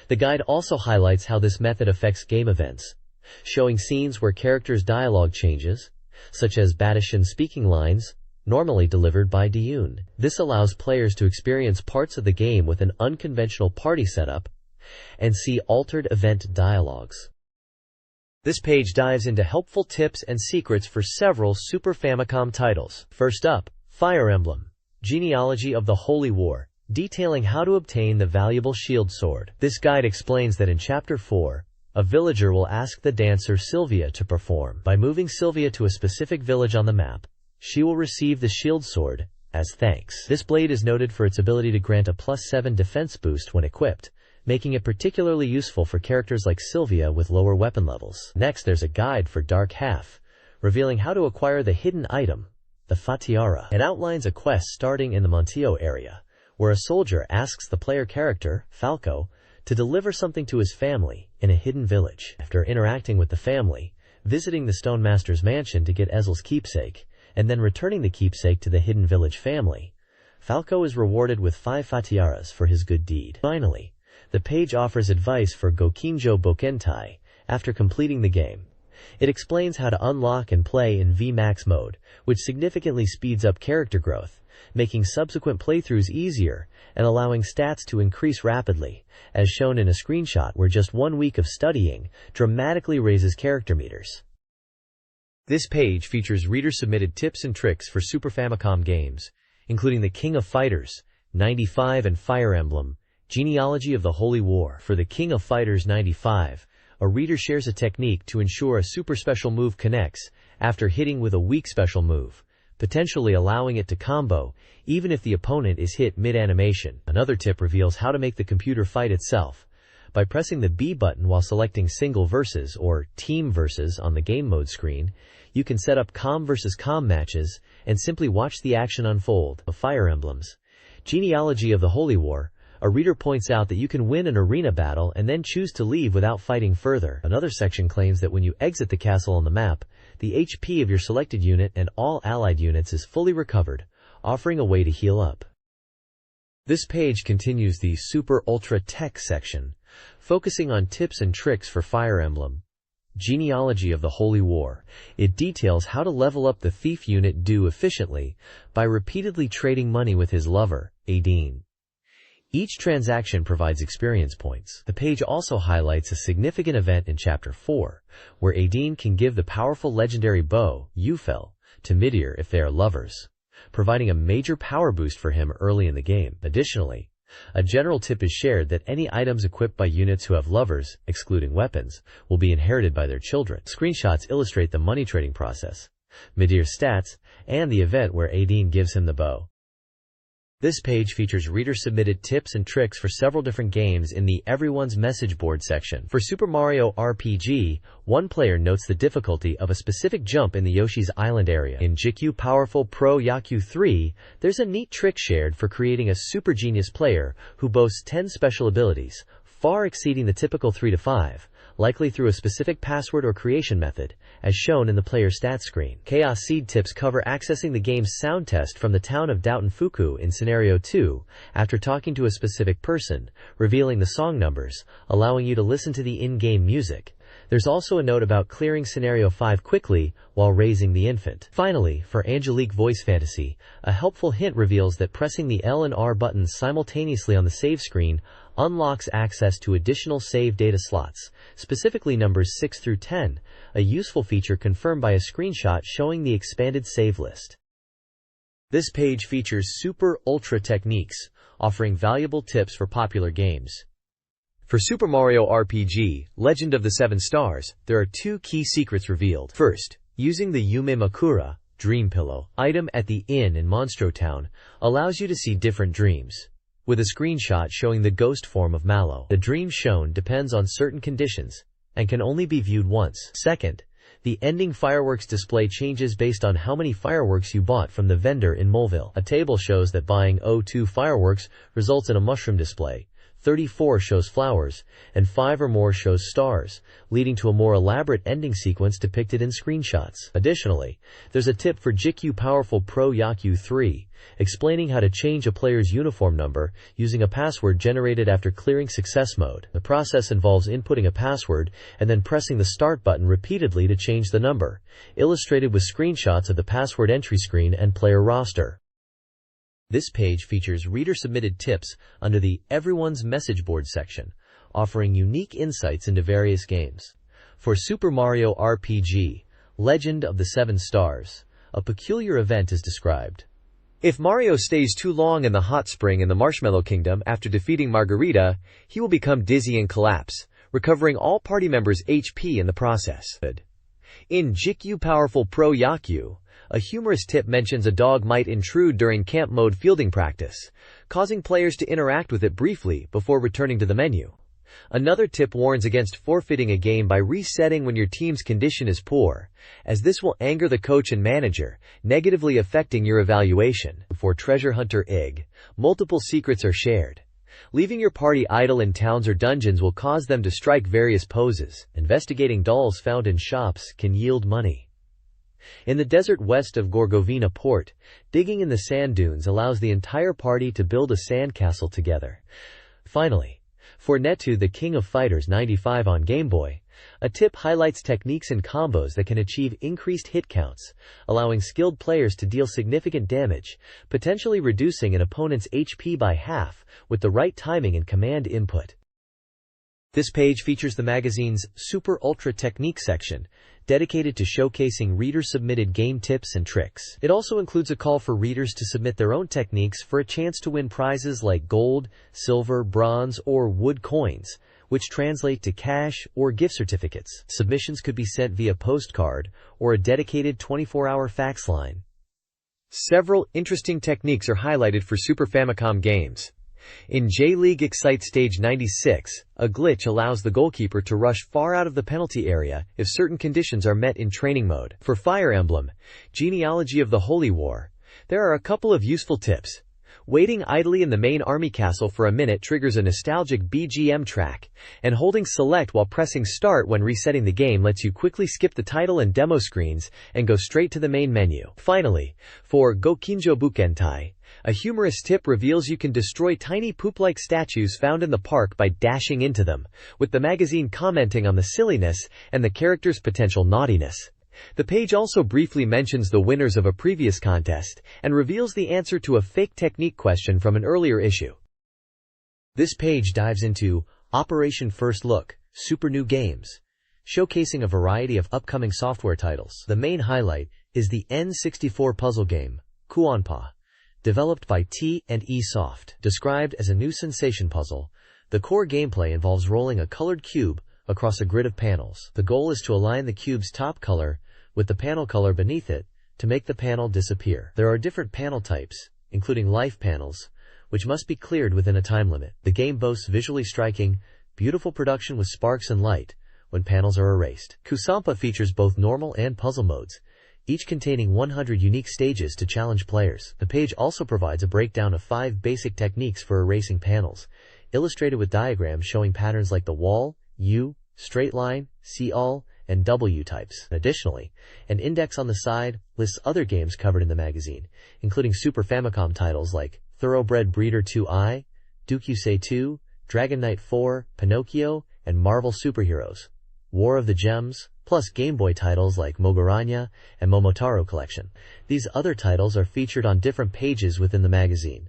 The guide also highlights how this method affects game events, showing scenes where characters' dialogue changes, such as Batishan speaking lines, normally delivered by Dune. This allows players to experience parts of the game with an unconventional party setup and see altered event dialogues. This page dives into helpful tips and secrets for several Super Famicom titles. First up, Fire Emblem, Genealogy of the Holy War, detailing how to obtain the valuable shield sword. This guide explains that in Chapter 4, a villager will ask the dancer Sylvia to perform. By moving Sylvia to a specific village on the map, she will receive the shield sword as thanks. This blade is noted for its ability to grant a +7 defense boost when equipped, making it particularly useful for characters like Sylvia with lower weapon levels. Next, there's a guide for Dark Half, revealing how to acquire the hidden item, the Fatiara. It outlines a quest starting in the Montillo area, where a soldier asks the player character, Falco, to deliver something to his family in a hidden village. After interacting with the family, visiting the Stone Master's mansion to get Ezel's keepsake, and then returning the keepsake to the hidden village family, Falco is rewarded with 5 Fatiaras for his good deed. Finally, the page offers advice for Gokinjo Bokentai after completing the game. It explains how to unlock and play in VMAX mode, which significantly speeds up character growth, making subsequent playthroughs easier and allowing stats to increase rapidly, as shown in a screenshot where just 1 week of studying dramatically raises character meters. This page features reader-submitted tips and tricks for Super Famicom games, including the King of Fighters 95 and Fire Emblem, Genealogy of the Holy War. For the King of Fighters 95, a reader shares a technique to ensure a super special move connects after hitting with a weak special move, potentially allowing it to combo even if the opponent is hit mid-animation. Another tip reveals how to make the computer fight itself. By pressing the B button while selecting Single Versus or Team Versus on the game mode screen, you can set up com versus com matches and simply watch the action unfold. Of Fire Emblems, Genealogy of the Holy War, a reader points out that you can win an arena battle and then choose to leave without fighting further. Another section claims that when you exit the castle on the map, the HP of your selected unit and all allied units is fully recovered, offering a way to heal up. This page continues the Super Ultra Tech section, focusing on tips and tricks for Fire Emblem, Genealogy of the Holy War. It details how to level up the thief unit Du efficiently by repeatedly trading money with his lover, Adine. Each transaction provides experience points. The page also highlights a significant event in Chapter 4, where Adine can give the powerful legendary bow, Ufel, to Midir if they are lovers, providing a major power boost for him early in the game. Additionally, a general tip is shared that any items equipped by units who have lovers, excluding weapons, will be inherited by their children. Screenshots illustrate the money trading process, Midir's stats, and the event where Adine gives him the bow. This page features reader-submitted tips and tricks for several different games in the Everyone's Message Board section. For Super Mario RPG, one player notes the difficulty of a specific jump in the Yoshi's Island area. In GQ Powerful Pro Yakyu 3, there's a neat trick shared for creating a super genius player who boasts 10 special abilities, far exceeding the typical 3 to 5. Likely through a specific password or creation method, as shown in the player stats screen. Chaos Seed tips cover accessing the game's sound test from the town of Doubton-Fuku in Scenario 2, after talking to a specific person, revealing the song numbers, allowing you to listen to the in-game music. There's also a note about clearing Scenario 5 quickly while raising the infant. Finally, for Angelique Voice Fantasy, a helpful hint reveals that pressing the L and R buttons simultaneously on the save screen unlocks access to additional save data slots, specifically numbers 6 through 10, a useful feature confirmed by a screenshot showing the expanded save list. This page features super ultra techniques, offering valuable tips for popular games. For Super Mario RPG, Legend of the Seven Stars, there are 2 key secrets revealed. First, using the Yume Makura, Dream Pillow, item at the inn in Monstro Town allows you to see different dreams, with a screenshot showing the ghost form of Mallow. The dream shown depends on certain conditions and can only be viewed once. Second, the ending fireworks display changes based on how many fireworks you bought from the vendor in Moleville. A table shows that buying 02 fireworks results in a mushroom display, 34 shows flowers, and 5 or more shows stars, leading to a more elaborate ending sequence depicted in screenshots. Additionally, there's a tip for GQ Powerful Pro Yakyu 3, explaining how to change a player's uniform number using a password generated after clearing success mode. The process involves inputting a password and then pressing the start button repeatedly to change the number, illustrated with screenshots of the password entry screen and player roster. This page features reader-submitted tips under the Everyone's Message Board section, offering unique insights into various games. For Super Mario RPG, Legend of the Seven Stars, a peculiar event is described. If Mario stays too long in the hot spring in the Marshmallow Kingdom after defeating Margarita, he will become dizzy and collapse, recovering all party members' HP in the process. In GQ Powerful Pro Yakyu, a humorous tip mentions a dog might intrude during camp mode fielding practice, causing players to interact with it briefly before returning to the menu. Another tip warns against forfeiting a game by resetting when your team's condition is poor, as this will anger the coach and manager, negatively affecting your evaluation. For Treasure Hunter IG, multiple secrets are shared. Leaving your party idle in towns or dungeons will cause them to strike various poses. Investigating dolls found in shops can yield money. In the desert west of Gorgovina Port, digging in the sand dunes allows the entire party to build a sandcastle together. Finally, for Netu the King of Fighters 95 on Game Boy, a tip highlights techniques and combos that can achieve increased hit counts, allowing skilled players to deal significant damage, potentially reducing an opponent's HP by half with the right timing and command input. This page features the magazine's Super Ultra Technique section, dedicated to showcasing reader-submitted game tips and tricks. It also includes a call for readers to submit their own techniques for a chance to win prizes like gold, silver, bronze, or wood coins, which translate to cash or gift certificates. Submissions could be sent via postcard or a dedicated 24-hour fax line. Several interesting techniques are highlighted for Super Famicom games. In J-League Excite Stage 96, a glitch allows the goalkeeper to rush far out of the penalty area if certain conditions are met in training mode. For Fire Emblem, Genealogy of the Holy War, there are a couple of useful tips. Waiting idly in the main army castle for a minute triggers a nostalgic BGM track, and holding select while pressing start when resetting the game lets you quickly skip the title and demo screens and go straight to the main menu. Finally, for Gokinjo Bukentai, a humorous tip reveals you can destroy tiny poop-like statues found in the park by dashing into them, with the magazine commenting on the silliness and the character's potential naughtiness. The page also briefly mentions the winners of a previous contest and reveals the answer to a fake technique question from an earlier issue. This page dives into Operation First Look, Super New Games, showcasing a variety of upcoming software titles. The main highlight is the N64 puzzle game, Kuonpa, developed by T&E Soft. Described as a new sensation puzzle, the core gameplay involves rolling a colored cube across a grid of panels. The goal is to align the cube's top color with the panel color beneath it to make the panel disappear. There are different panel types, including life panels, which must be cleared within a time limit. The game boasts visually striking, beautiful production with sparks and light when panels are erased. Kusampa features both normal and puzzle modes, each containing 100 unique stages to challenge players. The page also provides a breakdown of 5 basic techniques for erasing panels, illustrated with diagrams showing patterns like the wall, U, straight line, C-all, and W types. Additionally, an index on the side lists other games covered in the magazine, including Super Famicom titles like Thoroughbred Breeder 2i, Dukyusei 2, Dragon Knight 4, Pinocchio, and Marvel Superheroes, War of the Gems, plus Game Boy titles like Mogaranya and Momotaro Collection. These other titles are featured on different pages within the magazine.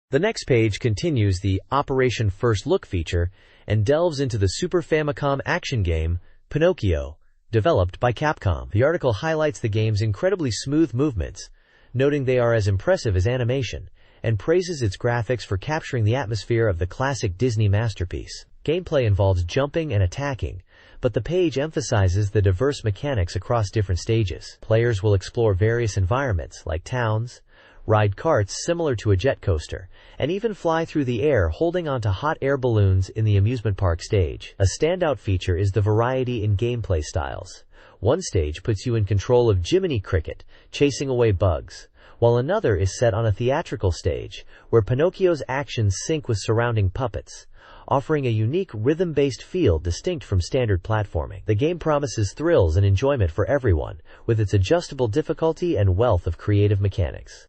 The next page continues the Operation First Look feature and delves into the Super Famicom action game, Pinocchio, developed by Capcom. The article highlights the game's incredibly smooth movements, noting they are as impressive as animation, and praises its graphics for capturing the atmosphere of the classic Disney masterpiece. Gameplay involves jumping and attacking, but the page emphasizes the diverse mechanics across different stages. Players will explore various environments, like towns, ride karts similar to a jet coaster, and even fly through the air holding onto hot air balloons in the amusement park stage. A standout feature is the variety in gameplay styles. One stage puts you in control of Jiminy Cricket, chasing away bugs, while another is set on a theatrical stage, where Pinocchio's actions sync with surrounding puppets, offering a unique rhythm-based feel distinct from standard platforming. The game promises thrills and enjoyment for everyone, with its adjustable difficulty and wealth of creative mechanics.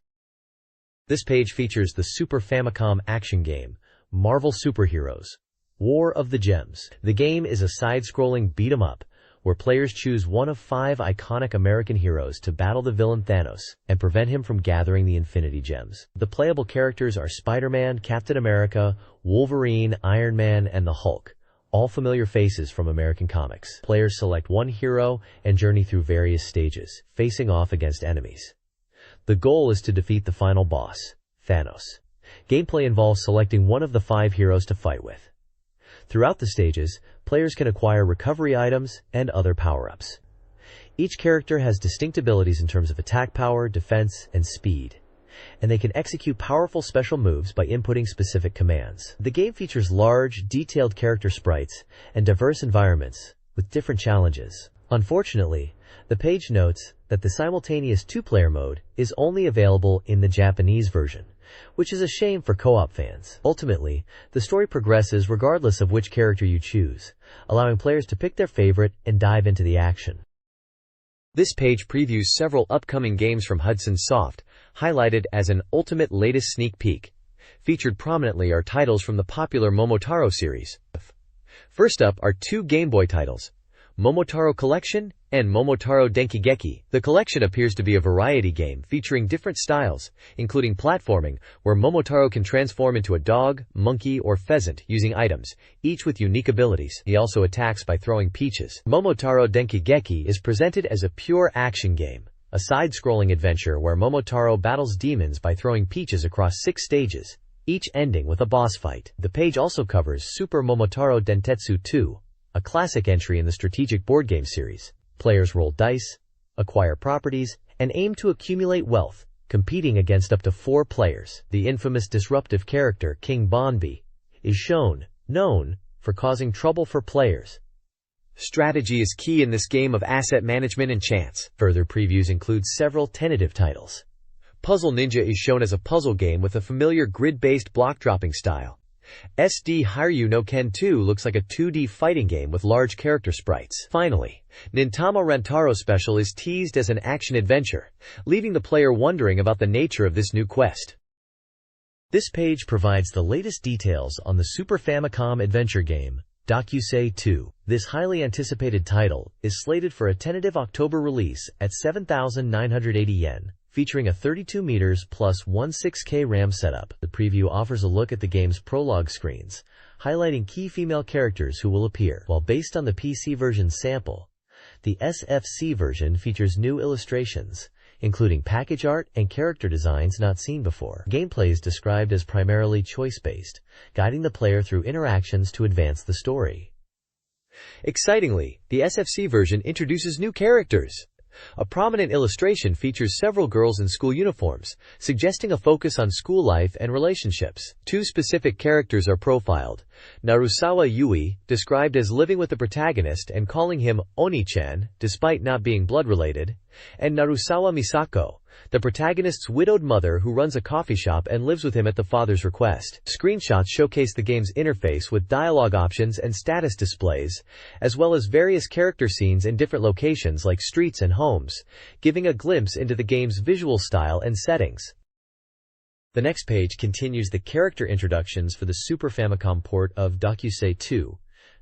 This page features the Super Famicom action game, Marvel Superheroes, War of the Gems. The game is a side-scrolling beat-em-up, where players choose one of 5 iconic American heroes to battle the villain Thanos and prevent him from gathering the Infinity Gems. The playable characters are Spider-Man, Captain America, Wolverine, Iron Man, and the Hulk, all familiar faces from American comics. Players select one hero and journey through various stages, facing off against enemies. The goal is to defeat the final boss, Thanos. Gameplay involves selecting one of the 5 heroes to fight with. Throughout the stages, players can acquire recovery items and other power-ups. Each character has distinct abilities in terms of attack power, defense, and speed, and they can execute powerful special moves by inputting specific commands. The game features large, detailed character sprites and diverse environments with different challenges. Unfortunately, the page notes that the simultaneous 2-player mode is only available in the Japanese version, which is a shame for co-op fans. Ultimately, the story progresses regardless of which character you choose, allowing players to pick their favorite and dive into the action. This page previews several upcoming games from Hudson Soft, highlighted as an ultimate latest sneak peek. Featured prominently are titles from the popular Momotaro series. First up are 2 Game Boy titles, Momotaro Collection and Momotaro Denkigeki. The collection appears to be a variety game featuring different styles, including platforming, where Momotaro can transform into a dog, monkey, or pheasant using items, each with unique abilities. He also attacks by throwing peaches. Momotaro Denkigeki is presented as a pure action game, a side-scrolling adventure where Momotaro battles demons by throwing peaches across 6 stages, each ending with a boss fight. The page also covers Super Momotaro Dentetsu 2, a classic entry in the strategic board game series. Players roll dice, acquire properties, and aim to accumulate wealth, competing against up to 4 players. The infamous disruptive character King Bonbi is known for causing trouble for players. Strategy is key in this game of asset management and chance. Further previews include several tentative titles. Puzzle Ninja is shown as a puzzle game with a familiar grid-based block-dropping style. SD Hiryu no Ken 2 looks like a 2D fighting game with large character sprites. Finally, Nintama Rentaro Special is teased as an action-adventure, leaving the player wondering about the nature of this new quest. This page provides the latest details on the Super Famicom adventure game, Dokusei 2. This highly anticipated title is slated for a tentative October release at 7,980 yen. Featuring a 32 meters plus 16K RAM setup. The preview offers a look at the game's prologue screens, highlighting key female characters who will appear. While based on the PC version sample, the SFC version features new illustrations, including package art and character designs not seen before. Gameplay is described as primarily choice-based, guiding the player through interactions to advance the story. Excitingly, the SFC version introduces new characters. A prominent illustration features several girls in school uniforms, suggesting a focus on school life and relationships. Two specific characters are profiled. Narusawa Yui, described as living with the protagonist and calling him Oni-chan, despite not being blood-related, and Narusawa Misako, the protagonist's widowed mother who runs a coffee shop and lives with him at the father's request. Screenshots showcase the game's interface with dialogue options and status displays, as well as various character scenes in different locations like streets and homes, giving a glimpse into the game's visual style and settings. The next page continues the character introductions for the Super Famicom port of Dokusei 2,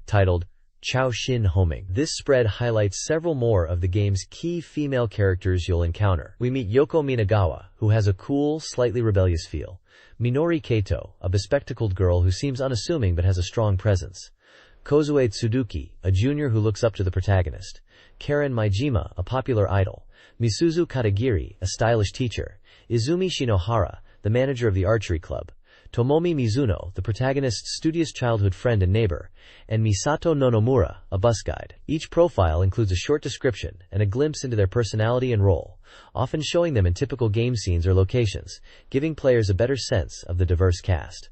titled Chao Shin Homing. This spread highlights several more of the game's key female characters you'll encounter. We meet Yoko Minagawa, who has a cool, slightly rebellious feel. Minori Kato, a bespectacled girl who seems unassuming but has a strong presence. Kozue Tsuduki, a junior who looks up to the protagonist. Karen Maijima, a popular idol. Misuzu Katagiri, a stylish teacher. Izumi Shinohara, the manager of the archery club. Tomomi Mizuno, the protagonist's studious childhood friend and neighbor, and Misato Nonomura, a bus guide. Each profile includes a short description and a glimpse into their personality and role, often showing them in typical game scenes or locations, giving players a better sense of the diverse cast.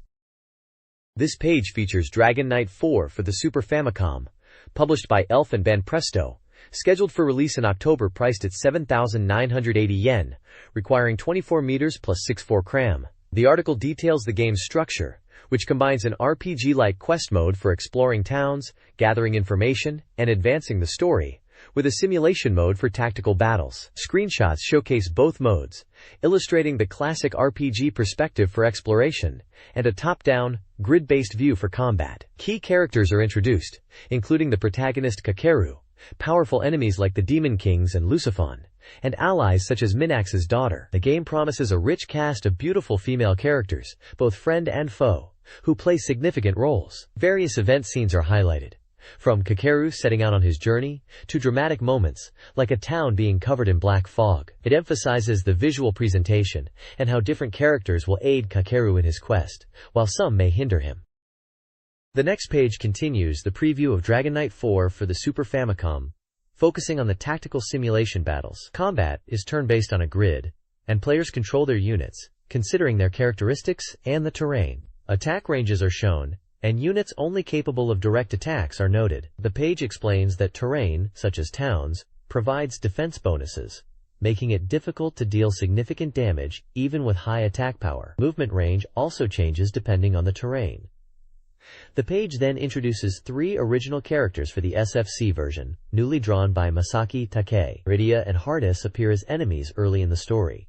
This page features Dragon Knight 4 for the Super Famicom, published by Elf and Banpresto, scheduled for release in October, priced at 7,980 yen, requiring 24 meters plus 6.4 cram. The article details the game's structure, which combines an RPG-like quest mode for exploring towns, gathering information, and advancing the story, with a simulation mode for tactical battles. Screenshots showcase both modes, illustrating the classic RPG perspective for exploration, and a top-down, grid-based view for combat. Key characters are introduced, including the protagonist Kakeru, powerful enemies like the Demon Kings and Luciphon, and allies such as Minax's daughter. The game promises a rich cast of beautiful female characters, both friend and foe, who play significant roles. Various event scenes are highlighted, from Kakeru setting out on his journey, to dramatic moments, like a town being covered in black fog. It emphasizes the visual presentation, and how different characters will aid Kakeru in his quest, while some may hinder him. The next page continues the preview of Dragon Knight 4 for the Super Famicom, focusing on the tactical simulation battles. Combat is turn-based on a grid, and players control their units, considering their characteristics and the terrain. Attack ranges are shown, and units only capable of direct attacks are noted. The page explains that terrain, such as towns, provides defense bonuses, making it difficult to deal significant damage even with high attack power. Movement range also changes depending on the terrain. The page then introduces 3 original characters for the SFC version, newly drawn by Masaki Takei. Rydia and Hardis appear as enemies early in the story.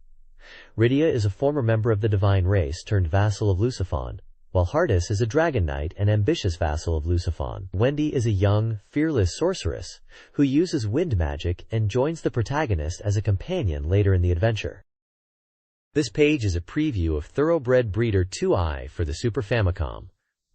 Rydia is a former member of the divine race turned vassal of Luciphon, while Hardis is a dragon knight and ambitious vassal of Luciphon. Wendy is a young, fearless sorceress who uses wind magic and joins the protagonist as a companion later in the adventure. This page is a preview of Thoroughbred Breeder 2i for the Super Famicom,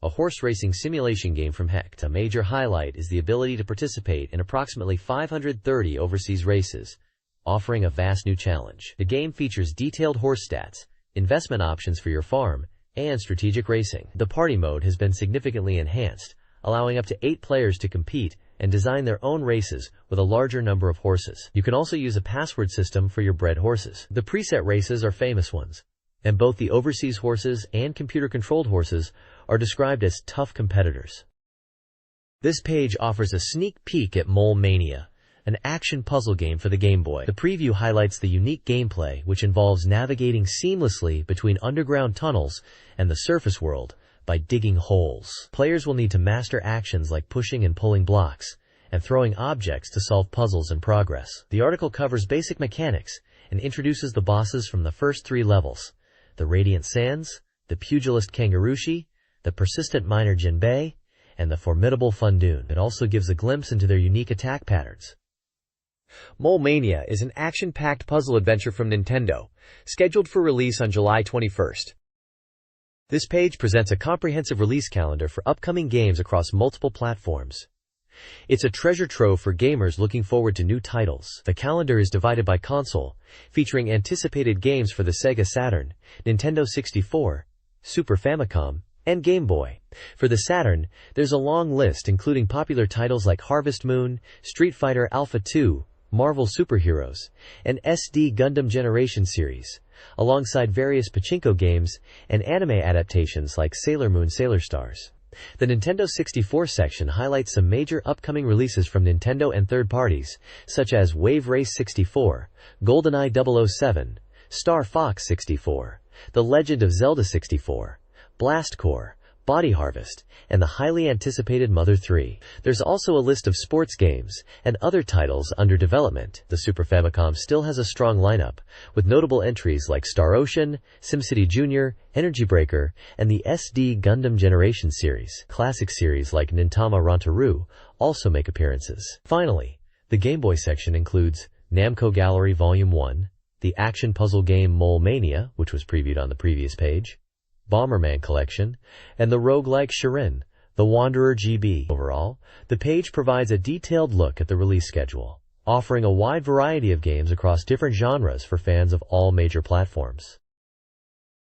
a horse racing simulation game from Hecht. A major highlight is the ability to participate in approximately 530 overseas races, offering a vast new challenge. The game features detailed horse stats, investment options for your farm, and strategic racing. The party mode has been significantly enhanced, allowing up to 8 players to compete and design their own races with a larger number of horses. You can also use a password system for your bred horses. The preset races are famous ones, and both the overseas horses and computer-controlled horses are described as tough competitors. This page offers a sneak peek at Mole Mania, an action puzzle game for the Game Boy. The preview highlights the unique gameplay, which involves navigating seamlessly between underground tunnels and the surface world by digging holes. Players will need to master actions like pushing and pulling blocks, and throwing objects to solve puzzles in progress. The article covers basic mechanics and introduces the bosses from the first 3 levels: the Radiant Sands, the pugilist Kangarushi, the persistent miner Jinbei, and the formidable Fundoon. It also gives a glimpse into their unique attack patterns. Mole Mania is an action-packed puzzle adventure from Nintendo, scheduled for release on July 21st. This page presents a comprehensive release calendar for upcoming games across multiple platforms. It's a treasure trove for gamers looking forward to new titles. The calendar is divided by console, featuring anticipated games for the Sega Saturn, Nintendo 64, Super Famicom, and Game Boy. For the Saturn, there's a long list including popular titles like Harvest Moon, Street Fighter Alpha 2, Marvel Superheroes, and SD Gundam Generation series, alongside various pachinko games and anime adaptations like Sailor Moon Sailor Stars. The Nintendo 64 section highlights some major upcoming releases from Nintendo and third parties, such as Wave Race 64, GoldenEye 007, Star Fox 64, The Legend of Zelda 64, Blast Corps, Body Harvest, and the highly anticipated Mother 3. There's also a list of sports games and other titles under development. The Super Famicom still has a strong lineup, with notable entries like Star Ocean, SimCity Junior, Energy Breaker, and the SD Gundam Generation series. Classic series like Nintama Rantaru also make appearances. Finally, the Game Boy section includes Namco Gallery Volume 1, the action puzzle game Mole Mania, which was previewed on the previous page, Bomberman Collection, and the roguelike Shirin, The Wanderer GB. Overall, the page provides a detailed look at the release schedule, offering a wide variety of games across different genres for fans of all major platforms.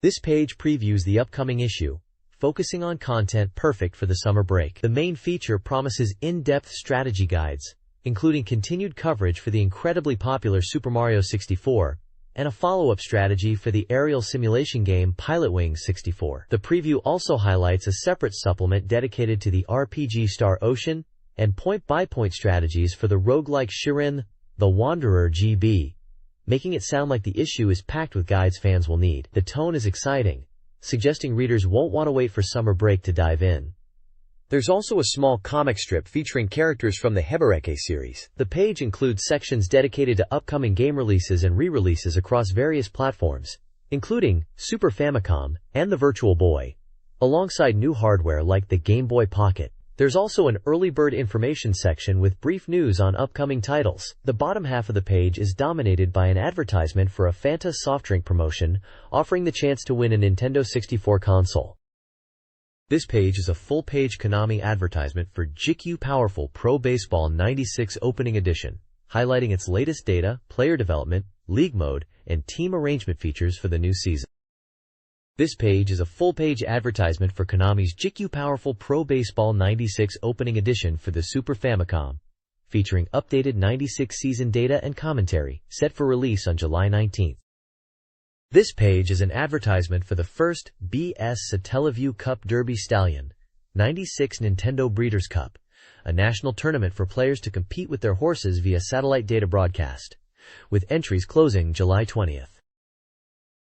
This page previews the upcoming issue, focusing on content perfect for the summer break. The main feature promises in-depth strategy guides, including continued coverage for the incredibly popular Super Mario 64, and a follow-up strategy for the aerial simulation game Pilotwings 64. The preview also highlights a separate supplement dedicated to the RPG Star Ocean and point-by-point strategies for the roguelike Shirin, The Wanderer GB, making it sound like the issue is packed with guides fans will need. The tone is exciting, suggesting readers won't want to wait for summer break to dive in. There's also a small comic strip featuring characters from the Hebereke series. The page includes sections dedicated to upcoming game releases and re-releases across various platforms, including Super Famicom and the Virtual Boy, alongside new hardware like the Game Boy Pocket. There's also an early bird information section with brief news on upcoming titles. The bottom half of the page is dominated by an advertisement for a Fanta soft drink promotion, offering the chance to win a Nintendo 64 console. This page is a full-page Konami advertisement for GQ Powerful Pro Baseball 96 Opening Edition, highlighting its latest data, player development, league mode, and team arrangement features for the new season. This page is a full-page advertisement for Konami's GQ Powerful Pro Baseball 96 Opening Edition for the Super Famicom, featuring updated 96 season data and commentary, set for release on July 19th. This page is an advertisement for the first BS Satellaview Cup Derby Stallion 96 Nintendo Breeders' Cup, a national tournament for players to compete with their horses via satellite data broadcast, with entries closing July 20th.